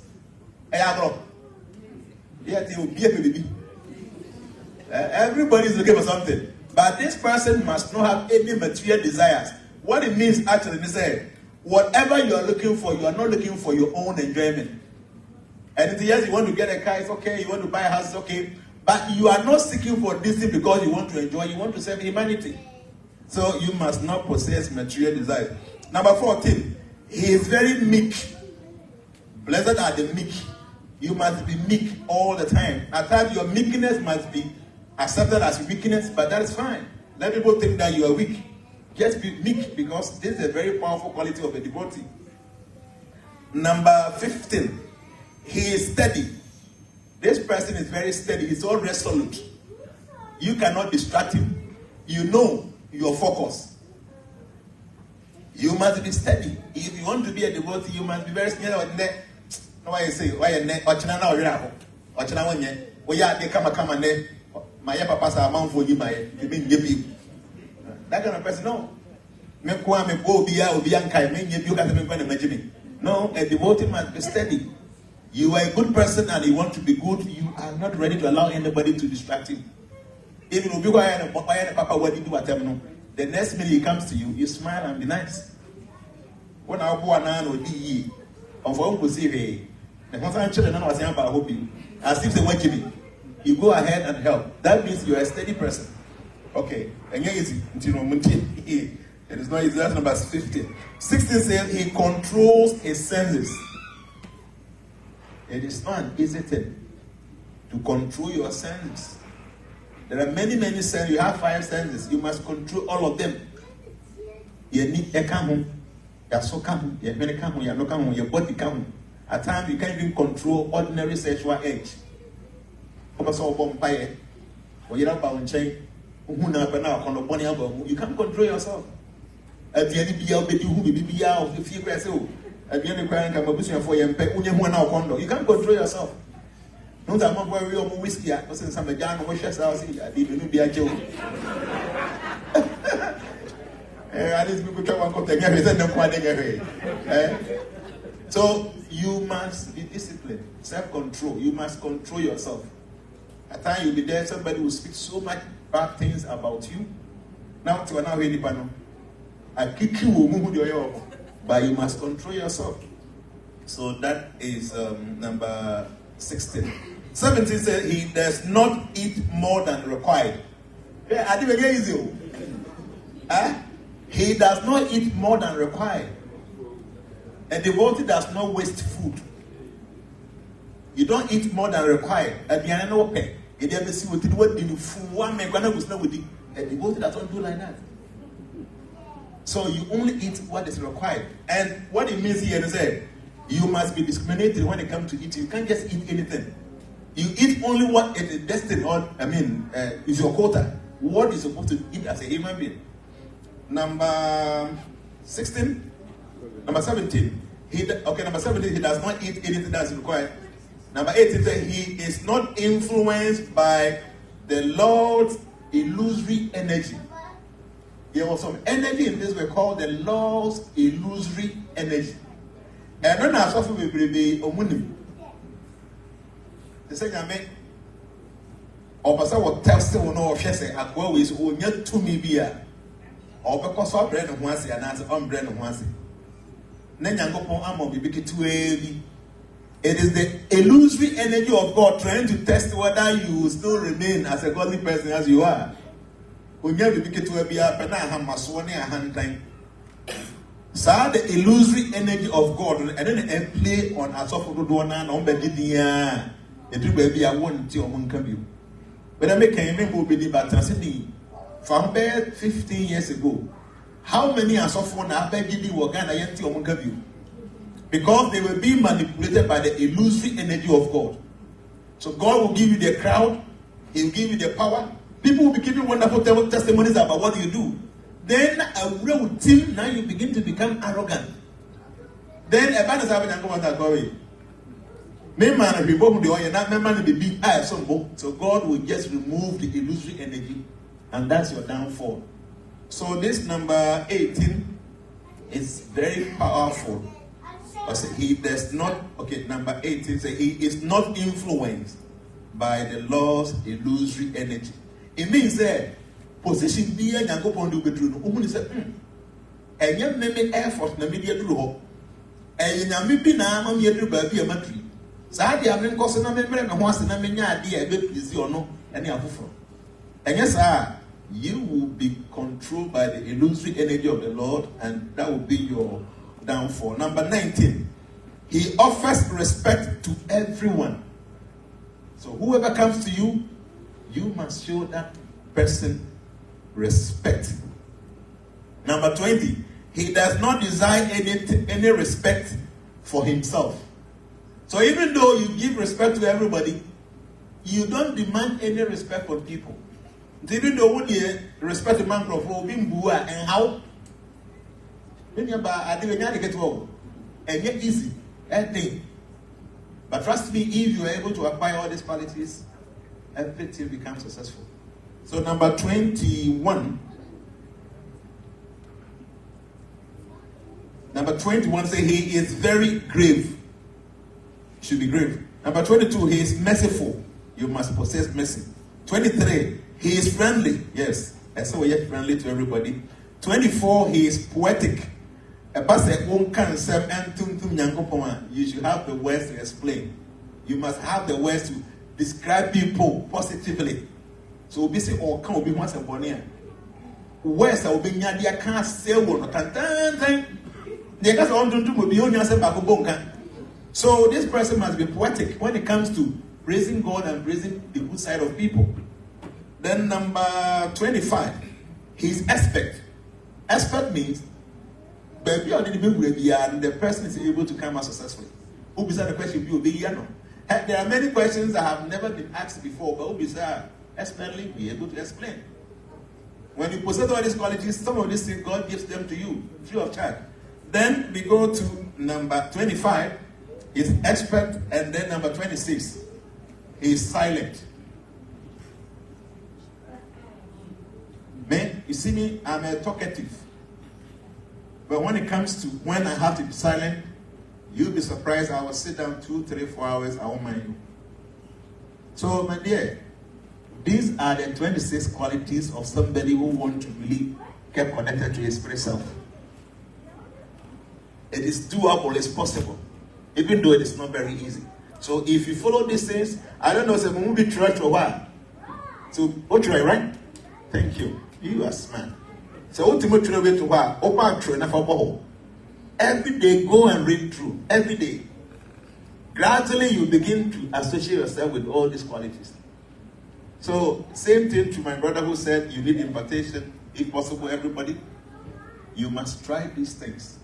Everybody is looking for something. But this person must not have any material desires. What it means actually, they say, whatever you are looking for, you are not looking for your own enjoyment. And yes, you want to get a car, it's okay. You want to buy a house, it's okay. But you are not seeking for this thing because you want to enjoy. You want to serve humanity. So you must not possess material desires. Number 14, he is very meek. Blessed are the meek. You must be meek all the time. At times your meekness must be accepted as weakness, but that is fine. Let people think that you are weak. Just be meek because this is a very powerful quality of a devotee. Number 15, he is steady. This person is very steady. He's so resolute. You cannot distract him. You know your focus. You must be steady. If you want to be a devotee, you must be very steady. Why you say, why you neck? Ochina na orira ho. Ochina wonye. We ya de kama ne. My papa sa amount for you my. You mean you. That kind of person, no. Me kwa me go obi ankai me you got me when me. No, a devotee must be steady. You are a good person and you want to be good. You are not ready to allow anybody to distract you. Even if you go ahead and papa what you do at them, the next minute he comes to you, you smile and be nice. When I go on or be of all who say hey, the concerned children was saying about hoping as if they want me. You go ahead and help. That means you are a steady person. Okay, and you're easy. It is not easy. That's number 15. 16 says he controls his senses. It is not an easy thing to control your senses. There are many senses. You have 5 senses. You must control all of them. You need a come home. You're so calm, you're very calm, you're not calm, your body calm. At times you can't even control ordinary sexual urge. You can't control yourself. At the end of the year, you can't control yourself. No, I'm not very whiskey. I was in some John wishes I didn't be a joke. I didn't go so you must be disciplined, self-control. You must control yourself. At times you'll be there, somebody will speak so much bad things about you. Now to now really panel. I kick you, but you must control yourself. So that is number 16. 17 says he does not eat more than required. Yeah, I didn't get easy. He does not eat more than required. A devotee does not waste food. You don't eat more than required. A devotee does not do like that. So you only eat what is required. And what it means here is that you must be discriminated when it comes to eating. You can't just eat anything. You eat only what it is destined on, is your quota. What you're supposed to eat as a human being. Number 16. Number 17. Number 17, he does not eat anything that's required. Number 18 says he is not influenced by the Lord's illusory energy. There was some energy in this we call the Lord's illusory energy. And when I suffer with the omunim, the second man, or person will tell someone or say, I go with who yet to me be a or because of bread of once and answer on bread of once. Then you go on be too heavy. It is the illusory energy of God trying to test whether you still remain as a godly person as you are. When you be to be a penaham, a hand time. So the illusory energy of God, and then play on a soft doona, on Begidia, it will be a one to your moon. But I make a member be the Batracini from bed 15 years ago. How many are soft one are begging you again? I am to your moon. Because they will be manipulated by the illusory energy of God. So God will give you the crowd, He will give you the power. People will be giving wonderful testimonies about what you do. Then a real team, now you begin to become arrogant. Then a man is having a comment that going. Man, people who do not man be big eyes so God will just remove the illusory energy, and that's your downfall. So this number 18 is very powerful. He does not, number 18 says he is not influenced by the Lord's illusory energy. It means that position be a go on do bedroom. Who say, and you make effort na media do ho. And you may be now, you do baby a matri. Sadi have been causing a member and once in a mania idea, please or no, any other from. And yes, you will be controlled by the illusory energy of the Lord, and that will be your downfall. Number 19, he offers respect to everyone. So whoever comes to you, you must show that person respect. Number 20, he does not desire any respect for himself. So even though you give respect to everybody, you don't demand any respect from people. Even though you respect the man of and how when you're about I get well and get easy anything. But trust me, if you are able to acquire all these qualities, everything becomes successful. So number 21. Number 21 say he is very grave. Should be grave. Number 22, he is merciful. You must possess mercy. 23, he is friendly. Yes, I say we are friendly to everybody. 24, he is poetic. You should have the words to explain. You must have the words to describe people positively. So we say, oh, can be once upon here. Words will be near the can't say one. So this person must be poetic when it comes to praising God and praising the good side of people. Then number 25, he's expert. Expert means Baby, and the person is able to come out successfully. Who beside the question will be no. There are many questions that have never been asked before, but who beside expertly be able to explain. When you possess all these qualities, some of these things God gives them to you free of charge. Then we go to number 25. He's expert, and then number 26. He's silent. Man, you see me, I'm a talkative. But when it comes to when I have to be silent, you'll be surprised. I will sit down 2, 3, 4 hours. I won't mind you. So, my dear, these are the 26 qualities of somebody who wants to really get connected to his spirit self. It is doable, it's possible, even though it is not very easy. So, if you follow these things, I don't know, say, we will be trying for a while. So, what try, right? Thank you. You are smart. So, ultimately, to what? Open train for every day, go and read through. Every day. Gradually, you begin to associate yourself with all these qualities. So, same thing to my brother who said you need impartation. If possible, everybody, you must try these things.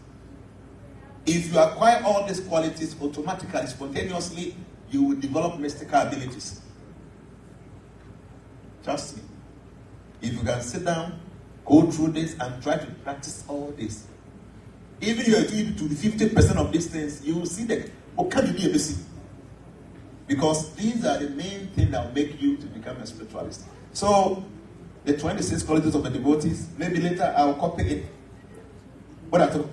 If you acquire all these qualities automatically, spontaneously, you will develop mystical abilities. Trust me. If you can sit down, go through this, and try to practice all this, even if you are doing to the 50% of these things, you will see that can you be a busy? Because these are the main things that will make you to become a spiritualist. So, the 26 qualities of the devotees, maybe later I'll copy it. What I thought?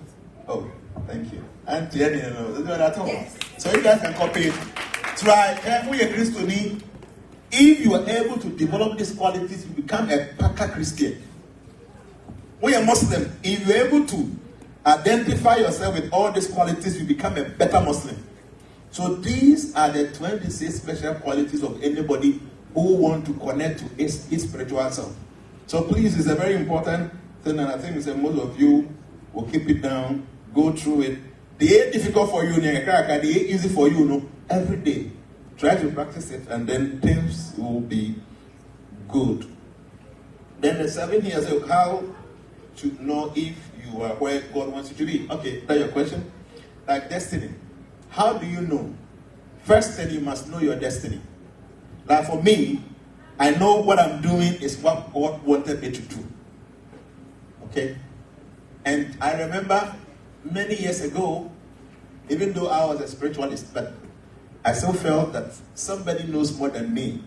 Oh, thank you. And yes. So you guys can copy it. Try. We a Christian. If you are able to develop these qualities, you become a Paka Christian. We are Muslim. If you're able to identify yourself with all these qualities, you become a better Muslim. So these are the 26 special qualities of anybody who want to connect to his spiritual self. So please, it's a very important thing, and I think that most of you will keep it down, go through it. They ain't difficult for you, they ain't easy for you, every day. Try to practice it, and then things will be good. Then the 7 years of how to know if you are where God wants you to be. Okay, that's your question. Like destiny. How do you know? First thing, you must know your destiny. Like for me, I know what I'm doing is what God wanted me to do. Okay? And I remember many years ago, even though I was a spiritualist, but I still felt that somebody knows more than me.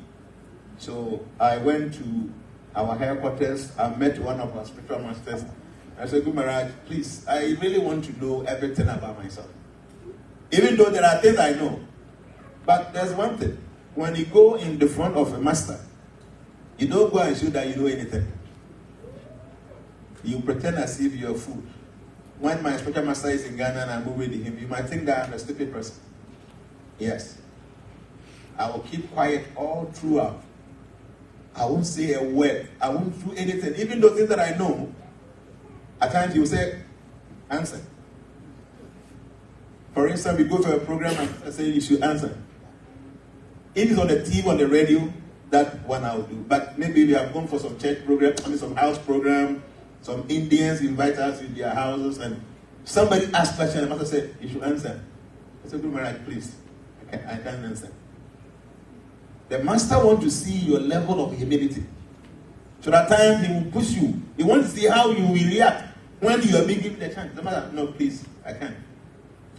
So I went to our headquarters. I met one of our spiritual masters. I said, Guru Maharaj, please, I really want to know everything about myself. Even though there are things I know. But there's one thing. When you go in the front of a master, you don't go and show that you know anything. You pretend as if you're a fool. When my spiritual master is in Ghana and I move with him, you might think that I'm a stupid person. Yes. I will keep quiet all throughout. I won't say a word. I won't do anything. Even those things that I know, at times you say, answer. For instance, we go to a program and I say you should answer. If it's on the TV, on the radio, that one I will do. But maybe we have gone for some church program, some house program, some Indians invite us in their houses, and somebody asks questions, and the master said, you should answer. I said, Guru Maharaj, please. I can't answer. The master wants to see your level of humility. So that time he will push you. He wants to see how you will react when you are being given the chance. The master, no, please, I can't.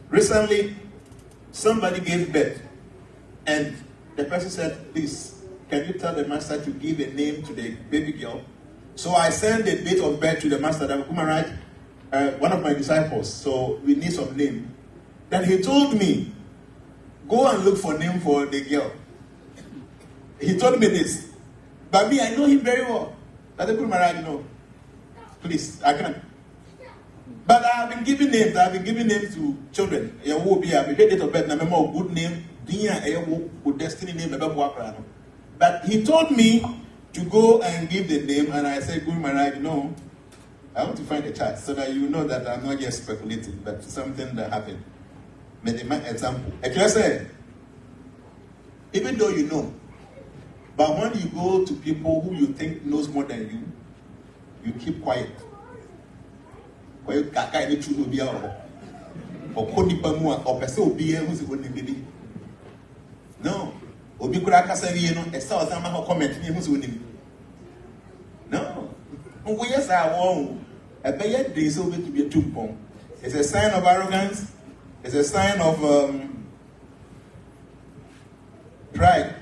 Recently, somebody gave birth, and the person said, please, can you tell the master to give a name to the baby girl? So I sent the date of birth to the master, that Guru Maharaj, one of my disciples, so we need some name. Then he told me, go and look for name for the girl. He told me this. But me, I know him very well. That the Guru Maharaj, no. Please, I can't. But I have been giving names. I have been giving names to children. I will be a date of birth, remember a good name, good destiny name, but he told me to go and give the name, and I said, Guru Maharaj, no, I want to find a chart so that you know that I'm not just speculating, but something that happened. Maybe my example. I say, even though you know, but when you go to people who you think knows more than you, you keep quiet. Why Kaka any true be our or Kodipamua or Peso be who's going to be. No, Obi Kurakasari, no, a South Amaho comment, who's winning. No, oh, yes, I won't. A bayet is over to be a tumpon. It's a sign of arrogance, it's a sign of pride.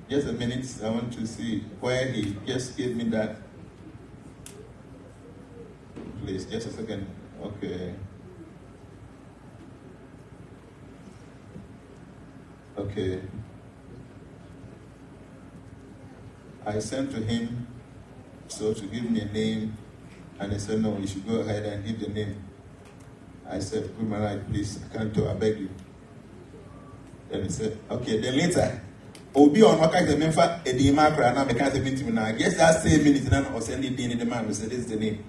Just a minute, I want to see where he just gave me that. Please, just a second. Okay. Okay. I sent to him so to give me a name, and he said, no, you should go ahead and give the name. I said, Human Rights, please, I can't do, I beg you. Then he said, okay, then later, Obi on what kind of member, Eddie Macra, and I can't even to me now. I guess that same minute, and I send it in the man who said, this is the name.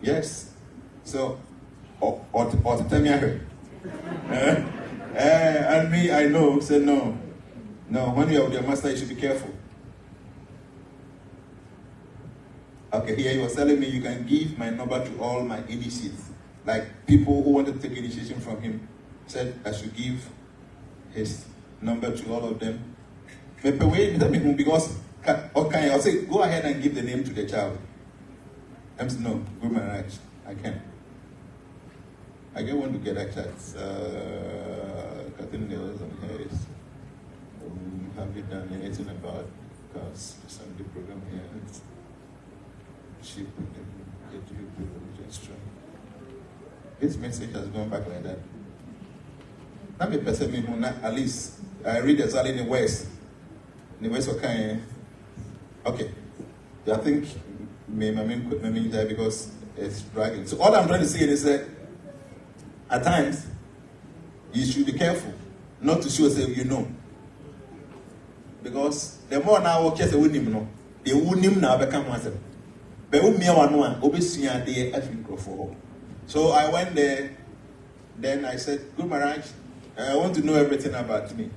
Yes. So, or to tell me I heard. And me, I know, said no. No, when you are with your master, you should be careful. Okay, here he was telling me you can give my number to all my initiates. Like people who wanted to take initiation from him said I should give his number to all of them. Because okay, I'll say go ahead and give the name to the child. I'm saying no, good man, right? I can't. I don't want to get that chat. Continental on here is have you done anything about because Sunday program here? Sheep get you gesture. This message has gone back like that. Let me person at least I read exactly in the West. In the West okay. Okay. I think my mean that because it's dragging. So all I'm trying to say is that at times you should be careful not to show say you know. Because the more now okay say we know, they won't now become one. So I went there, then I said, good Maraj, I want to know everything about me.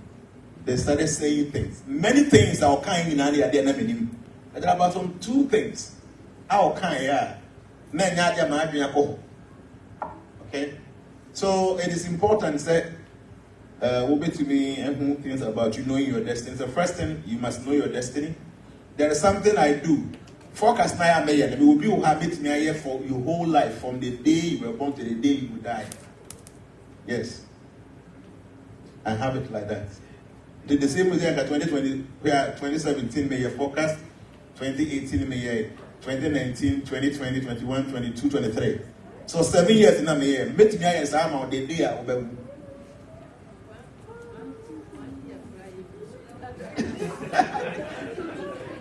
They started saying things. Many things are kind in Andi Adenam. There are about some 2 things. How kind okay? So it is important that Obe to me and who things about you knowing your destiny. The first thing, you must know your destiny. There is something I do. Forecast now, and we will be habit me here for your whole life, from the day you were born to the day you will die. Yes. I have it like that. The same way that 2020, where 2017 may forecast, 2018 may 2019, 2020, 21, 22, 23. So 7 years in a year. Meet me as I'm on the day I will.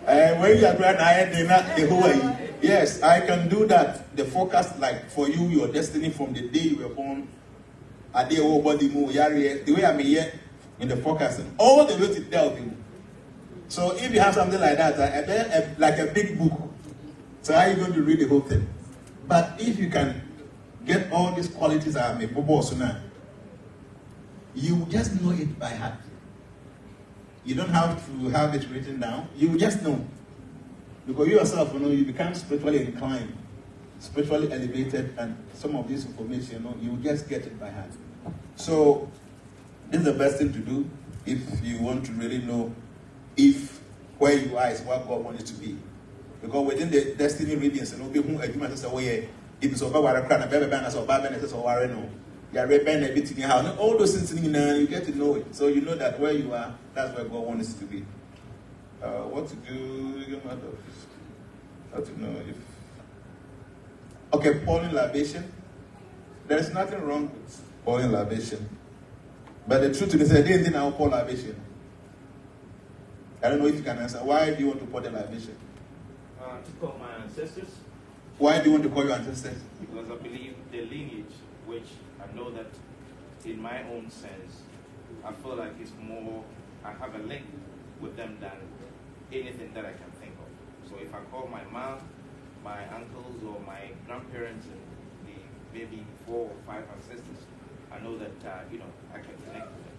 When you are the whole yes, I can do that. The forecast, like for you, your destiny from the day you were born, a day over the way I'm here in the forecasting, all the way to tell you. So if you have something like that, like a big book, so how are you going to read the whole thing? But if you can get all these qualities I'm a bobo now, you just know it by heart. You don't have to have it written down. You just know. Because you yourself, you become spiritually inclined, spiritually elevated, and some of this information, you just get it by heart. So, this is the best thing to do if you want to really know if where you are is what God wanted to be. Because within the destiny readings, if it's over what I baby banners or banners or warren, all those things you get to know it. So you know that where you are, that's where God wants us to be. What to do, how to know if. Okay, pouring libation. There is nothing wrong with pouring libation. But the truth is, I didn't think I would pour libation. I don't know if you can answer. Why do you want to pour the libation? To call my ancestors. Why do you want to call your ancestors? Because I believe the lineage, which I know that in my own sense, I feel like it's more, I have a link with them than anything that I can think of. So if I call my mom, my uncles, or my grandparents, and the maybe 4 or 5 ancestors, I know that, I can connect with them.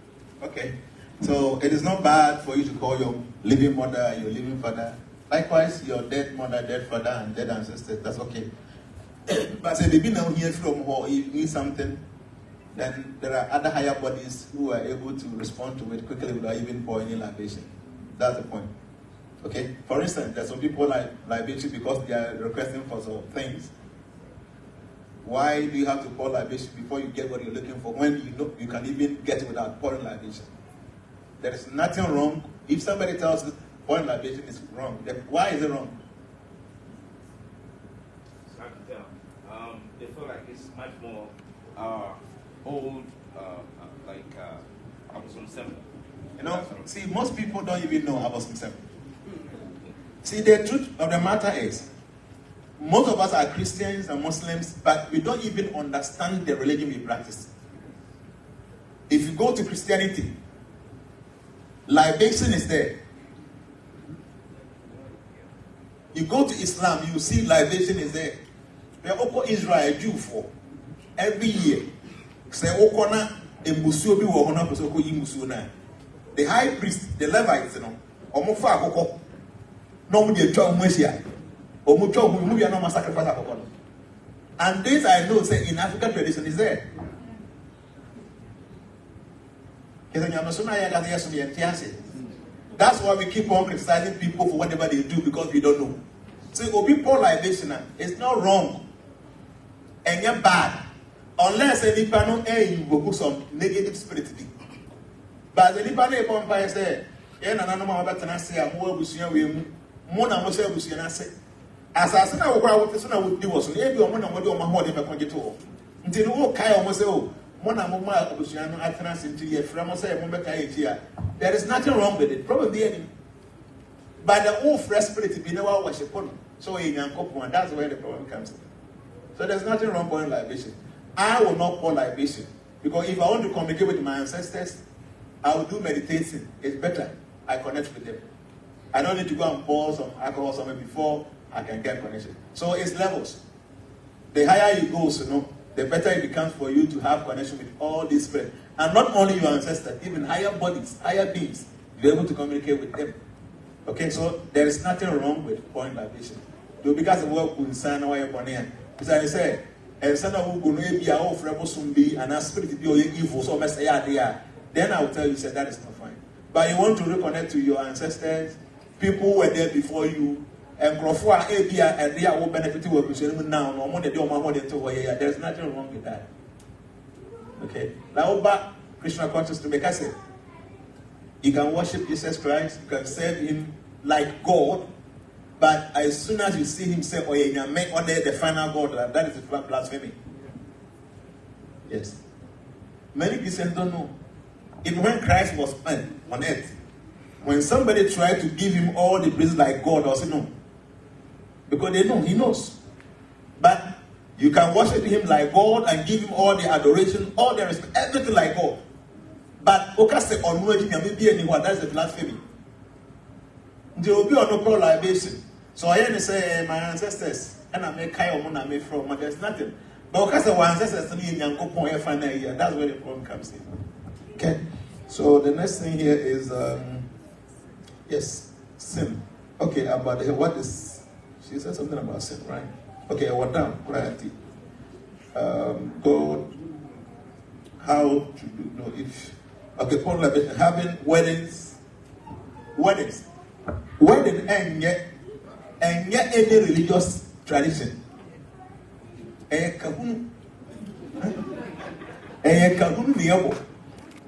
Okay. So it is not bad for you to call your living mother, your living father, Likewise, your dead mother, dead father, and dead ancestors, that's okay. But say, baby now hear from her, you need something, then there are other higher bodies who are able to respond to it quickly without even pouring in libation. That's the point. Okay? For instance, there's some people like libation because they are requesting for some things. Why do you have to pour libation before you get what you're looking for when you know you can even get it without pouring libation? There is nothing wrong. If somebody tells you pouring libation is wrong, then why is it wrong? I can tell. They feel like it's much more old, Abosom Sem. You know, see, most people don't even know Abosom Sem. See, the truth of the matter is, most of us are Christians and Muslims, but we don't even understand the religion we practice. If you go to Christianity, libation is there. You go to Islam, you see libation is there. We are also Israel Jew for every year. Say okona embusuo bi wo ho na person ko yi musuo na. The high priest, the Levites, omo fa akoko. No mu dey twa mo ahia. Omo twa mo mu bia no ma sacrifice akoko no. And this I know say in African tradition is there. That's why we keep on criticizing people for whatever they do because we don't know. So Obi Paul libation, it's not wrong. And you're bad. Unless any panel invoke some negative spirit. But the panel upon say, and another man about to say, I'm more with you, Mona was able to say, as I said, I would do was maybe a woman would do my whole if I can get to. Until all Kyle was oh, Mona Mama was attendance into your friend, here. There is nothing wrong with it, probably any. But the old fresh spirit to be no worship on. So in young couple, and that's where the problem comes in. So there's nothing wrong pouring libation. I will not pour libation. Because if I want to communicate with my ancestors, I will do meditation. It's better. I connect with them. I don't need to go and pour some alcohol somewhere before I can get connection. So it's levels. The higher you go, the better it becomes for you to have connection with all these spirits. And not only your ancestors, even higher bodies, higher beings, you're able to communicate with them. Okay, so there is nothing wrong with pouring libation. Because the work will sign away upon here. As I said, and son of who be our own be and our spirit be evil, so mess there. Then I will tell you, say that is not fine. But you want to reconnect to your ancestors, people who were there before you, and Crawford Abia and they are benefit work now, no more than there's nothing wrong with that. Okay. Now back Christian conscious to make us say you can worship Jesus Christ, you can serve him like God, but as soon as you see him say, oh yeah, make on the final God, that is a blasphemy. Yes. Many Christians don't know. Even when Christ was on earth, when somebody tried to give him all the praise like God, or say no. Because they know, he knows. But you can worship him like God and give him all the adoration, all the respect, everything like God. But say on maybe anyone, that's a blasphemy. There will be no pro libation. So I say my ancestors, and I make Kai or I from, but there's nothing. But because our ancestors to me in Yanko final year, that's where the problem comes in. Okay. So the next thing here is yes, sin. Okay, about what is she said something about sin, right? Okay, what down, clarity. God, how to do no if okay, Paul having weddings and yet any religious tradition.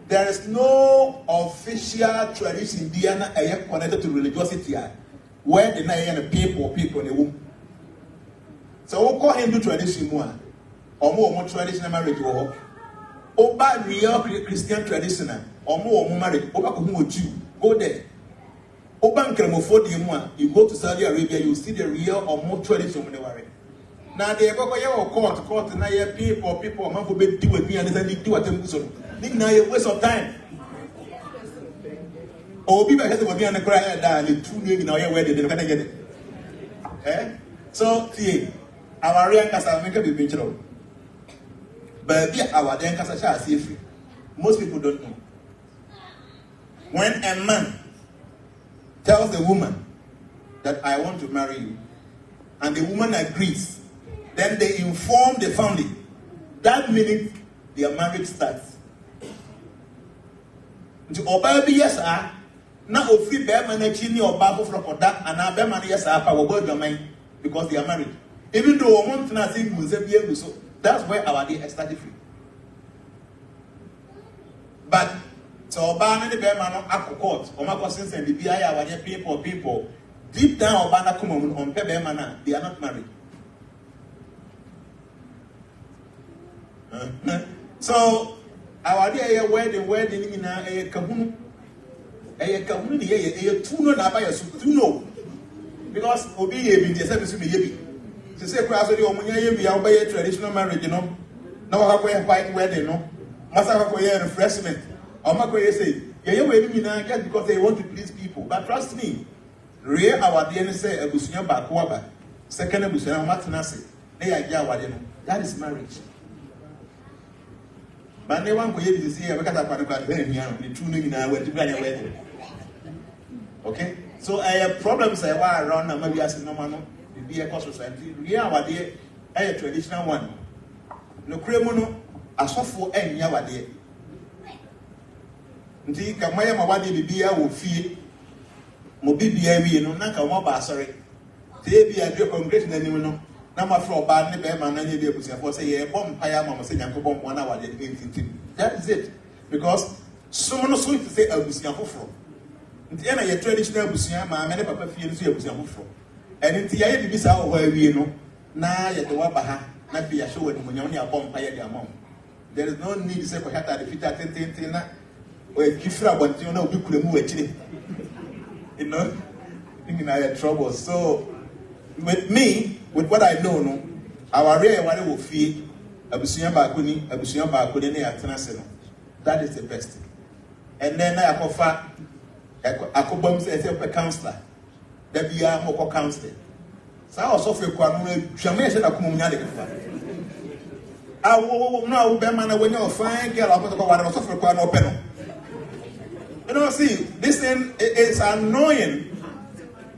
There is no official tradition connected to religiosity where the nine people in the womb. So we'll call Hindu tradition or more traditional marriage or over real Christian tradition or more marriage over Jew. Go there. You go to Saudi Arabia, you see the real or more tradition when they worry. Now they go court, and I people man for be do with me and then do what them so. Now you waste of time. Or people has to be on the cry that the 2 years now where they can get it. Eh? So see our real casa make a be bench. But our then casa shall see free. Most people don't know. When a man tells the woman that I want to marry you, and the woman agrees, then they inform the family. That minute, their marriage starts. The Oba be yes, now free bearman and chini or babu from that, and now bearman yes, because they are married. Even though one want to think so that's where our day started free. But so Oba the bearman of court, or my cousins and the BIA were people. Deep down Oba come on bearman, they are not married. So our day wedding in a kahunu. A kahunu, tuno na buy a tuno. Because Obi in the service to be to say, Crasso, you buy a traditional marriage, you know. Now I wear white wedding, no. Massa wear refreshment. Or Makoye say, you're wedding in just because they want to please people. But trust me, real our DNA say a busian bakwaba, second a busian matinasi. They are Yawadino. That is marriage. But they want to see a okay? So I have problems around and maybe as no man be a cost society. We are a traditional one. No cremono, a soft for any hour day. Until Kamaya Mawadi Bibia will feel Mobibia, no Naka Waba, sorry. They be a dear congregation and Nama for bad man and you for say a bomb pia mama saying bomb 1 hour. That is it. Because someone is going to say a busian for. The end of your traditional busian, my many papa feels you busian for. And in the end, this hour where we know now yet the wabaha, not be a show when you only a bomb pia their mom. There is no need to say for her to defeat that thing or if you want to know, you could move it. You know, thinking I had trouble. So with me, with what I know, no, our real one will feel Abusian Bakuni, that is the best. And then I offer a cobum as a counselor. There be a more counselor. So I also feel quite jamais a community. I will now be man when you're fine girl. I'm going to also for quite open. You know, see, this thing is annoying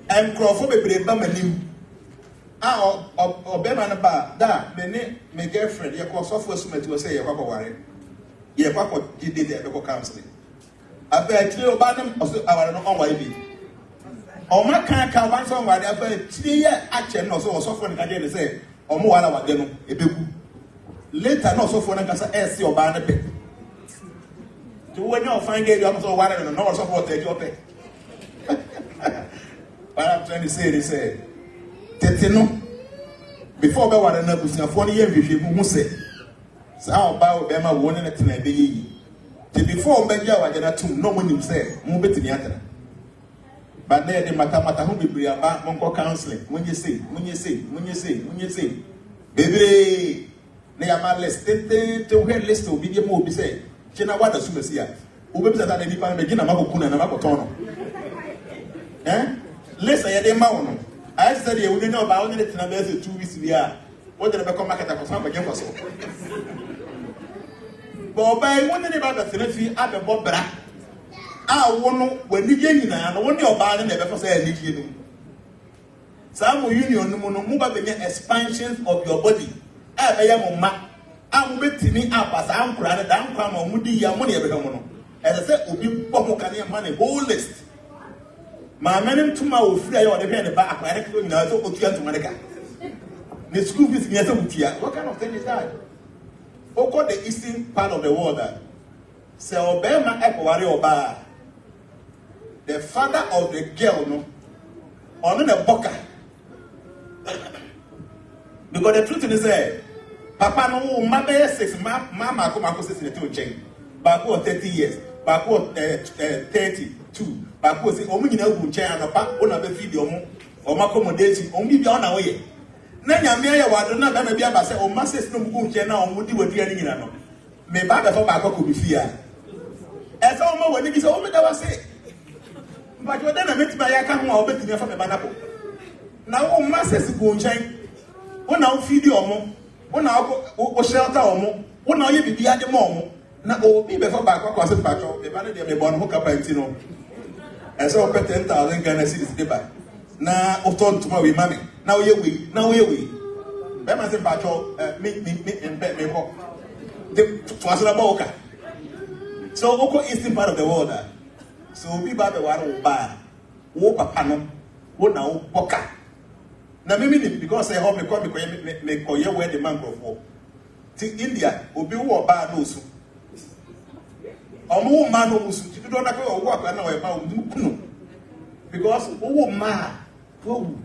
and crawford. Obema ba da me girlfriend ye call software summit will say ye papa worry ye papa did there be counseling abeg three obanam also our no on YB o ma kan one song worry abeg 3 year action no so software ka dey say o mo wala wade no ebegu later no software na kasa see oba na pe to when you find get you am so worry no software take your pay. What I'm trying to say is before I was a business for years, who said, so I'll bow Bema one and a ten before Benja was a tomb, no one himself, move it to the other. But there the matamata who be about Monko counseling. When you say, baby, they are less to hear list to be more be said. China what a suicide. Who whips at any time begin a Makuna and a Makotono. Eh? Listen, I didn't I said you wouldn't know about it in a 2 weeks. What did I come back at the time again for so? But by one about the therapy at the Bobra, I won't when you get in and only your body never say anything. Some union move up the expansion of your body. I am I'm betting me up as I'm crying down come on Moody your money every month. As I said, will be Pomo money whole list. My men to my free or the back, I don't know to America. The school is near Mutia. What kind of thing is that? Oko the eastern part of the world. Se Obama Ekwari Oba. The father of the girl, no, on the boka. Because the truth is that Papa no, my 6, Mama come across in the 2 chain. Back 30 years. Back 32. Back was the only chair and a pack on a video or accommodation only be on our way. Nanya Maya was not maybe about say, oh, Masters no good now, Moody would be any. May Baba for back could be fear. As all when it is all I say. But then I met my account or betting from a banana. Now, Masters go chain. One now feed your mom, one now shelter or more, one now you be at the mom. Now, oh, be before back across the battle, the banana they born hook up and you know. And so, 10,000 Ghana cities debate. na oton tuma we mami na we be ma se ba cho me ko the twasra boka so oko eastern part of the world so bi ba be waro ba wo papa no wo na wo boka na me because say how me koye where the man go for ti India obi wo ba no so omo man no so ti do na ko wo akwa na wo ba wo kunu because wo ma wo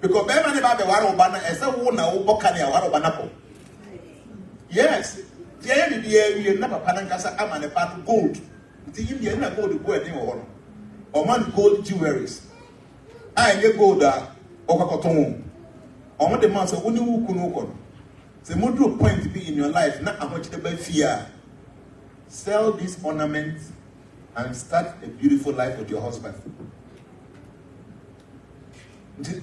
because be man ba be waro ba na ese wo na wo boka na waro ba na ko yes yeah we na papa na nkasa ama ne pa gold ti India na gold go e wo no o man gold jewelries nye gold okakoton o mo de man so woni wu kunu ko say modro point be in your life na ahochide ba fear sell these ornaments and start a beautiful life with your husband.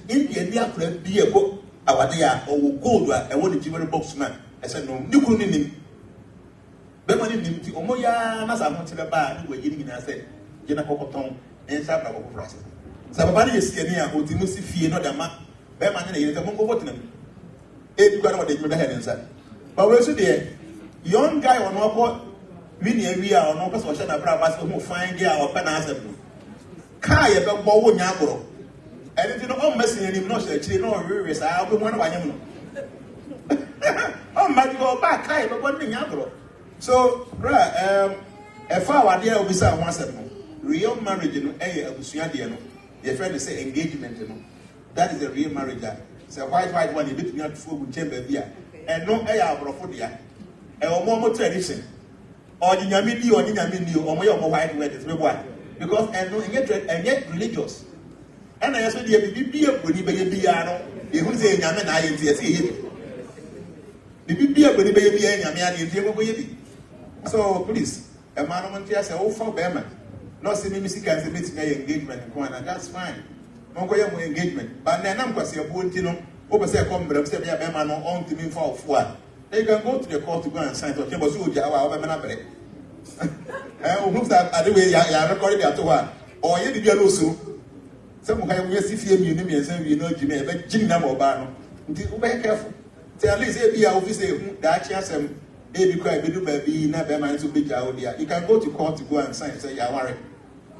India dia kura bi ego awade ya o gold e woni jewelry box na e say no ni kunu nim be mani nim ti omo ya na sa ahochide ba ni waji ni na say je na kokoton en sa bra ko frase sababa ni yesiani a otimu si fie no dama be ma ne yele mo ngo votina e bi kwa no de jumda he nsa ba we so de young guy on opo wi ni awi a ono pese o hye na bra ba se ho fine girl o pe na asem ka ye be bo wo nya agoro eni ti no o mesi ni no hye chiri no wewe sa o be mo na wanyem no o ma di go ba ka ye be bo ni nya agoro so bra e fa wade a obi sa ho asem no real marriage no abusua de no your friend say engagement no that is the real marriage say white one you bet me at for chamber bia and no abrofo dia omo tradition or the nyame di or nyame ni omo ye omo white weddings me boy because and no yet religious and I say the bibia boni be bia no e hu say nyame na aye tie say ye bi bibia boni be bia nyame ade tie go ye bi so please a man on tia say o for be man no see me can say meet me engagement and that's fine. No go your engagement. But then I'm kwase abonti no. Oba say come bram say be man no on to me for four. They can go to the court to go and sign to okay but so oja wa be na bere. O hu say ade we ya record the to one. Or ye bibia no so. Say mo kan we see fie mi ni mi san wi no jimi e be jimi na mo ba no. Nti wo be careful. Say at least e bia office e da chi asem e bi kwa e be do ba bi na be man so be ja o dia. You can go to court to go and sign say ya worry.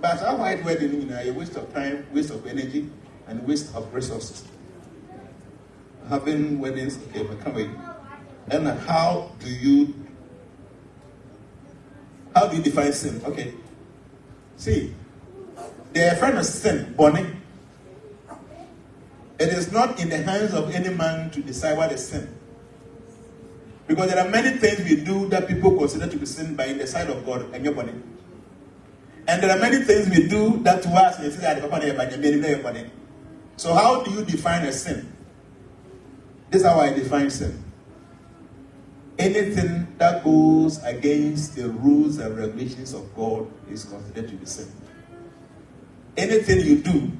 But our white wedding is a waste of time, waste of energy, and waste of resources. Having weddings, okay, but come in. And how do you define sin? Okay. See, the definition of sin, Bonnie. It is not in the hands of any man to decide what is sin. Because there are many things we do that people consider to be sin by in the sight of God and your body. And there are many things we do that to us, so how do you define a sin? This is how I define sin. Anything that goes against the rules and regulations of God is considered to be sin. Anything you do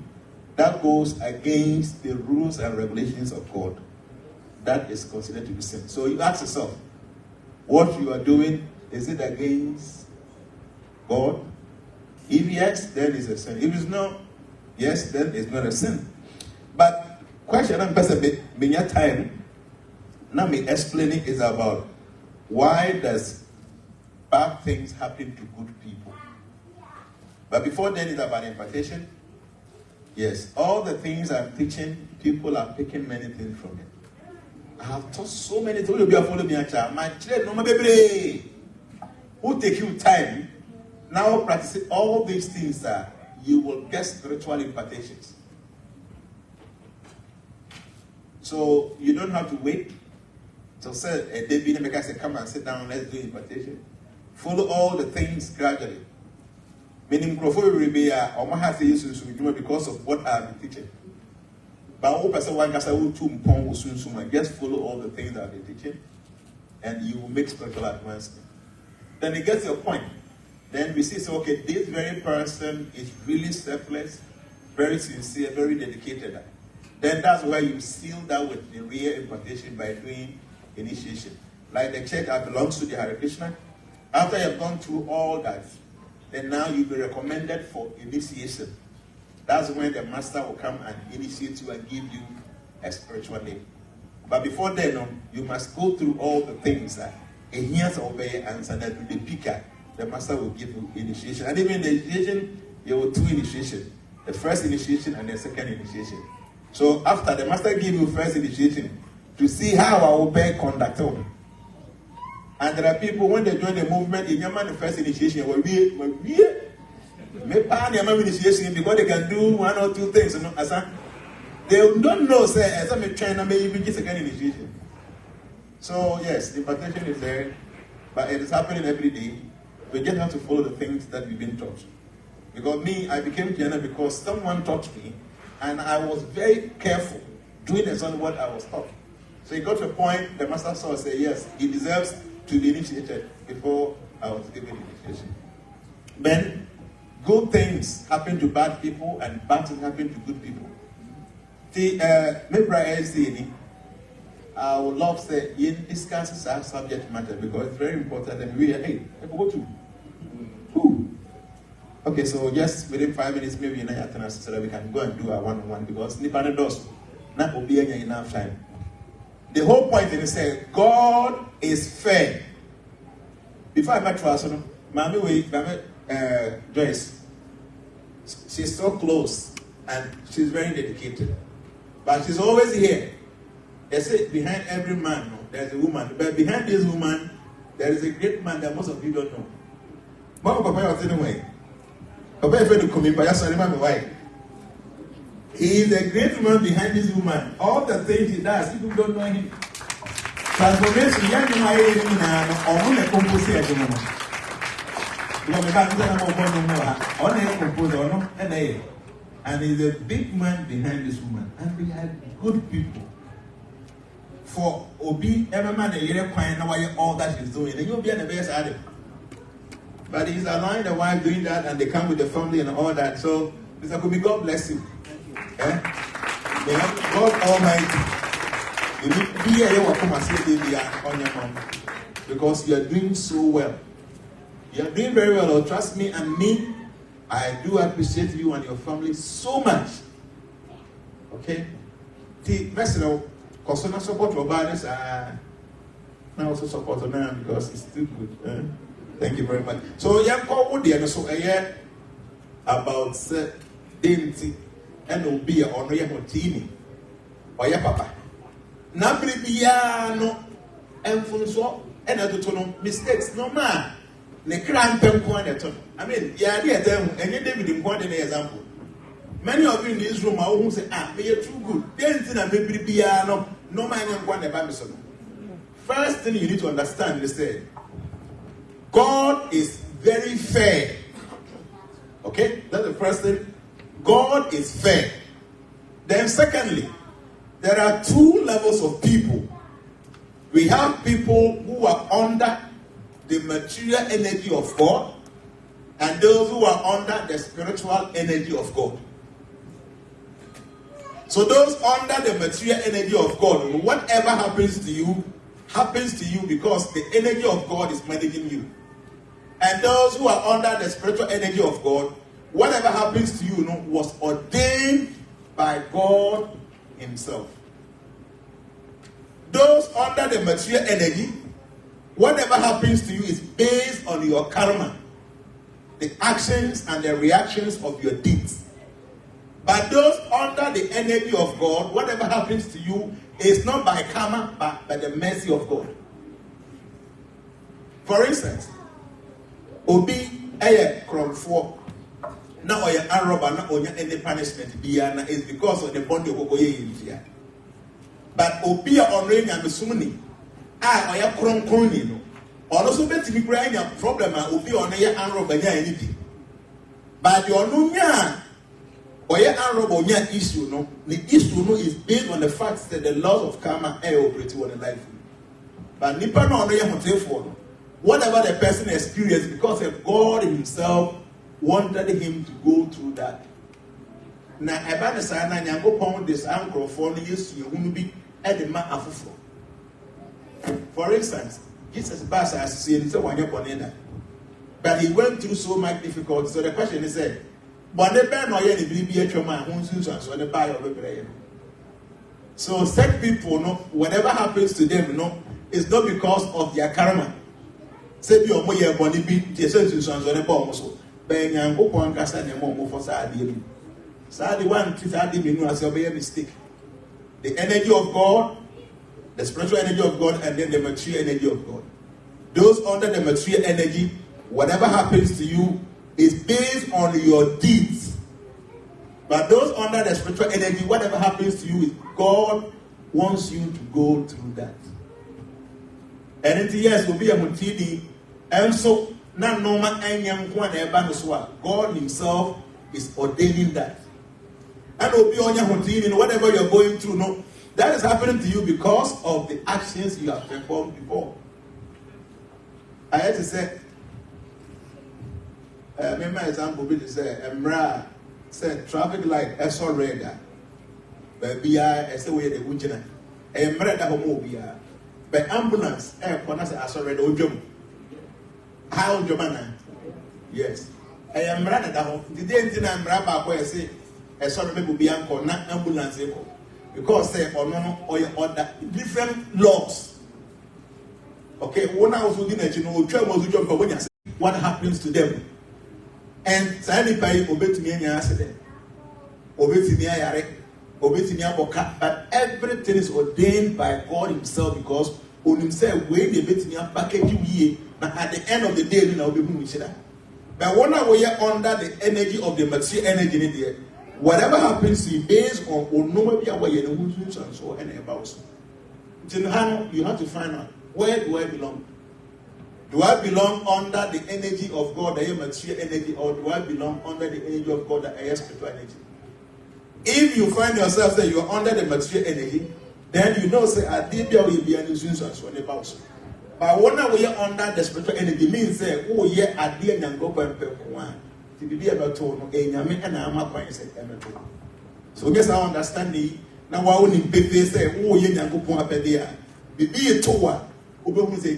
that goes against the rules and regulations of God, that is considered to be sin. So you ask yourself, what you are doing, is it against God? If yes, then it's a sin. If it's not, yes, then it's not a sin. But question I'm bit time. Now me explaining is about why does bad things happen to good people. But before then it's about impartation. Yes, all the things I'm teaching, people are picking many things from it. I have taught so many things. My children, no baby, who take you time. Now practicing all these things you will get spiritual impartations. So you don't have to wait till say David and say come and sit down, let's do impartation. Follow all the things gradually. Meaning because of what I've been teaching. But just follow all the things that I've been teaching and you will make spiritual advancement. Then it gets your point. Then we see, so okay, this very person is really selfless, very sincere, very dedicated. Then that's why you seal that with the real impartation by doing initiation. Like the church that belongs to the Hare Krishna, after you've gone through all that, then now you'll be recommended for initiation. that's when the master will come and initiate you and give you a spiritual name. But before then, you must go through all the things that a year's obey and so that the picker, the master will give you initiation. And even the initiation, you will two initiation. The first initiation and the second initiation. So after the master give you first initiation, to see how I obey conduct. And there are people, when they join the movement, in your first initiation, initiation because they can do one or two things. You know, they don't know, say, as I'm a trainer, maybe just second initiation. So, yes, the impartation is there, but it is happening every day. We just have to follow the things that we've been taught. Because me, I became trainer because someone taught me, and I was very careful doing exactly what I was taught. So it got to a point, the master saw and said, yes, he deserves to be initiated before I was given initiation. Then, good things happen to bad people, and bad things happen to good people. I would love to say, you discuss our subject matter because it's very important, and we are, hey, go to. Okay, so just within 5 minutes, maybe in a so that we can go and do our one-on-one because Nipana does not will be enough time. The whole point is say God is fair. Before I met Trasono, Mami Joyce, she's so close and she's very dedicated. But she's always here. They say behind every man, there's a woman. But behind this woman, there is a great man that most of you don't know. Mama Papa was anyway. Papa is going to come in, but just remember why. He is a great man behind this woman. All the things he does, people don't know him. Transformation, young man, or on a composer at the moment. And he's a big man behind this woman. And we had good people. For Obi, every man a year crying now all that she's doing. And you'll be the best at it. But he's allowing the wife doing that, and they come with the family and all that. So, Mr. Kubi, God bless you. Eh? God Almighty. You need to be here on your mom. Because you are doing so well. You are doing very well. Trust me and me. I do appreciate you and your family so much. Okay? The personal, because I support your bodies, I also support them because it's too good. Eh? Thank you very much. So, yeah, so about dainty and obi or no yamotini or ya papa. Nabribiano and Funso and a mistakes no man. Ne cramp and quantity. I mean, yeah, dear, and you David in one example. Many of you in this room are who say, you're too good. Dancing and maybe piano, no man and one about. First thing you need to understand is that God is very fair. Okay? That's the first thing. God is fair. Then secondly, there are two levels of people. We have people who are under the material energy of God, and those who are under the spiritual energy of God. So those under the material energy of God, whatever happens to you because the energy of God is managing you. And those who are under the spiritual energy of God, whatever happens to you, was ordained by God himself. Those under the material energy, whatever happens to you is based on your karma, the actions and the reactions of your deeds. But those under the energy of God, whatever happens to you is not by karma, but by the mercy of God. For instance, Obi eye kromfo na oya arroba na onya any punishment biya na is because of the bond of oye yintia. But Obi a onre nya mesumni oya kronkron no ono so betimi kura nya problem a Obi ono ye arroba nya anything. But the ono nya oya arroba onya issue no, the issue no is based on the fact that the laws of karma operate on the life. But nipa no ono ye hotefo no, whatever the person experienced, because of God himself wanted him to go through that. Now, about the sign, I go pound this uncle for years, you won't be at the man of. For instance, Jesus Bass as seen so one upon that. But he went through so much difficulty. So the question is, But the band or any BBH man who's so the buy of a so such people, no, whatever happens to them, no, it's not because of their karma. Say your moya body be the sons on the bomb so. Ben and go on Cassan and Momo for Sadi. Sadi one to Sadi Minu as a mistake. The energy of God, the spiritual energy of God, and then the material energy of God. Those under the material energy, whatever happens to you is based on your deeds. But those under the spiritual energy, whatever happens to you is God wants you to go through that. And it yes will be a mutidi, and so not normal anyam one God Himself is ordaining that. And will be on your mutidi, whatever you're going through, no, that is happening to you because of the actions you have performed before. I had to say, my example be to say, Emra said traffic light is all red. Baby, I say we the Ujina. Emra da homo bia. But ambulance, Konas as already Ojum. How Jomana? Yes. I am rather da home. The day in Amraba where I say, I saw the people be uncle, not ambulance. Because say or no or other different laws. Okay, one house within a general was what happens to them. And Sani Pai obey to me and accident. Obey to me, obey to me, but everything is ordained by God Himself because on Himself, when they bet me a package you at the end of the day, you know, be moving. But when we are under the energy of the material energy in there, whatever happens to you based on no way away and so and about. You have to find out where do I belong. Do I belong under the energy of God, the material energy, or do I belong under the energy of God, the spiritual energy? If you find yourself that you are under the material energy, then you know, say, I did will be an instance on the house. But when we are under the spiritual energy, means say, oh, yeah, I did and go and pay one. To be able to and I'm not going to say, so, guess I understand the now. I wouldn't pay say, oh, yeah, and go up there. Be a tower. Say,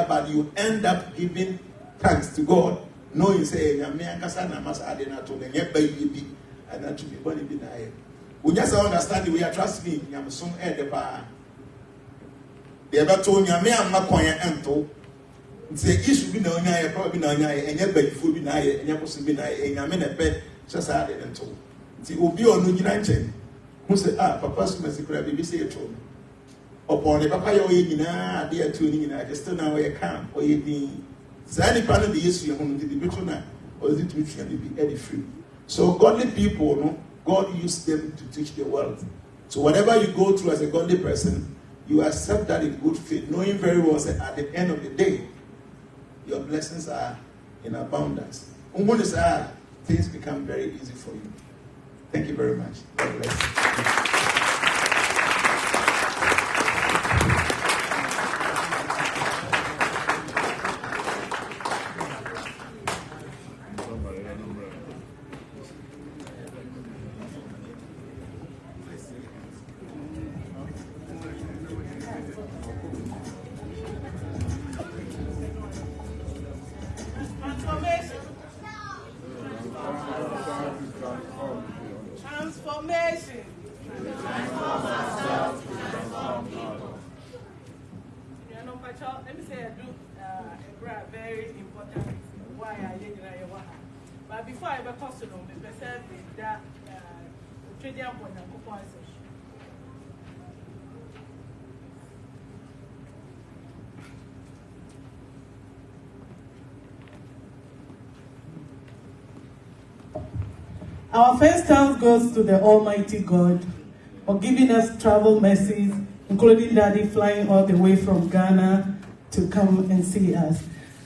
but you end up giving thanks to God, knowing say, and that to be body be there. We just understand we are trust me, I'm some air the bar. The other told me, I'm not going to say, it should be no, probably no, and your baby food be nigh, and your possible be nigh, and I'm in a bed, just added and told. See, will be on New United. Who said, Papa's message, baby, say it to me. Upon the Papa, you're dear tuning, I just don't know where you come, or you need. Sandy part of the issue, you're going to be better now, or is it to be any free? So, godly people, no, God used them to teach the world. So, whatever you go through as a godly person, you accept that in good faith, knowing very well that at the end of the day, your blessings are in abundance. And when things become very easy for you. Thank you very much. God bless you. Our first thanks goes to the Almighty God for giving us travel mercies, including Daddy flying all the way from Ghana to come and see us.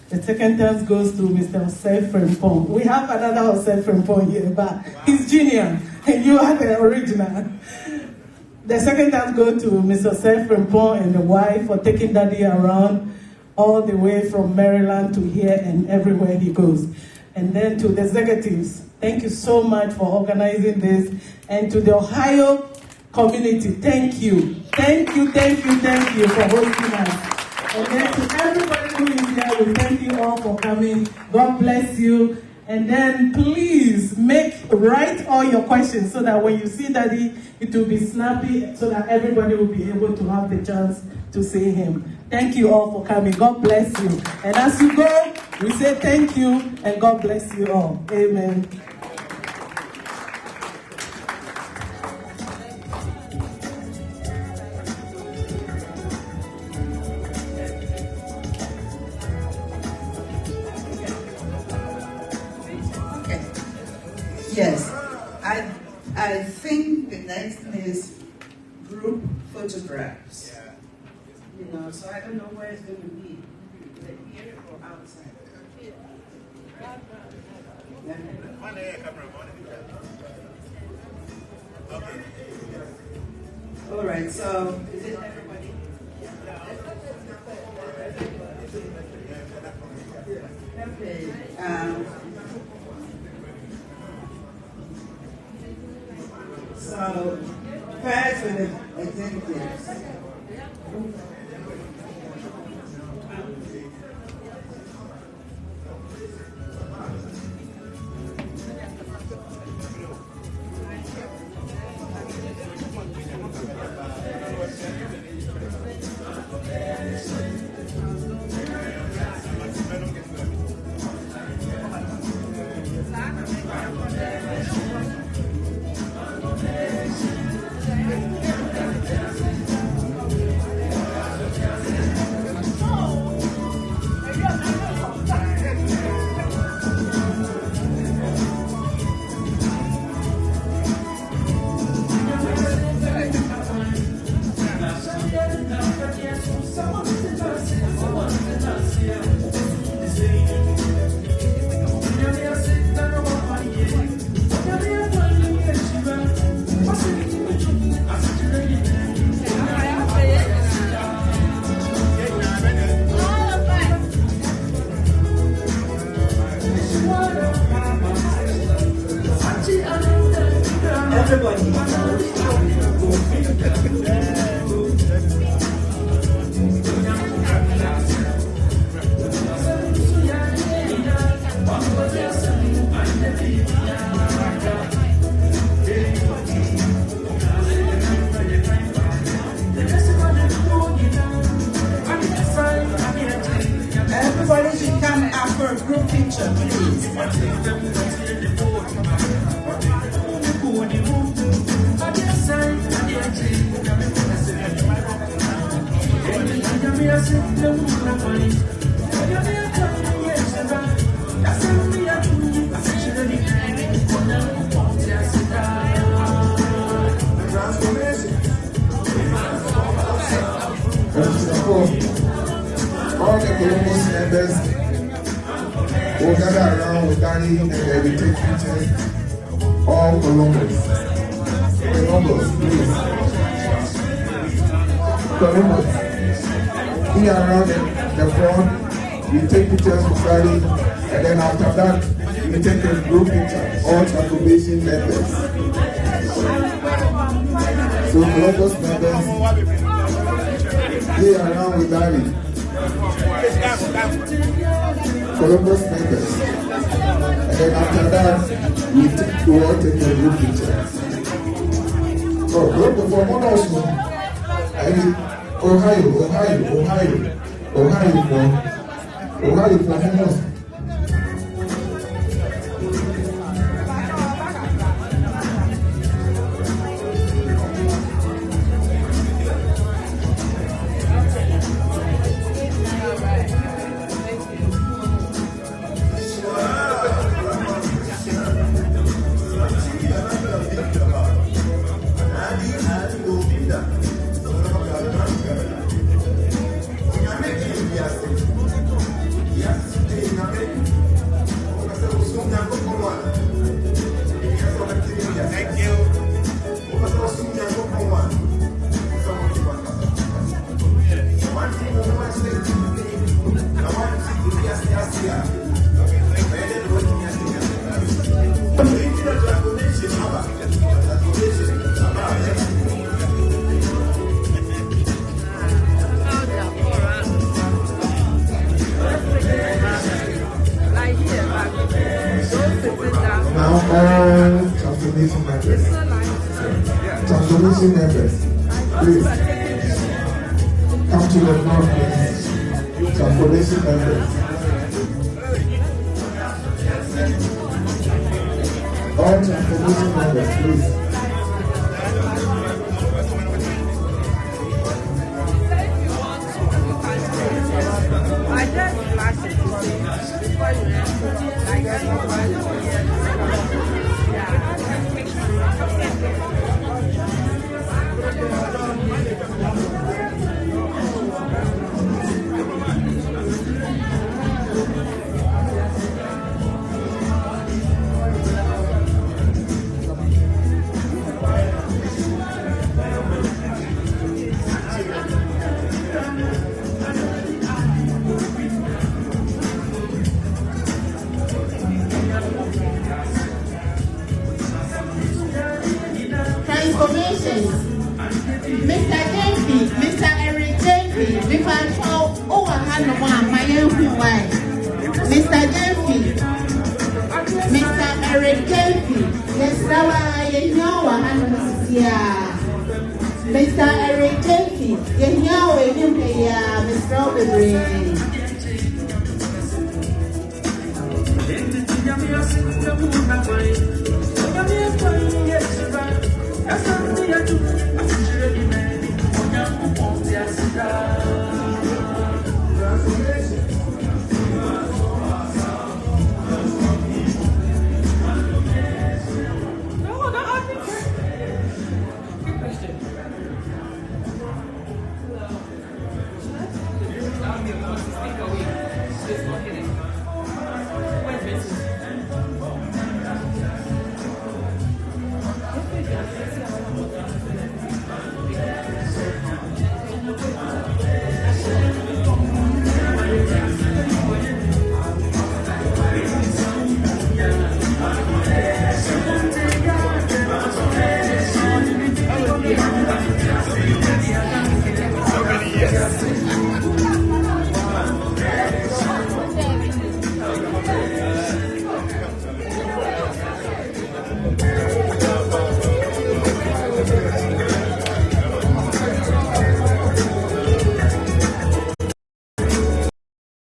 The second thanks goes to Mr. Jose Frimpong. We have another Jose Frimpong here, but he's junior, and you are the original. The second thanks goes to Mr. Jose Frimpong and the wife for taking Daddy around all the way from Maryland to here and everywhere he goes. And then to the executives, thank you so much for organizing this. And to the Ohio community, thank you. Thank you for hosting us. And then to everybody who is here. We thank you all for coming. God bless you. And then please write all your questions so that when you see Daddy, it will be snappy so that everybody will be able to have the chance to see him. Thank you all for coming. God bless you. And as you go, we say thank you and God bless you all. Amen. Yes, I think the next thing is group photographs. You know, so I don't know where it's going to be, either here or outside. All right, so is it everybody? Okay. So, first with the executives. Everybody should come out for a group picture, please. All the Columbus members will gather around with Danny and they will take pictures. All Columbus. Columbus, please. Columbus. Be around the front. You take pictures with Danny, and then after that, you take a group picture. All Accubation members. So Columbus members, be around with Danny. Columbus members. And then after that, we all take a group picture. Oh, group for one also. Ohio for Homos. Transformation members, please come to the front, please. Transformation members. All transformation members, please. I just flashed it before you enter. Like that's not why Transformations. Mr. Jenfi, Mr. Eric Jenfi, Mr. Jenfi, Mr. Eric Jenfi, Mr. Eric Jenfi, Mr.